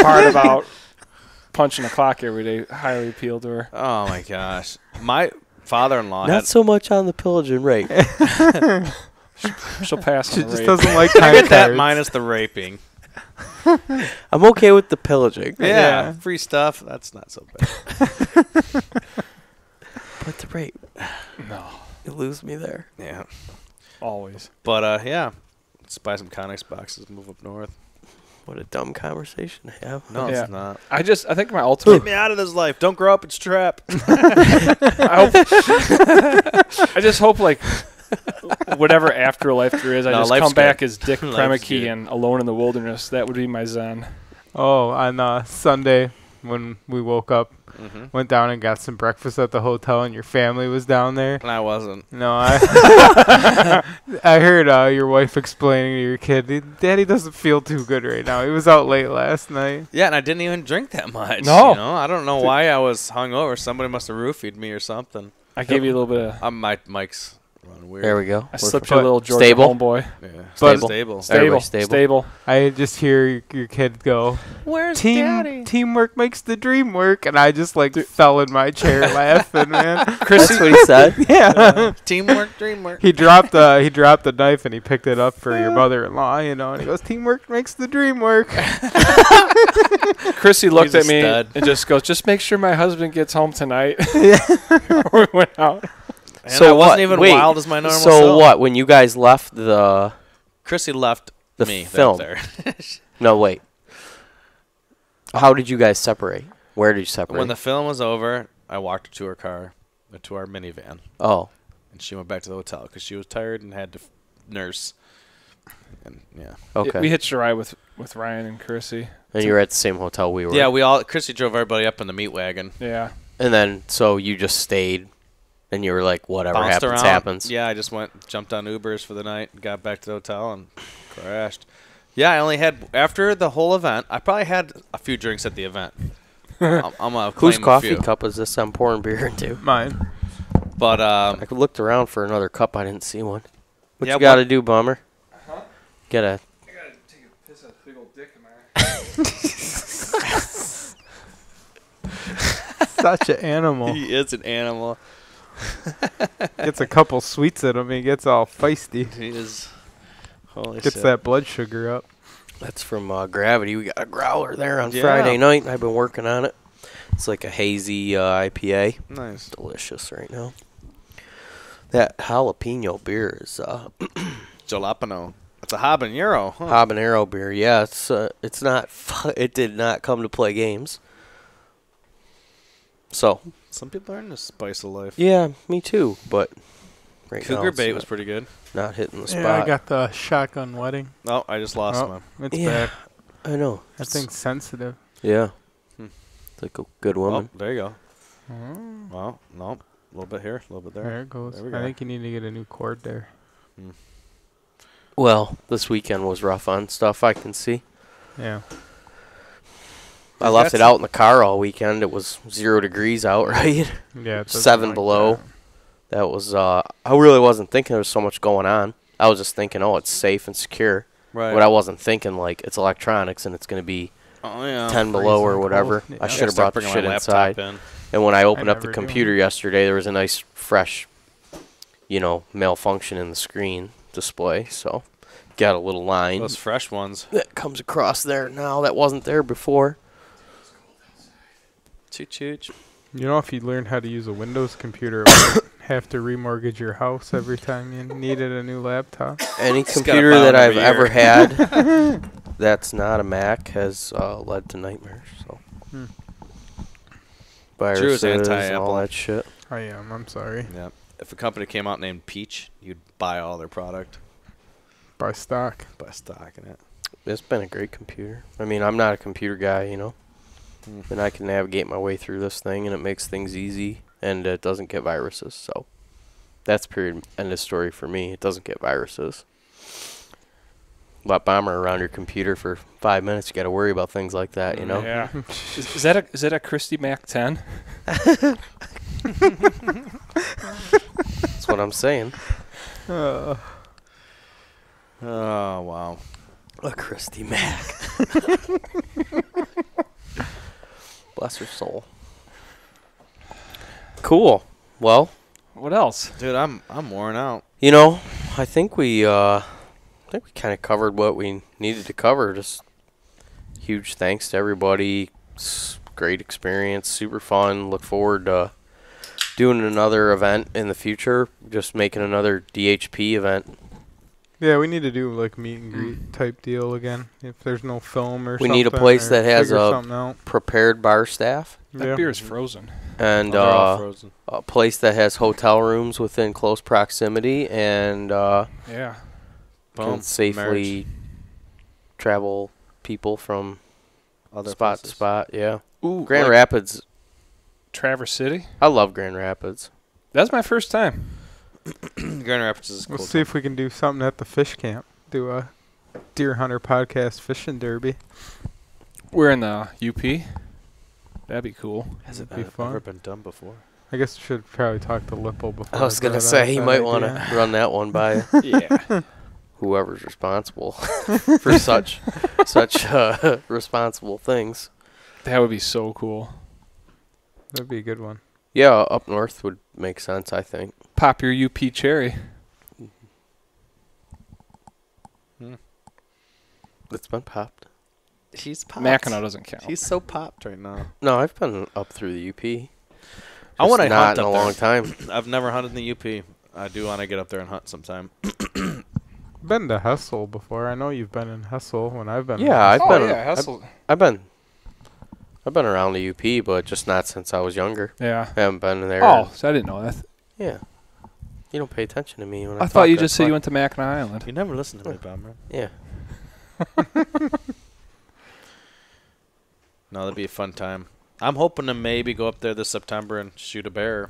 part about punching a clock every day highly appealed to her. Oh my gosh. My father-in-law Not had so much on the pillage and rape. She'll pass She on the just rape. doesn't like I time get that cards. minus the raping. I'm okay with the pillaging. Yeah, Yeah. free stuff. That's not so bad. But the rape, No, you lose me there. Yeah. always. But yeah. Let's buy some Connex boxes, move up north. What a dumb conversation to have. No, Yeah. it's not. I think my Get ultimate. me out of this life. Don't grow up. It's a trap. I just hope like whatever afterlife there is, I No, just life's come back good. as Dick Life's Kremke good. and Alone in the Wilderness. That would be my zen. Oh, on Sunday when we woke up, Mm-hmm. went down and got some breakfast at the hotel, and your family was down there. And I wasn't. No, I I heard your wife explaining to your kid, Daddy doesn't feel too good right now. He was out late last night. Yeah, and I didn't even drink that much. No. You know? I don't know why I was hungover. Somebody must have roofied me or something. I gave you a little bit of. My mic's running weird. There we go. I We're slipped fine. you a little Georgia Stable? homeboy. Yeah. But- Stable. Stable. Stable. Stable. I just hear your kid go, Where's teamwork makes the dream work, and I just like fell in my chair laughing, man. That's what he said. Yeah. Teamwork, dreamwork. He dropped the knife and he picked it up for your mother-in-law, and he goes, teamwork makes the dream work. Chrissy looked He's a at me stud. and just goes, "Just make sure my husband gets home tonight." We went out. And So I what? wasn't even Wait, wild as my normal So self. what? When you guys left the Chrissy left The me film. there. no wait, how did you guys separate? Where did you separate? When the film was over, I walked her to her car, to our minivan, oh, and she went back to the hotel because she was tired and had to nurse. And yeah. okay. We hitched a ride with Ryan and Chrissy. And you were at the same hotel we were. Yeah, Chrissy drove everybody up in the meat wagon. Yeah. And then so you just stayed, and you were like, whatever Bounced happens, around. happens. Yeah, I just jumped on Ubers for the night, got back to the hotel, and crashed. Yeah, I only had, after the whole event, I probably had a few drinks at the event. I'm gonna Whose claim a coffee few. cup is this I'm pouring beer into? Mine. But I looked around for another cup. I didn't see one. What Yeah, you got to what- do, Bummer? Huh? Get a. I gotta take a piss out of big old dick in there. Such an animal. he is an animal. Gets a couple sweets at him. He gets all feisty. He is. Holy Gets shit. that blood sugar up. That's from Gravity. We got a growler there on Yeah. Friday night. I've been working on it. It's like a hazy IPA. Nice. Delicious right now. That jalapeno beer is Jalapeno. It's a habanero. Huh? habanero beer. Yeah, it's not. It did not come to play games. So Some people are in the spice of life. yeah, me too. But right now Cougar it's bait not- was pretty good. not hitting the spot. Yeah, I got the shotgun wedding. Oh, I just lost Oh, one. it's Yeah. back. I know. That thing's sensitive. Yeah. Hmm. It's like a good woman. Oh, there you go. Oh, Well, no. A little bit here, a little bit there. there it goes. There we I go. think you need to get a new cord there. Well, this weekend was rough on stuff. I can see. Yeah. I left it That's- out in the car all weekend. It was 0 degrees out, right? Yeah. It doesn't 7 like below. That was. I really wasn't thinking there was so much going on. I was just thinking, oh, it's safe and secure. Right. But I wasn't thinking like it's electronics and it's going to be Oh, yeah. 10 below or freezing whatever. cold. I Yeah. should have brought the shit inside. In. And when I opened up the never do. computer yesterday, there was a nice, fresh, malfunction in the screen display. So, got a little line Those fresh ones. that comes across there now that wasn't there before. Choo choo. You know, if you learned how to use a Windows computer, you wouldn't have to remortgage your house every time you needed a new laptop. Any Just got a computer bound that I've every ever year. had that's not a Mac has led to nightmares. So, Hmm. viruses, anti-Apple. all that shit. I am. I'm sorry. Yeah. If a company came out named Peach, you'd buy all their product. Buy stock. Buy stock in it. It's been a great computer. I mean, I'm not a computer guy, Hmm. and I can navigate my way through this thing, and it makes things easy, and it doesn't get viruses. So, that's period end of story for me. It doesn't get viruses. Let Bomber around your computer for 5 minutes. You got to worry about things like that, Yeah. Is that a Christie Mac 10? That's what I'm saying. Uh, Oh, wow. A Christy Mac. Bless her soul. Cool. Well, What else? Dude, I'm worn out. I think we kind of covered what we needed to cover. Just huge thanks to everybody. Great experience, super fun. Look forward to doing another event in the future. Just making another DHP event. yeah, we need to do like meet and greet type deal again. If there's no film or We something. need a place or that has figure a something out. Prepared bar staff That Yeah. beer is frozen. and Oh, they're all frozen. a place that has hotel rooms within close proximity and Yeah. Boom. can safely travel people from Other spot places. to spot. Yeah, Ooh, Grand like Rapids. Traverse City. I love Grand Rapids. That's my first time. Grand Rapids is cool. We'll see if we can do something at the fish camp. Do a Deer Hunter podcast fishing derby. We're in the UP. That'd be cool. Has it That'd be fun. ever been done before? I guess we should probably talk to Lipple before. I was gonna brought say up he that might want idea. to run that one by Yeah. whoever's responsible for such responsible things. That would be so cool. That'd be a good one. Yeah, up north would make sense. I think. Pop your UP cherry. It's been popped. He's popped. Mackinac doesn't count. He's so popped right now. No, I've been up through the UP. I want to Just not hunt in a up there. long time. I've never hunted in the UP. I do want to get up there and hunt sometime. Been to Hessel before. I know you've been in Hessel when I've been. Yeah, I've oh been. yeah, Hessel. I've been around the UP, but just not since I was younger. Yeah. I haven't been there. Oh, so I didn't know that. Yeah. You don't pay attention to me when I I thought you talk, just that's said you why. went to Mackinac Island. You never listen to me, Bomber. Yeah. No, that'd be a fun time. I'm hoping to maybe go up there this September and shoot a bear.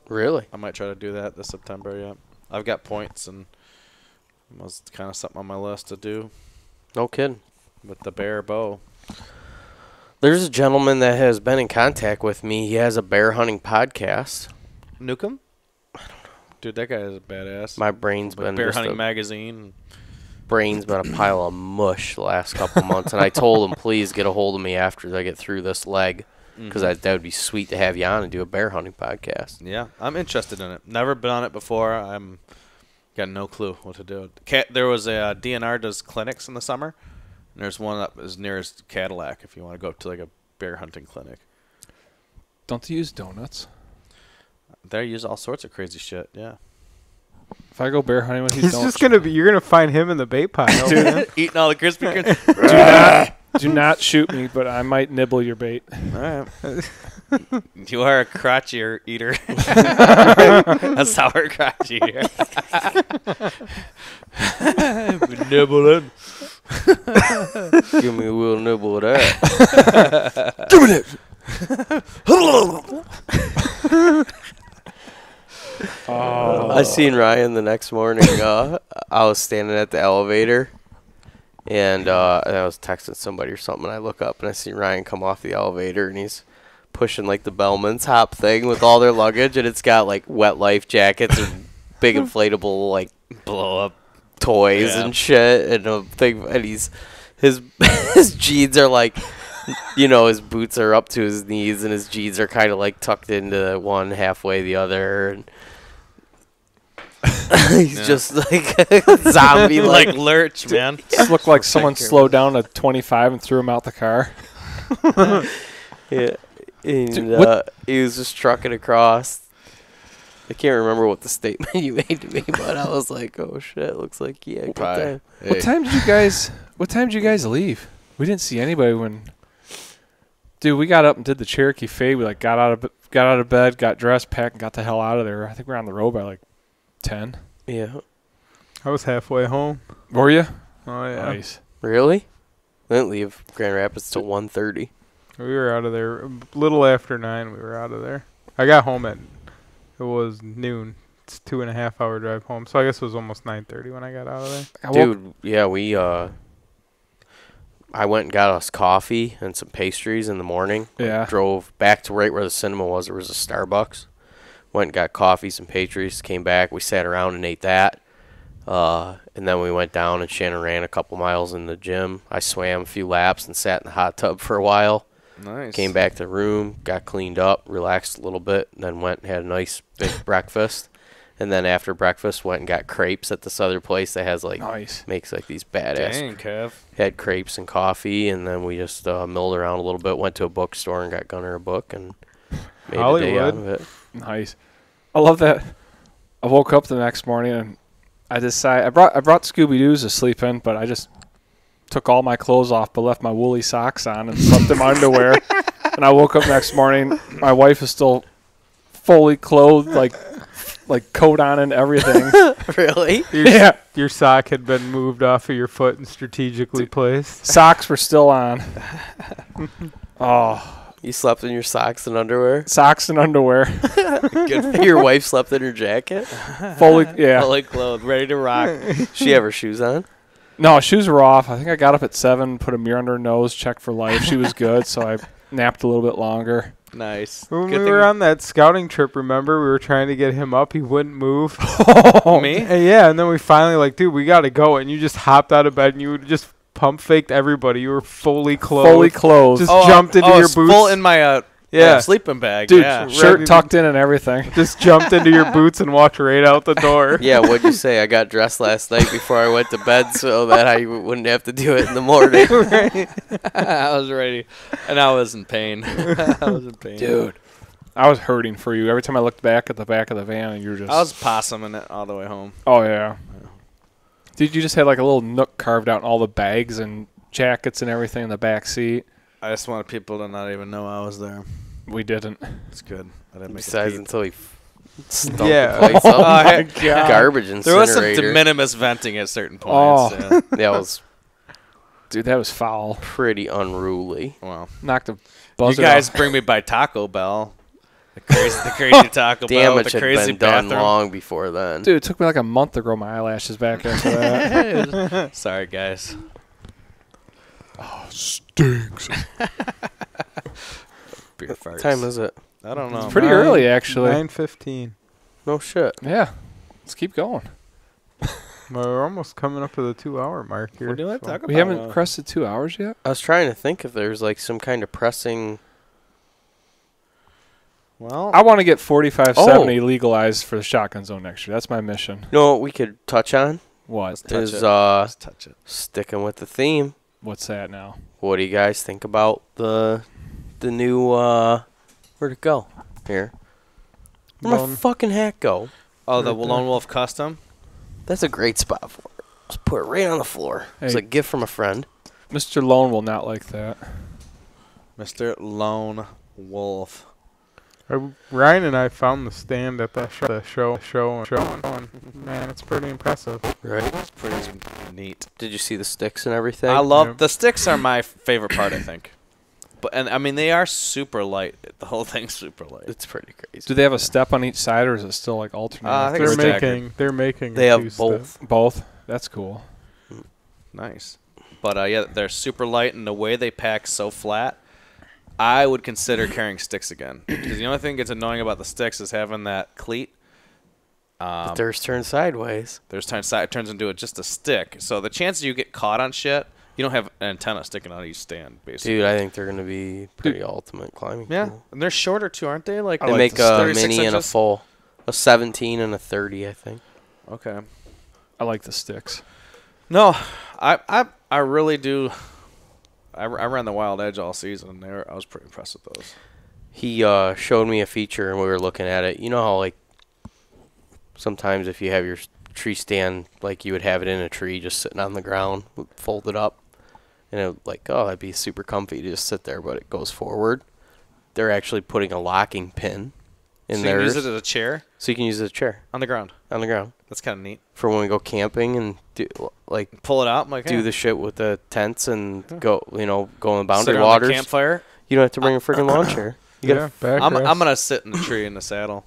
Really? I might try to do that this September, yeah. I've got points, and it was kind of something on my list to do No kidding. with the bear bow. There's a gentleman that has been in contact with me. He has a bear hunting podcast. Newcomb? Dude, that guy is a badass. My brain's Like been Bear just Hunting a, Magazine. brain's been a pile of mush the last couple months, and I told him please get a hold of me after I get through this leg, because that would be sweet to have you on and do a bear hunting podcast. Yeah, I'm interested in it. Never been on it before. I'm got no clue what to do. There was a DNR does clinics in the summer, and there's one up as near as Cadillac if you want to go up to like a bear hunting clinic. Don't they use donuts? They use all sorts of crazy shit. Yeah. If I go bear hunting with you, He's don't just gonna be. You're gonna find him in the bait pile. man. Eating all the crispy critters. do not shoot me, but I might nibble your bait. All right. You are a crotchy eater. A sour crotchy eater. Nibbling. Give me a little nibble of that. Give me that. I seen Ryan the next morning. I was standing at the elevator, and I was texting somebody or something, and I look up, and I see Ryan come off the elevator, and he's pushing, like, the Bellman's hop thing with all their luggage, and it's got, like, wet life jackets and big inflatable, like, Blow-up toys and shit, and a thing, and his his jeans are, like, you know, his boots are up to his knees, and his jeans are kind of, like, tucked into one halfway the other, and he's just like a zombie, like Lurch, man. Just looked like someone slowed down to 25 and threw him out the car. Yeah, and Dude, he was just trucking across. I can't remember what the statement you made to me, but I was like, "Oh shit, looks like good time." Hey. What time did you guys leave? We didn't see anybody when. Dude, we got up and did the Cherokee fade. We like got out of bed, got dressed, packed, and got the hell out of there. I think we were on the road by like 10. Yeah, I was halfway home. Were you? Oh yeah. Nice. really? I didn't leave Grand Rapids till 1:30. We were out of there a little after 9. We were out of there. I got home at it was noon. It's 2.5 hour drive home. So I guess it was almost 9:30 when I got out of there. Dude, yeah, we I went and got us coffee and some pastries in the morning. Yeah. Drove back to right where the cinema was. There was a Starbucks. Went and got coffee, some pastries, came back. We sat around and ate that. And then we went down, and Shannon ran a couple miles in the gym. I swam a few laps and sat in the hot tub for a while. Nice. Came back to the room, got cleaned up, relaxed a little bit, and then went and had a nice big breakfast. And then after breakfast, went and got crepes at this other place that has, like, Nice. makes, like, these badass. Dang, Kev. Had crepes and coffee, and then we just milled around a little bit, went to a bookstore and got Gunner a book, and made a day out of it. Nice. I love that. I woke up the next morning and I decided I brought Scooby Doo's to sleep in, but I just took all my clothes off but left my woolly socks on and slept in my underwear. And I woke up next morning, my wife is still fully clothed, like coat on and everything. Really? Yeah. Your sock had been moved off of your foot and strategically placed. Socks were still on. Oh, You slept in your socks and underwear? socks and underwear. Good. Your wife slept in her jacket? Fully, yeah. Fully clothed, ready to rock. She have her shoes on? No, shoes were off. I think I got up at 7, put a mirror under her nose, checked for life. She was good, so I napped a little bit longer. Nice. When Good we thing- were on that scouting trip, remember, we were trying to get him up. He wouldn't move. Me? And yeah, and then we finally like, dude, we got to go. And you just hopped out of bed and you just pump faked everybody. You were fully clothed. Fully clothed. Just jumped into your it's boots. full in my Yeah. sleeping bag. Dude, yeah. shirt Right. tucked in and everything. Just jumped into your boots and walked right out the door. Yeah, what'd you say? I got dressed last night before I went to bed so that I wouldn't have to do it in the morning. I was ready, and I was in pain. I was in pain, Dude, I was hurting for you. Every time I looked back at the back of the van, and you were just... I was possuming it all the way home. Oh, yeah. Dude, you just had like a little nook carved out in all the bags and jackets and everything in the back seat. I just wanted people to not even know I was there. We didn't. It's good. I didn't make Besides, a peep. until he stumped Yeah. the place Oh, up. my God. Garbage incinerator. There was some de minimis venting at certain points. Oh. Yeah. That was Dude, that was foul. pretty unruly. Well, Knocked the you buzzer guys off. bring me by Taco Bell. The crazy Taco Bell with Damage the had crazy been done bathroom. long before then. Dude, it took me like a month to grow my eyelashes back after that. Sorry, guys. Stinks. Beer What farts. time is it? I don't know. It's pretty early, actually. 9:15. No shit. Yeah. Let's keep going. Well, we're almost coming up to the 2-hour mark here. What do you like to talk about? We haven't crested 2 hours yet? I was trying to think if there's like some kind of pressing. Well, I want to get 4570 legalized for the shotgun zone next year. That's my mission. You know what we could touch on What? is Let's touch it. sticking with the theme. What's that now? What do you guys think about the new where'd it go? Here. Where'd my fucking hat go? Oh, the Right Lone there. Wolf Custom? That's a great spot for it. Just put it right on the floor. It's Hey. a gift from a friend. Mr. Lone will not like that. Mr. Lone Wolf. Ryan and I found the stand at the show, and man, it's pretty impressive. Right. It's pretty neat. Did you see the sticks and everything? I love Yep. the sticks are my favorite part, I think. And I mean they are super light. The whole thing's super light. It's pretty crazy. Do they have a step on each side, or is it still like alternate? I think They're it's staggered. making. They a have two-step. both. Both? That's cool. Nice. But yeah, they're super light, and the way they pack so flat, I would consider carrying sticks again. Because the only thing that's annoying about the sticks is having that cleat. But theirs turn sideways. There's times it turns into just a stick. So the chances you get caught on shit, you don't have an antenna sticking out of each stand, basically. Dude, I think they're gonna be pretty ultimate climbing. Yeah, tool. and they're shorter too, aren't they? Like They like make the a 36 mini and a inches? full, a 17 and a 30, I think. Okay. I like the sticks. No, I really do. I ran the Wild Edge all season. I was pretty impressed with those. He showed me a feature and we were looking at it. You know how like sometimes if you have your tree stand, like you would have it in a tree just sitting on the ground, folded up, and it like, oh, that'd be super comfy to just sit there, but it goes forward. They're actually putting a locking pin in So you there, can use it as a chair so you can use it as a chair on the ground. on the ground That's kind of neat. for when we go camping and do like Pull it out. I'm like, do hey. the shit with the tents and go, go in the Sit boundary around the waters. campfire. You don't have to bring a freaking lawn chair. You Yeah, backrest. I'm gonna sit in the tree in the saddle.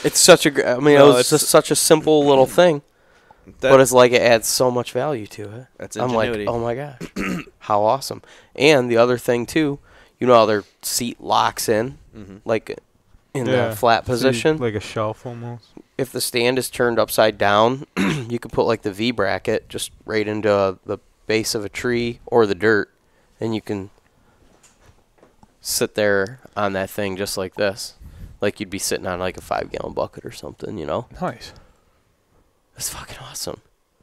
It's such a. I mean, No, it was just such a simple little thing, but it's like it adds so much value to it. That's I'm like, ingenuity. oh my gosh, how awesome! And the other thing too, you know how their seat locks in, like in the flat position. like a shelf almost. If the stand is turned upside down, you could put like the V bracket just right into the base of a tree or the dirt, and you can sit there on that thing just like this. Like you'd be sitting on like a 5-gallon bucket or something, you know? Nice. That's fucking awesome.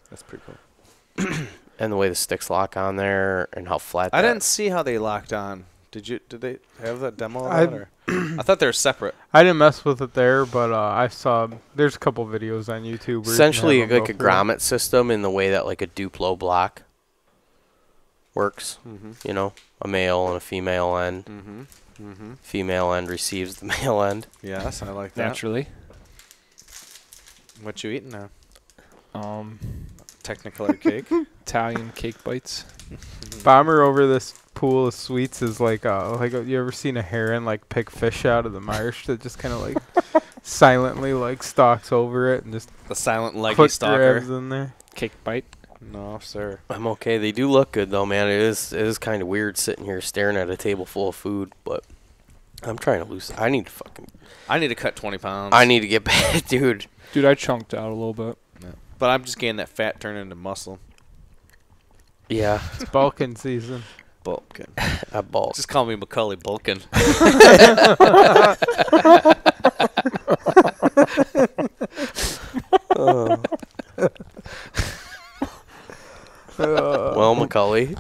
That's pretty cool. And the way the sticks lock on there and how flat I that- didn't see how they locked on. Did they have that demo of I- that? Or? I thought they were separate. I didn't mess with it there, but I saw there's a couple videos on YouTube. Where you can essentially have 'em like go a through it. grommet system in the way that like a Duplo block works. You know, a male and a female end. Female end receives the male end. Yes, I like that. Naturally. What you eating now? Um, Technicolor cake. Italian cake bites. Bomber over this pool of sweets is like you ever seen a heron like pick fish out of the marsh that just kind of like silently like stalks over it and just The silent leggy quick stalker. grabs in there. Cake bite. No, sir. I'm okay. They do look good though, man. It is kind of weird sitting here staring at a table full of food, but I'm trying to lose. I need to cut 20 pounds. I need to get back, dude. Dude, I chunked out a little bit. Yeah. But I'm just getting that fat turned into muscle. Yeah, It's bulking season. Bulkin. I ball. Just call me Macaulay Bulkin. Well, Macaulay,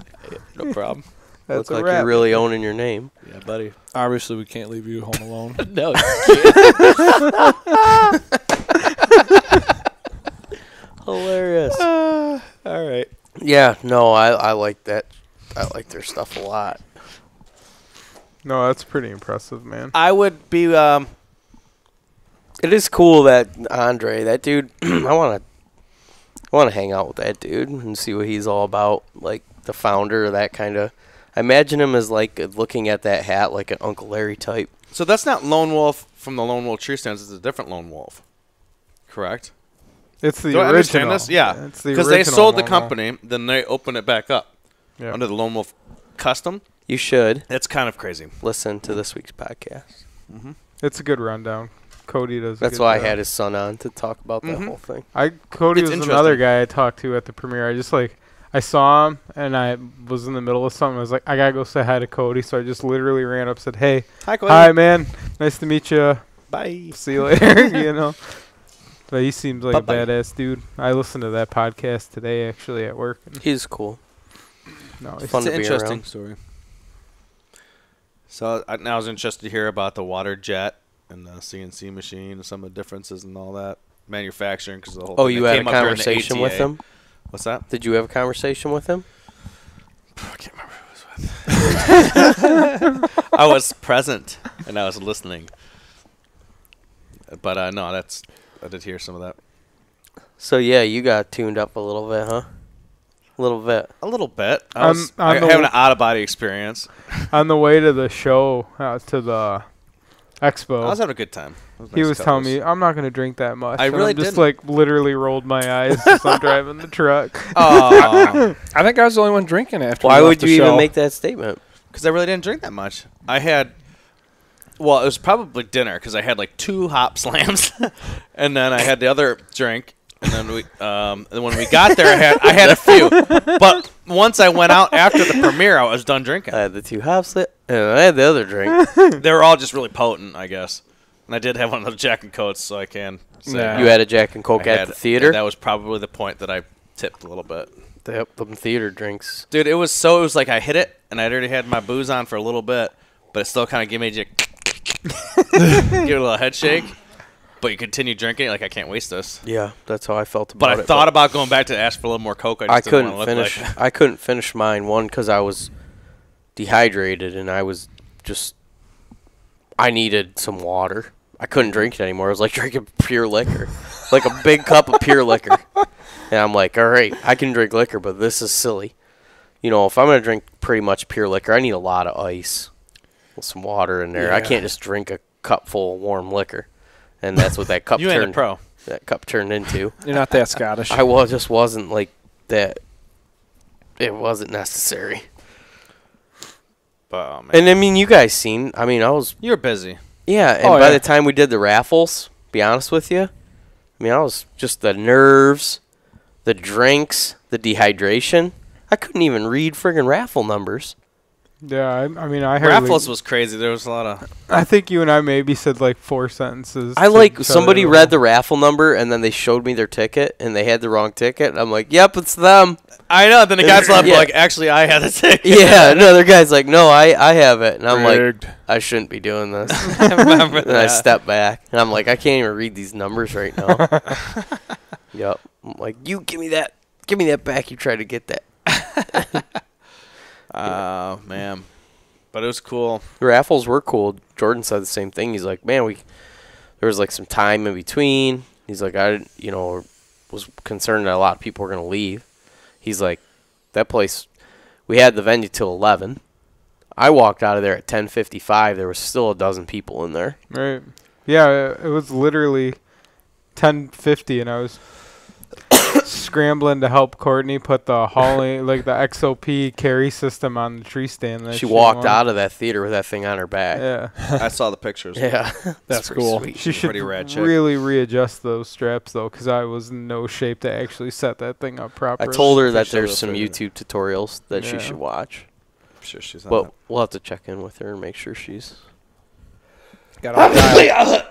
No problem. That's look a like wrap. you're really owning your name. Yeah, buddy. Obviously, we can't leave you home alone. No. Hilarious. All right. Yeah, no, I like that. I like their stuff a lot. No, that's pretty impressive, man. I would be. It is cool that Andre, that dude. I want to hang out with that dude and see what he's all about. Like the founder of that kind of. I imagine him as like looking at that hat like an Uncle Larry type. So that's not Lone Wolf from the Lone Wolf Tree Stands. It's a different Lone Wolf. Correct? It's the Do I original. understand this? Yeah. It's the Because they original sold the Lone Wolf. company, then they opened it back up Yeah. under the Lone Wolf custom. You should It's kind of crazy. listen to this week's podcast. It's a good rundown. Cody does. That's why I had his son on to talk about that whole thing. Cody It's was another interesting. guy I talked to at the premiere. I saw him and I was in the middle of something. I was like, I gotta go say hi to Cody. So I just literally ran up, said, "Hey, Hi, Cody. hi, man, nice to meet you. Bye. See you later." You know. But he seems like Bye-bye. a badass dude. I listened to that podcast today, actually, at work. And He's cool. no, It's it's fun It's to an be interesting around. story. So now I was interested to hear about the water jet and the CNC machine and some of the differences and all that manufacturing because the whole. Oh, thing you that had a came up during the conversation with ATA. him? What's that? Did you have a conversation with him? I can't remember who it was with. I was present and I was listening. But no, I did hear some of that. So, yeah, you got tuned up a little bit, huh? A little bit. A little bit. I was I'm having an out of body experience. on the way to the show, to the expo. I was having a good time. He was telling me, I'm not going to drink that much. I And really I'm just didn't. like literally rolled my eyes as I'm driving the truck. Oh, I think I was the only one drinking after. Why we would left the you even show. make that statement? because I really didn't drink that much. Well, it was probably dinner because I had like 2 hop slams, and then I had the other drink, and then when we got there, I had a few. But once I went out after the premiere, I was done drinking. I had the 2 hops lit, and I had the other drink. They were all just really potent, I guess. And I did have one of those Jack and Coats, so I can say Nah. You had a Jack and Coke I at had- the theater? That was probably the point that I tipped a little bit. Yep, them theater drinks. Dude, it was like I hit it, and I'd already had my booze on for a little bit, but it still kind of gave me a give it a little head shake. But you continue drinking it, like I can't waste this. Yeah, that's how I felt about But it. I thought about going back to ask for a little more Coke. I just didn't couldn't want to look finish. like I couldn't finish mine. One, because I was dehydrated and I was just. I needed some water. I couldn't drink it anymore. It was like drinking pure liquor, like a big cup of pure liquor. And I'm like, all right, I can drink liquor, but this is silly. You know, if I'm gonna drink pretty much pure liquor, I need a lot of ice, with some water in there. I Yeah. can't just drink a cup full of warm liquor, and that's what that cup you ain't a turned. pro. That cup turned into. You're not that Scottish. Just wasn't like that. It wasn't necessary. But, oh, man. And I mean, you guys seen. I mean, I was. You're busy. Yeah, and Oh, by yeah. the time we did the raffles, be honest with you, I mean, I was just the nerves, the drinks, the dehydration. I couldn't even read friggin' raffle numbers. Yeah, I mean, I heard. Raffles was crazy. There was a lot of. I think you and I maybe said like 4 sentences. I to like each somebody other. read the raffle number and then they showed me their ticket and they had the wrong ticket. And I'm like, yep, it's them. I know. Then the guys left Yeah. like, actually, I had a ticket. Yeah, another guy's like, no, I have it. And I'm like, Rigged. I shouldn't be doing this. I remember And I that. step back, and I'm like, I can't even read these numbers right now. Yep. I'm like, you give me that back. You tried to get that. Oh, man. But it was cool. The raffles were cool. Jordan said the same thing. He's like, man, there was like some time in between. He's like, I was concerned that a lot of people were gonna leave. He's like, that place, we had the venue till 11. I walked out of there at 10:55. There was still a dozen people in there. Right. Yeah, it was literally 10:50, and I was scrambling to help Courtney put the hauling, like the XOP carry system on the tree stand. That She walked wanted. out of that theater with that thing on her back. Yeah. I saw the pictures. Yeah. That's pretty cool. sweet. She should Pretty rad chick. really readjust those straps, though, because I was in no shape to actually set that thing up I properly. told her that Appreciate there's it, some Freddie. YouTube tutorials that she Yeah. should watch. I'm sure she's on But we'll have to check in with her and make sure she's. Got all dialed.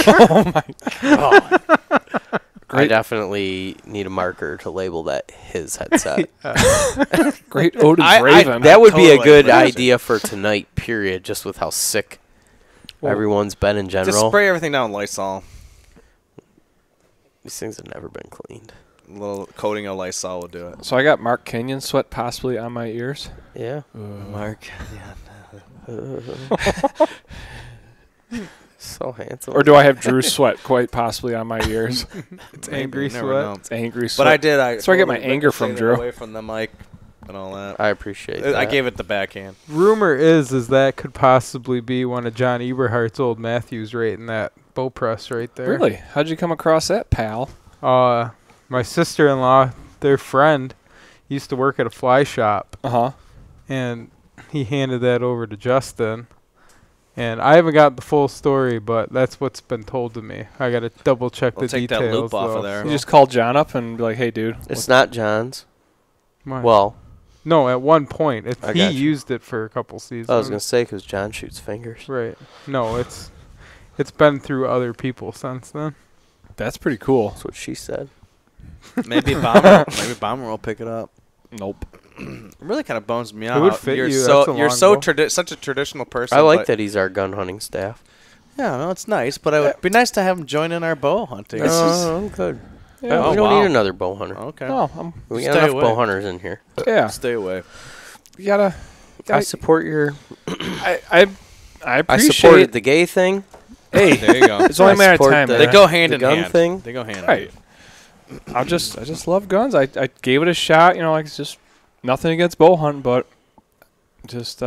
Oh my god. I Great. definitely need a marker to label that his headset. Great Odin's I- Raven. That would be a Totally good agree. idea for tonight, period, just with how sick Well, everyone's been in that. Just general. spray everything down with Lysol. These things have never been cleaned. A little coating of Lysol will do it. So I got Mark Kenyon sweat possibly on my ears. Yeah. Mark. So handsome. Or do I have Drew's sweat quite possibly on my ears? It's Maybe, angry you never sweat. know. It's angry sweat. But I did. That's where I get my totally anger from, ricocheted Drew. Away from the mic and all that. I appreciate that. I gave it the backhand. Rumor is that could possibly be one of John Eberhardt's old Matthews right in that bow press right there. Really? How'd you come across that, pal? My sister-in-law, their friend, used to work at a fly shop, Uh-huh. and he handed that over to Justin. And I haven't got the full story, but that's what's been told to me. I got to double check We'll the take details. that loop off of though, there. You just call John up and be like, "Hey, dude." It's not John's. Why? Well, no, at one point I he got you. used it for a couple seasons. I was gonna say because John shoots fingers. Right. No, it's been through other people since then. That's pretty cool. That's what she said. Maybe Bomber will pick it up. Nope. It really kind of bones me It out. would fit you're you. so That's a you're long so bow. such a traditional person. I like but- that he's our gun hunting staff. Yeah, no, it's nice, but it would be nice to have him join in our bow hunting. I'm good. Yeah. we don't wow. need another bow hunter. Okay. No, We Stay got enough away. bow hunters in here. yeah. Stay away. You gotta. I support your. I I appreciate. supported the gay thing. Hey, There you go. it's only a I matter of support time. the- man. They go hand the in gun hand. thing? They go hand in Right. hand. I just love guns. I gave it a shot. You know, like it's just nothing against bow hunting, but just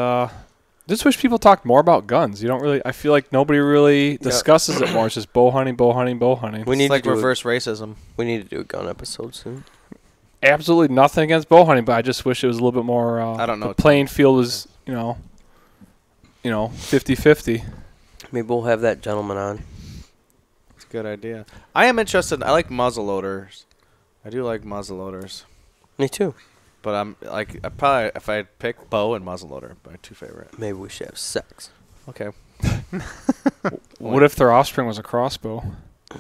wish people talked more about guns. You don't really. I feel like nobody really discusses it more. It's just bow hunting, bow hunting, bow hunting. We need It's like to do reverse racism. we need to do a gun episode soon. Absolutely nothing against bow hunting, but I just wish it was a little bit more. I don't know. The playing field was, 50-50. Maybe we'll have that gentleman on. It's a good idea. I am interested. I like muzzle loaders. I do like muzzle loaders. Me too. But I'm like, I probably, if I pick bow and muzzleloader, my two favorite. Maybe we should have sex. Okay. What if their offspring was a crossbow?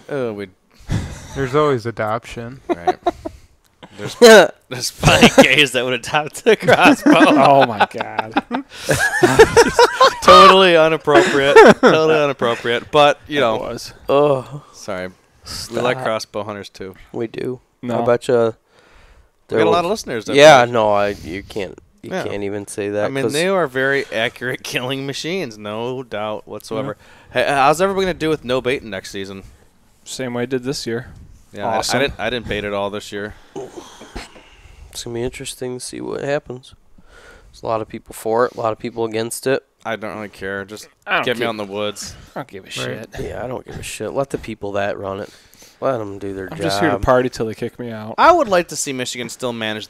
We There's always adoption. right. There's plenty of gays that would adopt the crossbow. Oh my god. Totally inappropriate. Totally inappropriate. But It was. Oh, sorry, we like crossbow hunters too. we do. No. I bet you. We got a lot of listeners. That Yeah, way. no, you can't. You Yeah. can't even say that. I mean, 'cause they are very accurate killing machines, no doubt whatsoever. Hey, how's everybody gonna do with no baiting next season? Same way I did this year. Yeah, Awesome. I didn't bait it all this year. it's gonna be interesting to see what happens. There's a lot of people for it, a lot of people against it. I don't really care. Just I don't get me give- on the woods. I don't give a shit. Yeah, I don't give a shit. Let the people that run it. Let them do their I'm job. just here to party till they kick me out. I would like to see Michigan still manage.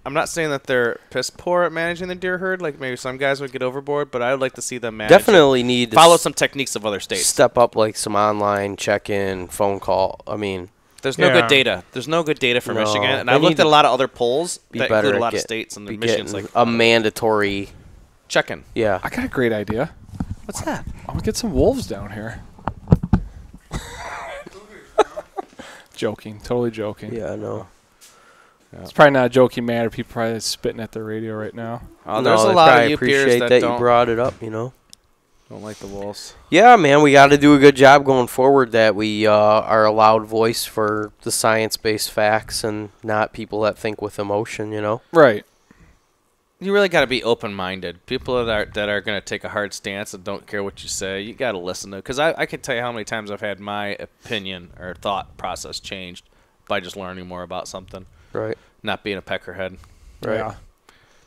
I'm not saying that they're piss poor at managing the deer herd, like maybe some guys would get overboard, but I would like to see them manage. Definitely need to Follow some techniques of other states. step up like some online check-in, phone call. I mean, There's no Yeah. good data. There's no good data for No, Michigan, and they I've need looked at to a lot of other polls be that better include a at lot of states, and be Michigan's getting like a mandatory. check-in. Yeah, I got a great idea. What's that? I'm gonna get some wolves down here. Joking, totally joking. yeah, I know. It's probably not a joking matter. People probably spitting at their radio right now. Oh, No, there's a they lot probably of you peers appreciate that that you don't brought it up. You know. like the wolves. Yeah, man, we got to do a good job going forward that we are a loud voice for the science-based facts and not people that think with emotion, you know? Right. You really got to be open-minded. People that are going to take a hard stance and don't care what you say, you got to listen to. Because I can tell you how many times I've had my opinion or thought process changed by just learning more about something, Right. not being a peckerhead. Right. Yeah.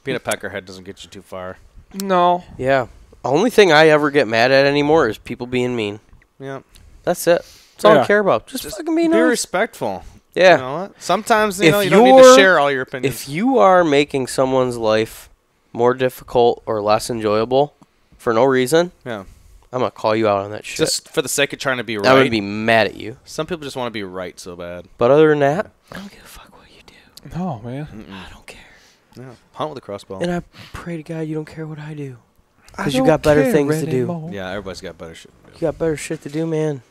Being a peckerhead doesn't get you too far. No. Yeah. Only thing I ever get mad at anymore is people being mean. Yeah. That's it. That's all I Yeah. care about. Just fucking be Be nice. respectful. Yeah. You know what? Sometimes If you don't need to you're- share all your opinions. If you are making someone's life more difficult or less enjoyable for no reason, Yeah. I'm going to call you out on that shit. Just for the sake of trying to be I'm going right. to be mad at you. Some people just want to be right so bad. But other than that, I don't give a fuck what you do. No, man. I don't care. Yeah. Hunt with a crossbow. And I pray to God you don't care what I do. I Because you don't got better care things to do. anymore. Yeah, everybody's got better shit. You got better shit to do, man.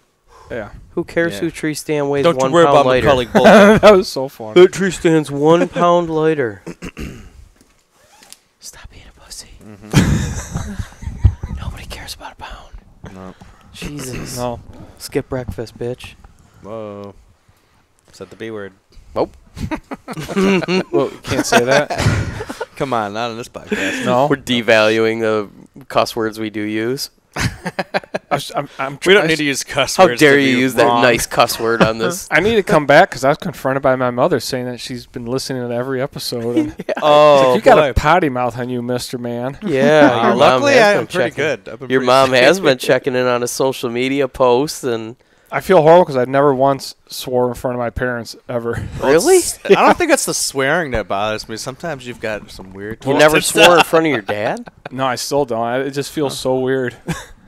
Yeah. Who cares Yeah. who tree stand weighs Don't 1 you worry pound about lighter? McCullough bullshit. That was so fun. That tree stands 1 pound lighter. Stop being a pussy. Nobody cares about a pound. No. Jesus. No. Skip breakfast, bitch. Whoa. Said the B word. Well, you can't say that. Come on, not on this podcast. No. We're devaluing the cuss words we do use. We don't need to use cuss How words. dare to you be use wrong. that nice cuss word on this? I need to come back because I was confronted by my mother saying that she's been listening to every episode. And Oh, you got boy. a potty mouth on you, Mr. Man. Yeah. Your mom Luckily, has I'm been pretty checking- good. I've been Your pretty mom good. has been checking in on a social media post and I feel horrible because I never once swore in front of my parents ever. Really? I don't think it's the swearing that bothers me. Sometimes you've got some weird. You never swore in front of your dad? No, I still don't. It just feels so weird.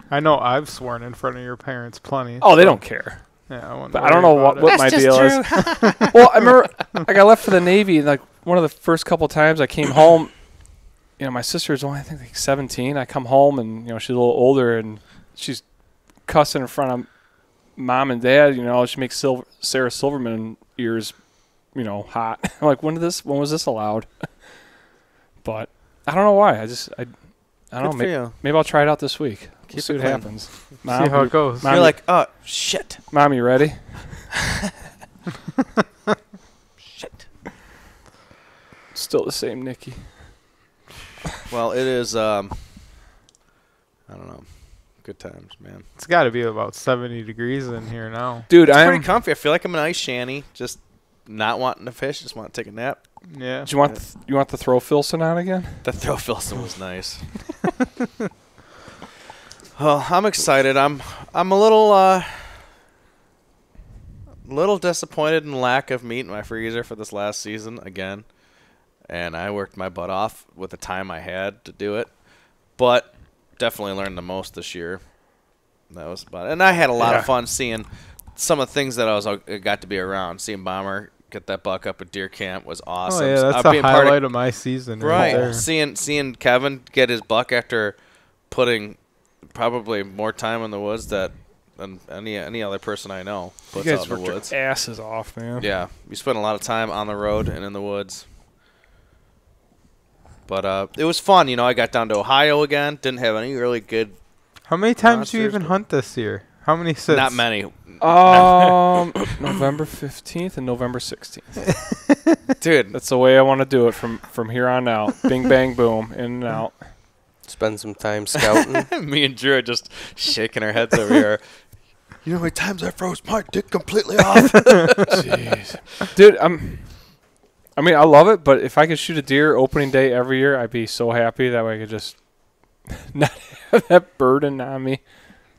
I know I've sworn in front of your parents plenty. Oh, they don't care. Yeah, But I don't know what my deal is. Well, I remember like I left for the Navy, and like one of the first couple times I came home, you know, my sister's only I think like 17. I come home and she's a little older and she's cussing in front of mom and dad. You know, she makes Sarah Silverman ears, hot. I'm like, when was this allowed? But I don't know why. I don't know. Maybe I'll try it out this week. We'll see what happens. Mom, See how it goes. You're like, oh shit, Mom, you ready? shit. Still the same, Nikki. Well, it is. I don't know. Good times, man. It's got to be about 70 degrees in here now. Dude, It's pretty comfy. I feel like I'm in an ice shanty, just not wanting to fish, just want to take a nap. Yeah. Do you want the throw Filson on again? The throw Filson was nice. Well, I'm excited. I'm a little disappointed in lack of meat in my freezer for this last season again, and I worked my butt off with the time I had to do it, but definitely learned the most this year. That was about it. And I had a lot of fun seeing some of the things that I got to be around. Seeing Bomber get that buck up at deer camp was awesome. Oh yeah, that's the highlight of my season. Right. There. Seeing Kevin get his buck after putting probably more time in the woods than any other person I know puts You guys out in the worked woods. your asses off, man. Yeah, we spent a lot of time on the road and in the woods. But it was fun. I got down to Ohio again. Didn't have any really good. How many times do you even hunt this year? How many sits? Not many. November 15th and November 16th. Dude. That's the way I want to do it from here on out. Bing, bang, boom, in and out. Spend some time scouting. Me and Drew are just shaking our heads over here. You know how many times I froze my dick completely off? Jeez. Dude, I love it, but if I could shoot a deer opening day every year, I'd be so happy. That way I could just not have that burden on me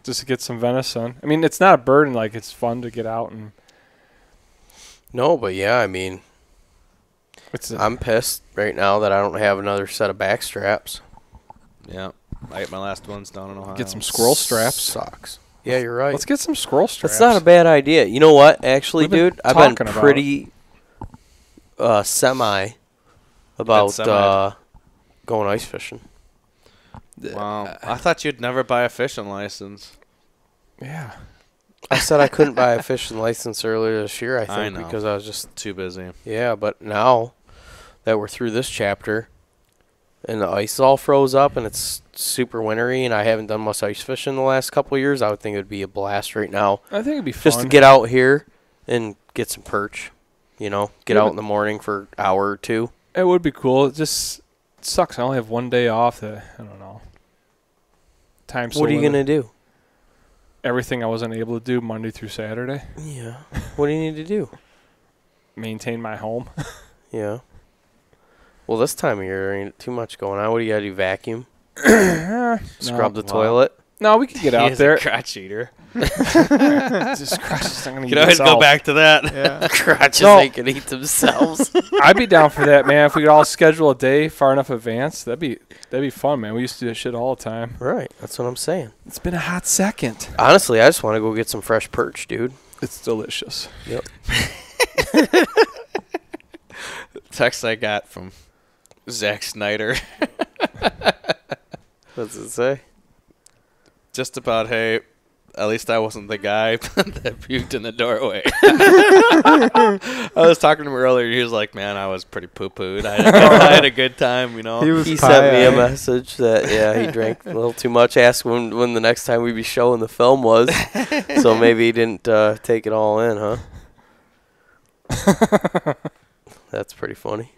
just to get some venison. I mean, it's not a burden. Like, it's fun to get out and... No, but yeah, I mean, I'm pissed right now that I don't have another set of back straps. Yeah. I ate my last ones down in Ohio. Get some squirrel straps. Sucks. Yeah, you're right. Let's get some squirrel straps. That's not a bad idea. You know what? Actually, dude, I've been pretty semi about going ice fishing. Wow. I thought you'd never buy a fishing license. Yeah. I said I couldn't buy a fishing license earlier this year, I think, because I was just too busy. Yeah, but now that we're through this chapter and the ice all froze up and it's super wintry and I haven't done much ice fishing the last couple of years, I would think it would be a blast right now. I think it'd be fun. Just to get out here and get some perch, get out in the morning for an hour or two. It would be cool. It just sucks. I only have one day off. I don't know. What are you going to do? Everything I wasn't able to do Monday through Saturday. Yeah. What do you need to do? Maintain my home. Yeah. Well, this time of year, there ain't too much going on. What do you got to do? Vacuum? Scrub the toilet? No, we could get out there. A crotch eater. Just crotches not gonna you can always go back to that. Yeah. Crotches ain't gonna eat themselves. I'd be down for that, man. If we could all schedule a day far enough advance, that'd be fun, man. We used to do that shit all the time. Right. That's what I'm saying. It's been a hot second. Honestly, I just want to go get some fresh perch, dude. It's delicious. Yep. Text I got from Zach Snyder. What's it say? Just about, hey, at least I wasn't the guy that puked in the doorway. I was talking to him earlier. He was like, man, I was pretty poo-pooed. I had a good time, He sent me a message that, he drank a little too much. Asked when the next time we'd be showing the film was. So maybe he didn't take it all in, huh? That's pretty funny.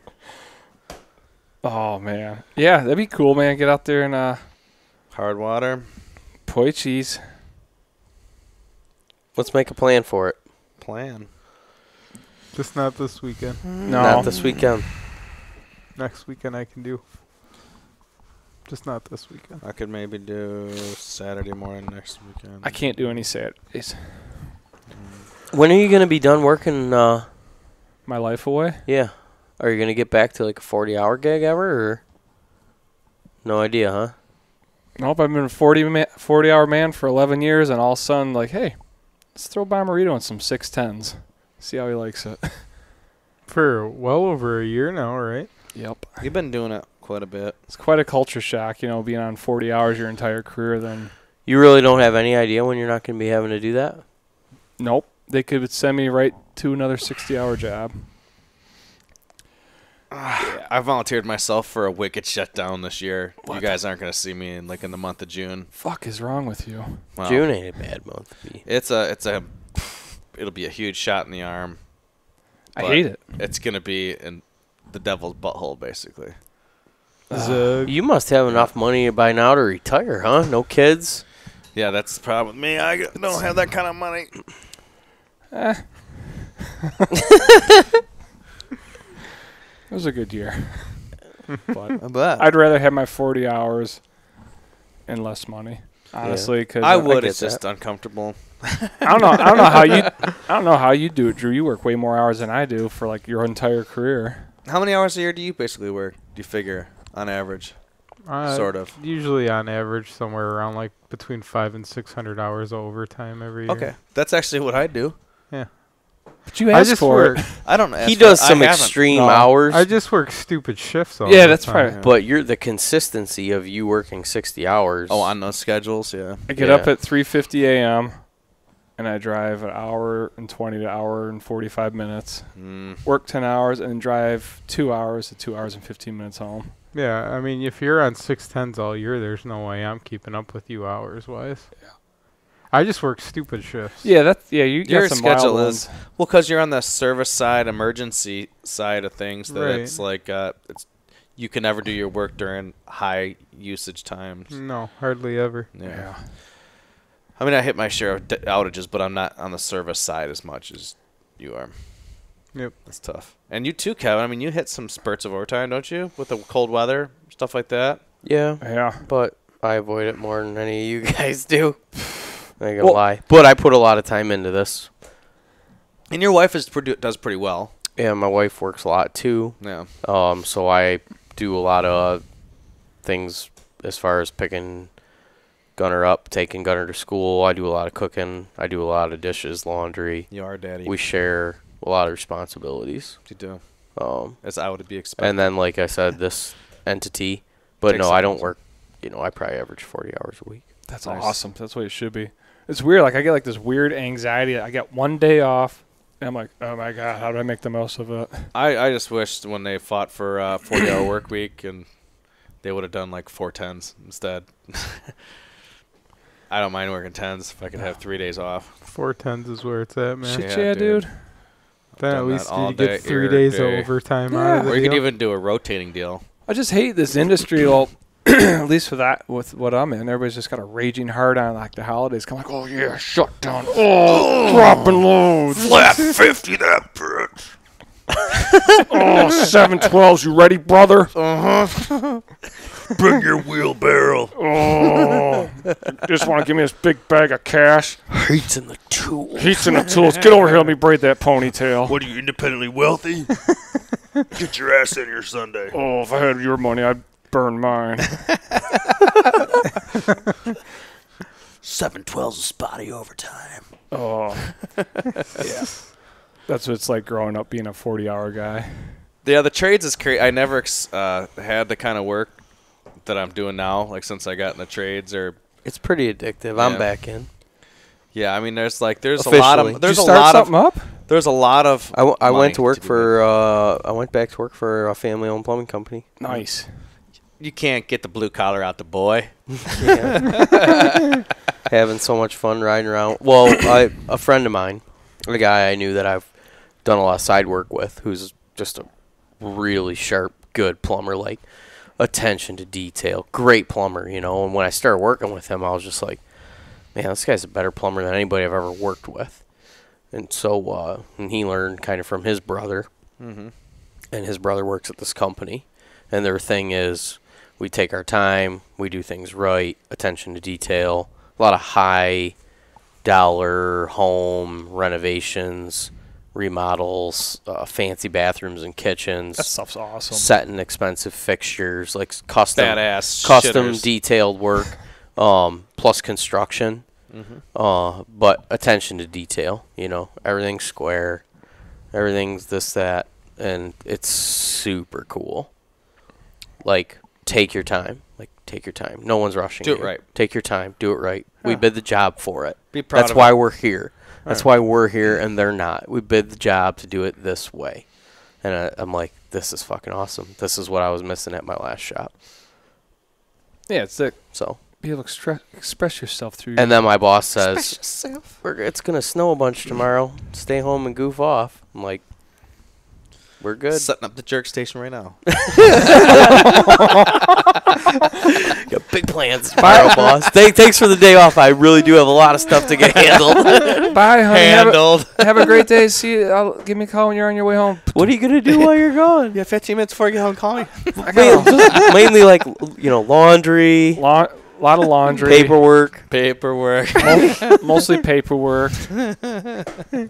Oh, man. Yeah, that'd be cool, man. Get out there and... hard water. Poi cheese. Let's make a plan for it. Plan. Just not this weekend. No. Not this weekend. Next weekend I can do. Just not this weekend. I could maybe do Saturday morning next weekend. I can't do any Saturdays. When are you going to be done working? My life away. Yeah. Are you going to get back to like a 40-hour gig ever? Or? No idea, huh? Nope, I've been a 40-hour man for 11 years, and all of a sudden, like, hey, let's throw Bomberito in some 610s. See how he likes it. For well over a year now, right? Yep. You've been doing it quite a bit. It's quite a culture shock, being on 40 hours your entire career. Then, You really don't have any idea when you're not going to be having to do that? nope, they could send me right to another 60-hour job. I volunteered myself for a wicked shutdown this year. What? You guys aren't going to see me in the month of June. Fuck is wrong with you? Well, June ain't a bad month to be. it'll be a huge shot in the arm. I but hate it. It's going to be in the devil's butthole, basically. You must have enough money by now to retire, huh? No kids? Yeah, that's the problem with me. I don't have that kind of money. It was a good year. But I bet. I'd rather have my 40 hours and less money, honestly. Because I would. get It's just uncomfortable. I don't know. I don't know how you do it, Drew. You work way more hours than I do for like your entire career. How many hours a year do you basically work? Do you figure on average? Sort of. Usually on average somewhere around like between 500 and 600 hours of overtime every year. Okay, that's actually what I do. Yeah. But you asked just for work. it. I don't. He does some extreme hours. I just work stupid shifts all Yeah, the that's time. right. But you're the consistency of you working 60 hours. Oh, on those schedules, yeah. I get up at 3:50 a.m. and I drive an hour and 20 to hour and 45 minutes. Work 10 hours and then drive 2 hours to 2 hours and 15 minutes home. Yeah, I mean, if you're on 610s all year, there's no way I'm keeping up with you hours-wise. Yeah. I just work stupid shifts. Yeah, you Your got some wild schedule ones. is well because you're on the service side, emergency side of things. That Right. it's like you can never do your work during high usage times. No, hardly ever. Yeah. I mean, I hit my share of outages, but I'm not on the service side as much as you are. Yep. That's tough. And you too, Kevin. I mean, you hit some spurts of overtime, don't you? With the cold weather, stuff like that. Yeah, Yeah. but I avoid it more than any of you guys do. I ain't gonna lie. But I put a lot of time into this. And your wife does pretty well. Yeah, my wife works a lot too. Yeah. So I do a lot of things as far as picking Gunner up, taking Gunner to school. I do a lot of cooking. I do a lot of dishes, laundry. You are, Daddy. We share a lot of responsibilities. You do. As I would be expecting. And then, like I said, this entity. But Takes no, up I don't most. work. I probably average 40 hours a week. That's Nice. awesome. That's what it should be. It's weird. Like I get like this weird anxiety. I get one day off, and I'm like, oh my god, how do I make the most of it? I just wished when they fought for 40-hour work week and they would have done like 4 10s instead. I don't mind working 10s if I could have 3 days off. 410s is where it's at, man. Shit, Yeah, yeah, dude. dude. Then at done least that all you get day, 3 every days of day. overtime Yeah. out of the Or you could deal. even do a rotating deal. I just hate this industry. Well, at least with what I'm in, everybody's just got a raging hard on like the holidays. Come like, oh yeah, shut down, dropping loads, Flat 50 that bitch. 712s. You ready, brother? Bring your wheelbarrow. Oh, just want to give me this big bag of cash. Heat's in the tool. Heat's in the tools. Get over here. Let me braid that ponytail. What are you, independently wealthy? Get your ass in here Sunday. Oh, if I had your money, I'd burn mine. 712's a spotty overtime. Oh, yeah. That's what it's like growing up being a 40-hour guy. Yeah, the trades is crazy. I never had the kind of work that I'm doing now, like since I got in the trades. It's pretty addictive. Yeah. I'm back in. Yeah, I mean, there's a lot Officially. of there's Did you a start lot something of up? there's a lot of. I money went to work be made. for. I went back to work for a family-owned plumbing company. Nice. You can't get the blue collar out the boy. Having so much fun riding around. Well, a friend of mine, a guy I knew that I've done a lot of side work with, who's just a really sharp, good plumber, like attention to detail, great plumber, And when I started working with him, I was just like, man, this guy's a better plumber than anybody I've ever worked with. And so, and he learned kind of from his brother, and his brother works at this company, and their thing is we take our time, we do things right, attention to detail, a lot of high dollar home renovations, remodels, fancy bathrooms and kitchens. That stuff's awesome. Setting expensive fixtures, like custom Shitters. detailed work, plus construction. But attention to detail. Everything's square, everything's this, that, and it's super cool. Like, take your time. No one's rushing you. Do it right. Take your time. Do it right. We bid the job for it. Be proud That's of why it. we're here. That's why we're here, and they're not. We bid the job to do it this way. And I'm like, this is fucking awesome. This is what I was missing at my last shop. Yeah, it's like So. be able to express yourself through. And then my boss says, it's going to snow a bunch tomorrow. Stay home and goof off. I'm like, we're good. Setting up the jerk station right now. Got big plans tomorrow, boss. Thanks for the day off. I really do have a lot of stuff to get handled. Bye, honey. Handled. Have a great day. See you. Give me a call when you're on your way home. What are you going to do while you're gone? Yeah, 15 minutes before you get home, call me. Mainly like, laundry, lot of laundry, paperwork. mostly paperwork,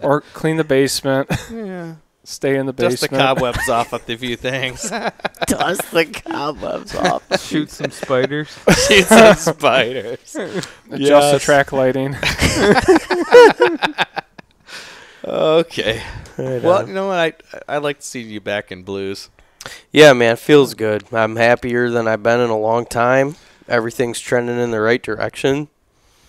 or clean the basement. Yeah. Stay in the basement. Dust the cobwebs off with a few things. Dust the cobwebs off. Shoot some spiders. Shoot some spiders. Adjust the track lighting. Okay. Right Well, on. you know what? I like to see you back in blues. Yeah, man, feels good. I'm happier than I've been in a long time. Everything's trending in the right direction.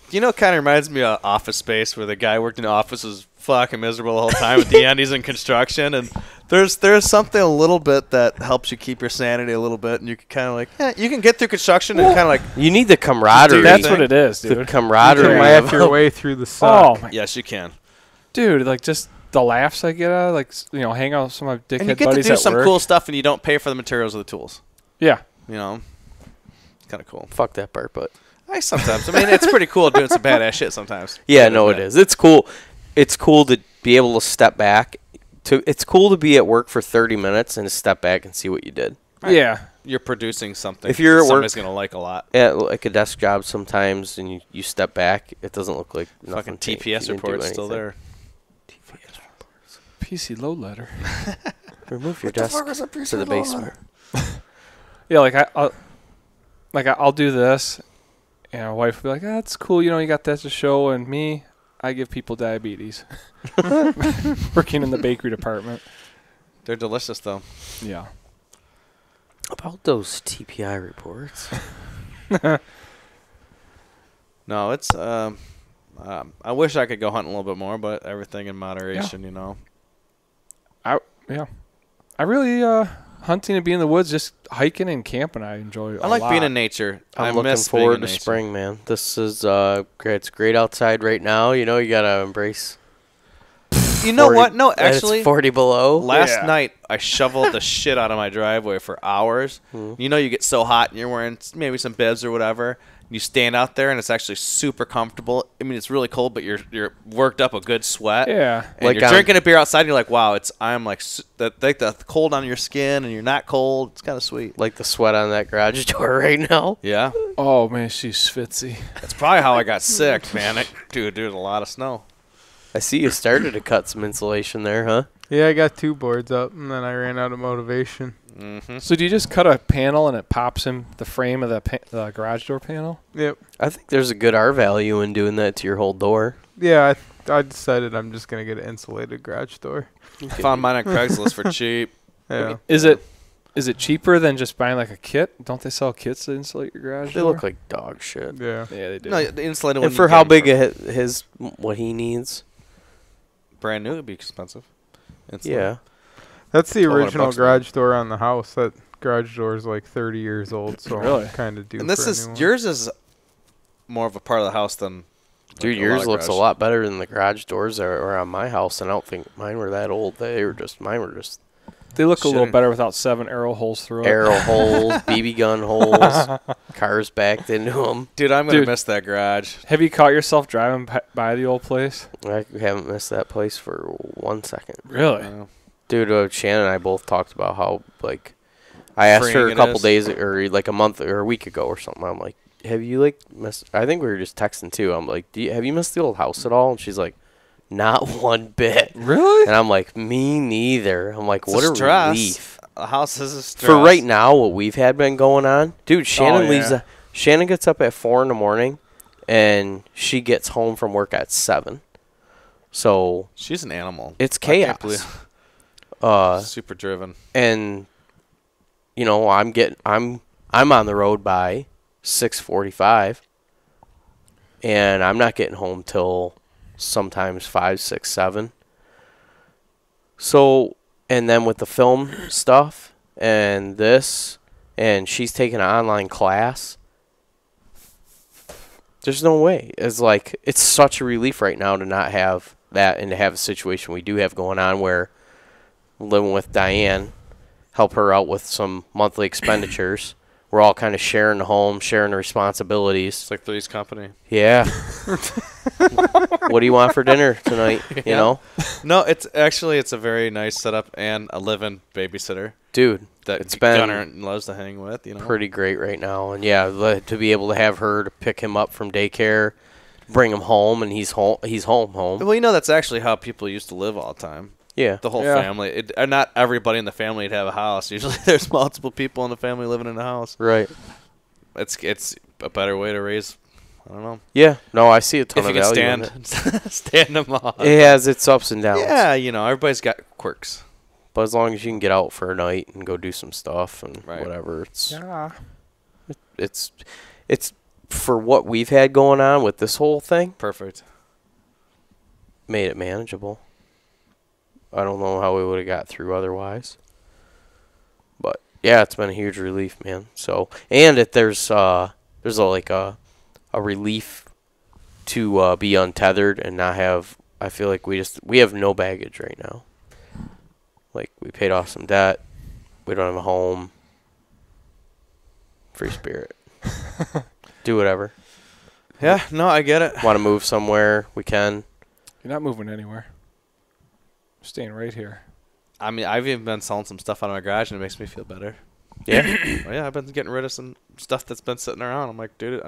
You know, it kind of reminds me of Office Space, where the guy worked in the office was fucking miserable the whole time. At the end, he's in construction, and there's something a little bit that helps you keep your sanity a little bit, and you can kind of like, you can get through construction and kind of like, You need the camaraderie. That's what it is, dude. The camaraderie. You can laugh your way through the sun. Oh my, yes, you can. dude! Like just the laughs I get out of, like hang out with some of my And you dickhead get to buddies do at some work. cool stuff, and you don't pay for the materials or the tools. Yeah, You know, it's kind of cool. Fuck that part, but Sometimes. I mean, it's pretty cool doing some badass shit sometimes. yeah, no, it is. It's cool. It's cool to be able to step back. It's cool to be at work for 30 minutes and to step back and see what you did. yeah. You're producing something If you're that at somebody's work- going to like a lot. At like a desk job sometimes, and you step back, it doesn't look like Fucking nothing changed. You TPS didn't do report's still anything. there. TPS reports. PC load letter. Remove your desk to the basement. Yeah, I'll do this, and my wife will be like, "That's cool. You got that to show." And me, I give people diabetes. Working in the bakery department. They're delicious, though. Yeah. About those TPI reports. No, it's I wish I could go hunting a little bit more, but everything in moderation, you know. I really hunting and being in the woods, just hiking and camping. I enjoy. I like being in nature. I'm I looking miss being forward in to nature. spring, man. This is great. It's great outside right now. You gotta embrace. You know 40 what? No, and it's actually, 40 below. last night I shoveled the shit out of my driveway for hours. You know, you get so hot and you're wearing maybe some bibs or whatever. And you stand out there and it's actually super comfortable. I mean, it's really cold, but you're worked up a good sweat. Yeah. And Like you're drinking a beer outside. And you're like, wow, I'm like the cold on your skin, and you're not cold. It's kind of sweet. Like the sweat on that garage door right now. Yeah, Oh man, she's schwitzy. that's probably how I got sick, man. Dude, there's a lot of snow. I see you started to cut some insulation there, huh? Yeah, I got 2 boards up, and then I ran out of motivation. Mm-hmm. So do you just cut a panel and it pops in the frame of the garage door panel? Yep. I think there's a good R value in doing that to your whole door. Yeah, I decided I'm just going to get an insulated garage door. Found mine on Craigslist for cheap. Yeah. Is it cheaper than just buying like a kit? Don't they sell kits to insulate your garage They door? look like dog shit. Yeah. Yeah, they do. No, the insulated one. And for how big his what he needs. brand new, it'd be expensive. Yeah. That's the 1,200 original bucks a garage door on the house. That garage door is like 30 years old, so Really? I'm kind of due And this for a is new one. yours is more of a part of the house than. Dude, like, yours of looks a garage. lot better than the garage doors that are on my house, and I don't think mine were that old. Mine were just They look a little Shouldn't- better without 7 arrow holes through it. arrow holes, BB gun holes, cars backed into them. Dude, I'm gonna Dude. miss that garage. Have you caught yourself driving by the old place? I haven't missed that place for 1 second. Really? Dude, Shannon and I both talked about how, like, I asked her Freeing a it couple is. days or like a month or a week ago or something. I'm like, have you like missed? I think we were just texting too. I'm like, have you missed the old house at all? And she's like, not one bit. Really? And I'm like, me neither. I'm like, It's what a stress. relief. A house is a stress. For right now, what we've had been going on, dude. Shannon leaves. yeah. Shannon gets up at 4 in the morning, and she gets home from work at 7. So She's an animal. it's I can't chaos. believe- super driven. And you know, I'm on the road by 6:45, and I'm not getting home till sometimes 5, 6, 7. So, and then with the film stuff and this, and she's taking an online class. There's no way. It's like, it's such a relief right now to not have that and to have a situation we do have going on where living with Diane, help her out with some monthly expenditures. We're all kind of sharing the home, sharing the responsibilities. It's like Three's Company. Yeah. What do you want for dinner tonight? You know? No, it's a very nice setup and a live-in babysitter Dude, that it's been Gunner loves to hang with. You know, pretty great right now. And yeah, to be able to have her to pick him up from daycare, bring him home, and he's home. Well, you know, that's actually how people used to live all the time. Yeah. The whole Yeah. family. Not everybody in the family would have a house. Usually there's multiple people in the family living in a house. Right. It's a better way to raise, I don't know. Yeah. No, I see a ton If you of can value in stand, it. stand them on. It has its ups and downs. Yeah, you know, everybody's got quirks. But as long as you can get out for a night and go do some stuff and Right. whatever, it's Yeah. it's for what we've had going on with this whole thing, Perfect. made it manageable. I don't know how we would have got through otherwise. But yeah, it's been a huge relief, man. So, and there's a relief to be untethered and not have. I feel like we have no baggage right now. Like, we paid off some debt. We don't have a home. Free spirit. Do whatever. Yeah, no, I get it. Want to move somewhere? We can. You're not moving anywhere. You're staying right here. I mean, I've even been selling some stuff out of my garage, and it makes me feel better. Yeah. Well, yeah, I've been getting rid of some stuff that's been sitting around. I'm like, dude,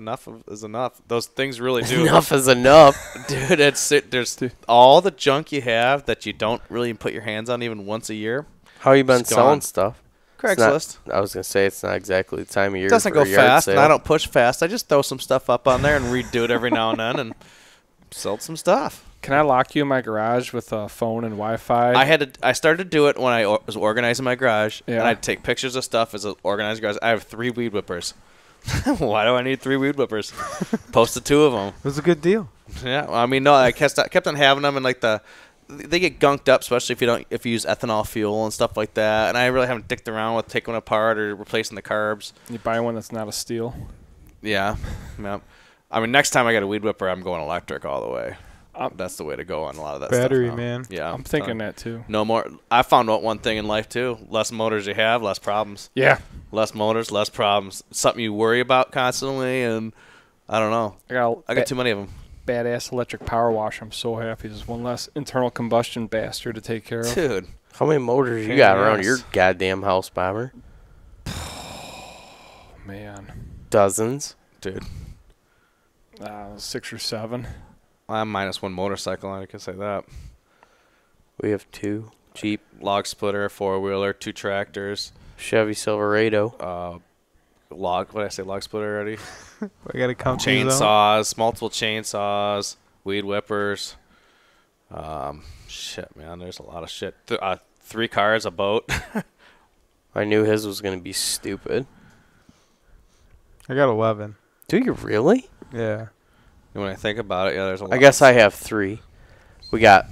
is enough. Those things really do. Enough is enough. Dude, there's all the junk you have that you don't really put your hands on even once a year. How you been It's selling gone. stuff? Craigslist. I was gonna say it's not exactly the time of year. It doesn't for go a yard fast, and sale. I don't push fast. I just throw some stuff up on there and redo it every now and then and sell some stuff. Can I lock you in my garage with a phone and Wi-Fi? I started to do it when I was organizing my garage, Yeah. and I'd take pictures of stuff as an organized garage. I have 3 weed whippers. Why do I need 3 weed whippers? Posted 2 of them. It was a good deal. Yeah, well, I mean, no, I kept on having them, and like they get gunked up, especially if you use ethanol fuel and stuff like that. And I really haven't dicked around with taking one apart or replacing the carbs. You buy one that's not a steel. Yeah, yeah. I mean, next time I get a weed whipper, I'm going electric all the way. That's the way to go on a lot of that Battery, stuff now. man. Yeah, I'm thinking that too. No more. I found out one thing in life too: less motors you have, less problems. Yeah. Less motors, less problems. It's something you worry about constantly, and I don't know. I got too many of them. Badass electric power wash. I'm so happy. There's one less internal combustion bastard to take care of. Dude, How many motors you got around Yes. your goddamn house, Bomber? Man. Dozens. dude. 6 or 7. I'm minus 1 motorcycle, I can say that. We have 2. Jeep, log splitter, 4-wheeler, 2 tractors, Chevy Silverado. log splitter already? I got to count these out. Chainsaws, multiple chainsaws, weed whippers. Shit, man, there's a lot of shit. 3 cars, a boat. I knew his was gonna be stupid. I got 11. Do you really? Yeah. When I think about it, yeah, there's a lot. I guess I have 3. We got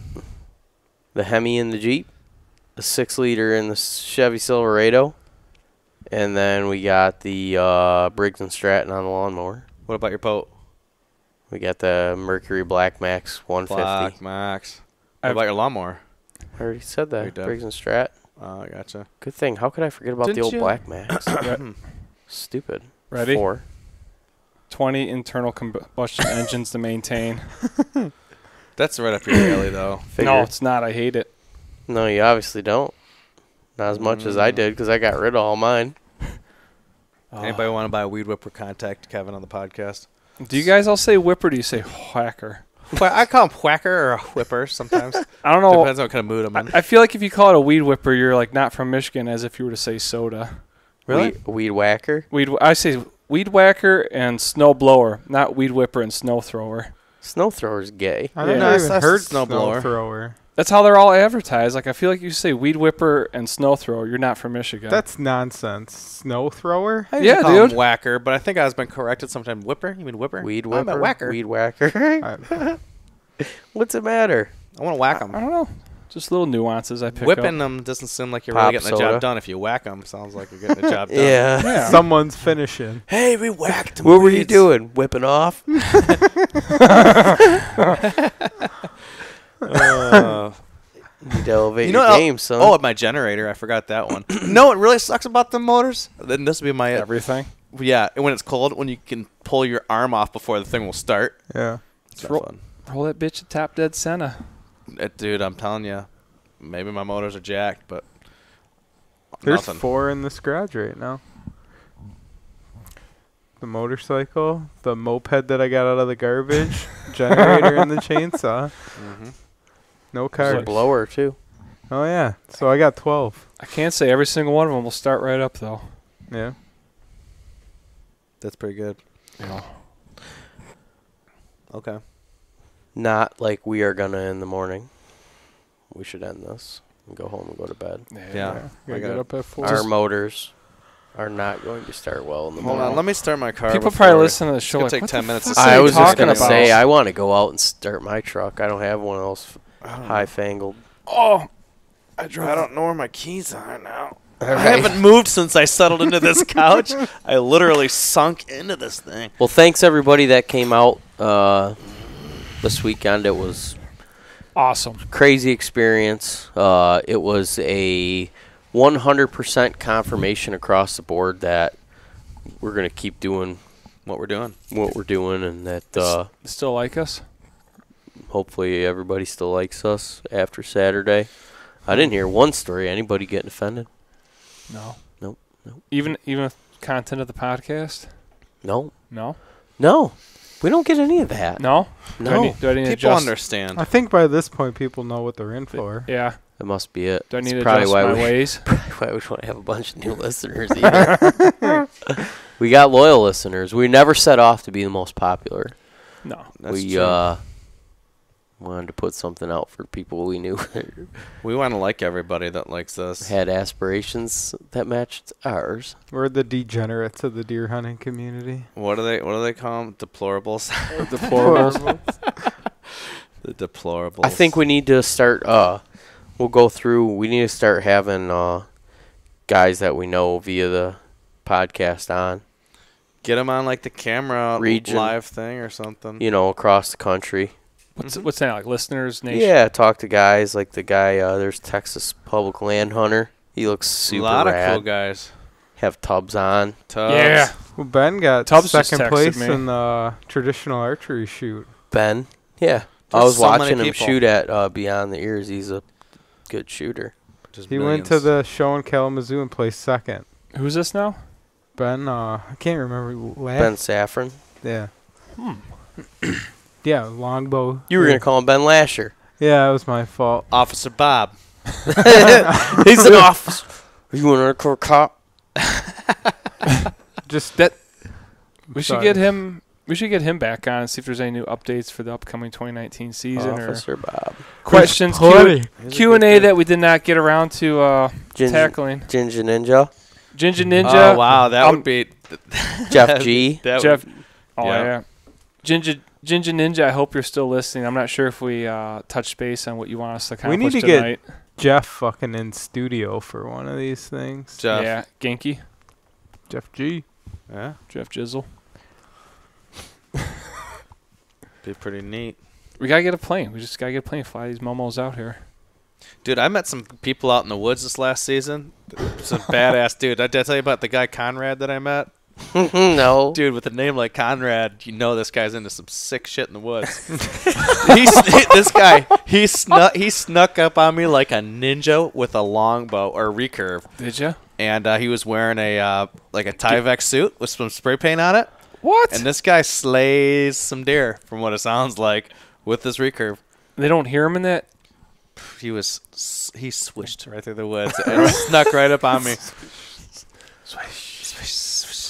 the Hemi in the Jeep, the 6-liter in the Chevy Silverado, and then we got the Briggs & Stratton on the lawnmower. What about your boat? We got the Mercury Black Max 150. Black Max. What about your lawnmower? I already said You that. did. Briggs & Stratton. Oh, I gotcha. Good thing. How could I forget about the Didn't old you? Black Max? Stupid. Ready? 4. 20 internal combustion engines to maintain. That's right up your alley, though. No, it's not. I hate it. No, you obviously don't. Not as much as I did because I got rid of all mine. Anybody want to buy a weed whipper? Contact Kevin on the podcast. Do you guys all say whip or do you say whacker? I call him whacker or a whipper sometimes. I don't know. Depends on what kind of mood I'm in. I feel like if you call it a weed whipper, you're like not from Michigan, as if you were to say soda. Really? Weed whacker? I say weed whacker and snow blower, not weed whipper and snow thrower. Snow thrower's gay. I don't Yeah. know. Even That's heard snow snow blower. thrower. That's how they're all advertised. Like I feel like you say weed whipper and snow thrower, you're not from Michigan. That's nonsense. Snow thrower? I usually Yeah, call dude. him whacker, but I think I was been corrected sometime. Whipper? You mean whipper? Weed I'm whipper? a whacker. Weed whacker? What's the matter? I want to whack I them. don't know. Just little nuances I pick Whipping up. them doesn't seem like you're Pop really getting the soda. job done. If you whack them, sounds like you're getting the job done. Yeah. Yeah. Someone's finishing. Hey, we whacked him. What were you doing? Whipping off? Need to elevate your game, son. Oh, my generator. I forgot that one. No, it really sucks about the motors. Then this would be my Everything. Yeah, and when it's cold, when you can pull your arm off before the thing will start. Yeah. It's not roll- fun. Roll that bitch at top dead center. Dude, I'm telling you, maybe my motors are jacked, but There's nothing. 4 in this garage right now. The motorcycle, the moped that I got out of the garbage, generator, and the chainsaw. Mm-hmm. No There's a cars. blower, too. Oh, yeah. So I got 12. I can't say every single one of them will start right up though. Yeah. That's pretty good. Yeah. Okay. Not like we are going to in the morning. We should end this and go home and go to bed. Yeah. Gotta I get got up at 4. Our motors are not going to start well in the Hold morning. on, let me start my car. People before- probably listen to the It's show gonna like, take what 10 the minutes to fuck set are I you was just talking going to about? say, I want to go out and start my truck. I don't have one of those I don't know. high-fangled. Oh, I don't know where my keys are now. All I right. haven't moved since I settled into this couch. I literally sunk into this thing. Well, thanks, everybody that came out this weekend. It was awesome. crazy experience. It was a 100% confirmation across the board that we're going to keep doing What we're doing. what we're doing, and that Still like us? hopefully everybody still likes us after Saturday. I didn't hear one story. Anybody getting offended? No. Nope. Even with content of the podcast? No. No. No. We don't get any of that. No. No. Do I need to People adjust? understand. I think by this point people know what they're in for. Yeah. That must be it. Do I need It's to probably adjust why my we ways? why we don't have a bunch of new listeners either. We got loyal listeners. We never set off to be the most popular. No. That's we true. wanted to put something out for people we knew We want to like everybody that likes us. had aspirations that matched ours. We're the degenerates of the deer hunting community. What do they call them? Deplorables. Deplorables. The deplorables. I think we need to start. We'll go through. We need to start having guys that we know via the podcast on. Get them on like the camera Region. live thing or something. You know, across the country. What's that, like listeners, nation? Yeah, talk to guys like the guy. There's Texas Public Land Hunter. He looks A super lot rad. of cool guys. Have tubs on. Tubs. Yeah. Well, Ben got Tubbs just second texted place me. in the traditional archery shoot. Ben. Yeah. I There's was so many watching him people. shoot at Beyond the Ears. He's a good shooter. Just He went to millions. the show in Kalamazoo and placed second. Who's this now? Ben, I can't remember. Ben Saffron. Yeah. Yeah, longbow. You were yeah. going to call him Ben Lasher. Yeah, it was my fault. Officer Bob. He's an officer. Are you an undercover cop? Just That we should Sorry. get him. We should get him back on and see if there's any new updates for the upcoming 2019 season Officer Bob. or questions plenty. Q and A that we did not get around to Ginger, tackling. Ginger Ninja. Ginger Ninja. Oh wow, that would be Jeff G. That Jeff. would- Oh yeah. yeah. Ginger Ninja. I hope you're still listening. I'm not sure if we touched base on what you want us to We accomplish need to get tonight. Jeff fucking in studio for one of these things. Jeff. Yeah, Genki, Jeff G. Yeah, Jeff Jizzle. be pretty neat. We gotta get a plane. We just gotta get a plane. Fly these momos out here. Dude, I met some people out in the woods this last season. Some badass dude. Did I tell you about the guy Conrad that I met? No. Dude, with a name like Conrad, you know this guy's into some sick shit in the woods. He snuck up on me like a ninja with a longbow or a recurve. Did you? And he was wearing a Tyvek suit with some spray paint on it. What? And this guy slays some deer, from what it sounds like, with this recurve. They don't hear him in that? He swished right through the woods and snuck right up on me.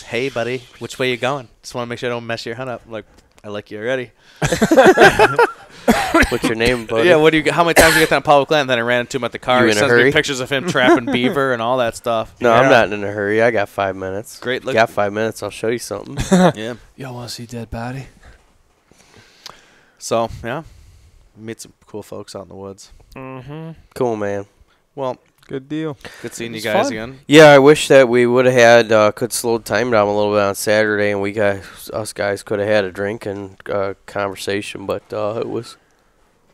Hey, buddy, which way you going? Just want to make sure I don't mess your hunt up. I'm like, I like you already. What's your name, buddy? Yeah, how many times you get that on public land? And then I ran into him at the car. You He in a sends hurry? me pictures of him trapping beaver and all that stuff. No, Yeah. I'm not in a hurry. I got 5 minutes. Great look. Got 5 minutes. I'll show you something. Yeah. Y'all want to see dead body? So, yeah. Meet some cool folks out in the woods. Mm-hmm. Cool, man. Well, Good deal. good seeing you It's guys fun. again. Yeah, I wish that we would have had could slow time down a little bit on Saturday, and us guys could have had a drink and conversation, but it was.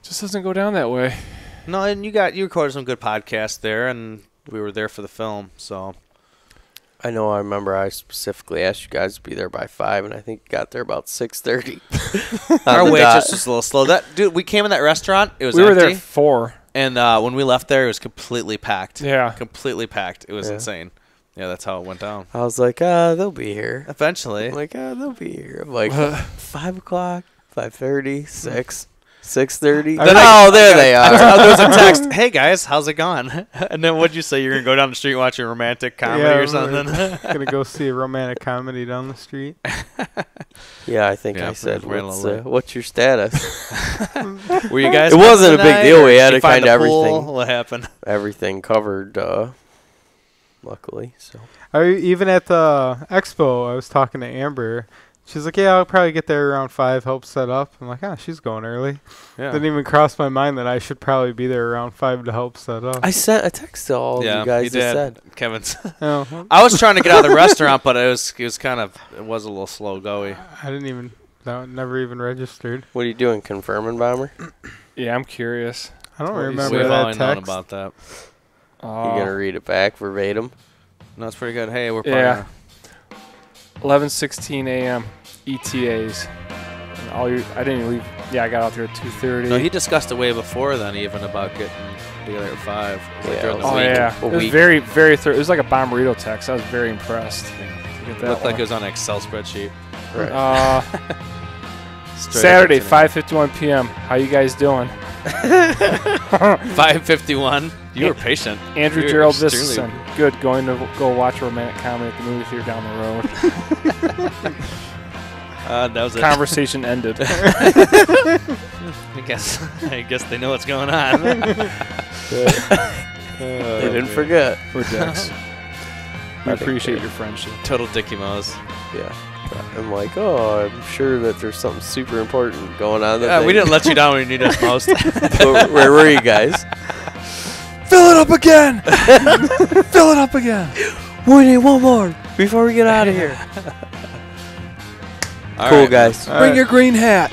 Just doesn't go down that way. No, and you recorded some good podcasts there, and we were there for the film, so. I know. I remember I specifically asked you guys to be there by 5, and I think you got there about 6:30. Our waitress was a little slow. Dude, we came in that restaurant. It was We were empty. there at 4. And when we left there, it was completely packed. Yeah. Completely packed. It was Yeah. insane. Yeah, that's how it went down. I was like, they'll be here. Eventually. I'm like, they'll be here. I'm like, 5 o'clock, 5:30, 6, 6:30. Oh, there they are. There was a text. Hey, guys, how's it going? And then what'd you say? You're going to go down the street and watch a romantic comedy or something? Gonna go see a romantic comedy down the street. Yeah, I think Yeah, I said, ran a little late. what's your status? Were you guys It wasn't a big tonight, deal. or We had did you it find kinda a pool? everything. What happened? Everything covered, luckily. So Even at the expo, I was talking to Amber. She's like, yeah, I'll probably get there around 5, help set up. I'm like, she's going early. Yeah. Didn't even cross my mind that I should probably be there around 5 to help set up. I sent a text to all of you guys he that did. said. Kevin's. Oh, I was trying to get out of the restaurant, but it was a little slow going. I didn't even, that never even registered. What are you doing, confirming, Bomber? Yeah, I'm curious. I don't What is remember We've that only known text. about that. You going to read it back verbatim? No, it's pretty good. Hey, we're Yeah. 11:16 a.m. ETAs. And I didn't even leave. Yeah, I got out there at 2:30. No, he discussed it way before then, even about getting together at 5. Yeah, during the Oh week. yeah, A it was week. very, very thorough. It was like a Bomberito text. I was very impressed. To get It that looked like one. it was on an Excel spreadsheet. Right. Straight Saturday, up to 5:51 p.m. How you guys doing? 5:51. You were patient. Andrew You were Gerald extremely- Vistison. Good. Going to go watch a romantic comedy at the movie theater down the road. That was it. Conversation ended. I guess they know what's going on. They didn't forget. We're dicks. We appreciate your friendship. Total Dickie Mo's. Yeah. I'm like, I'm sure that there's something super important going on. Yeah, we didn't let you down when you needed us most. Where were you guys? Fill it up again. Fill it up again. We need one more before we get out of here. All Cool, right. guys. All Bring right. your green hat.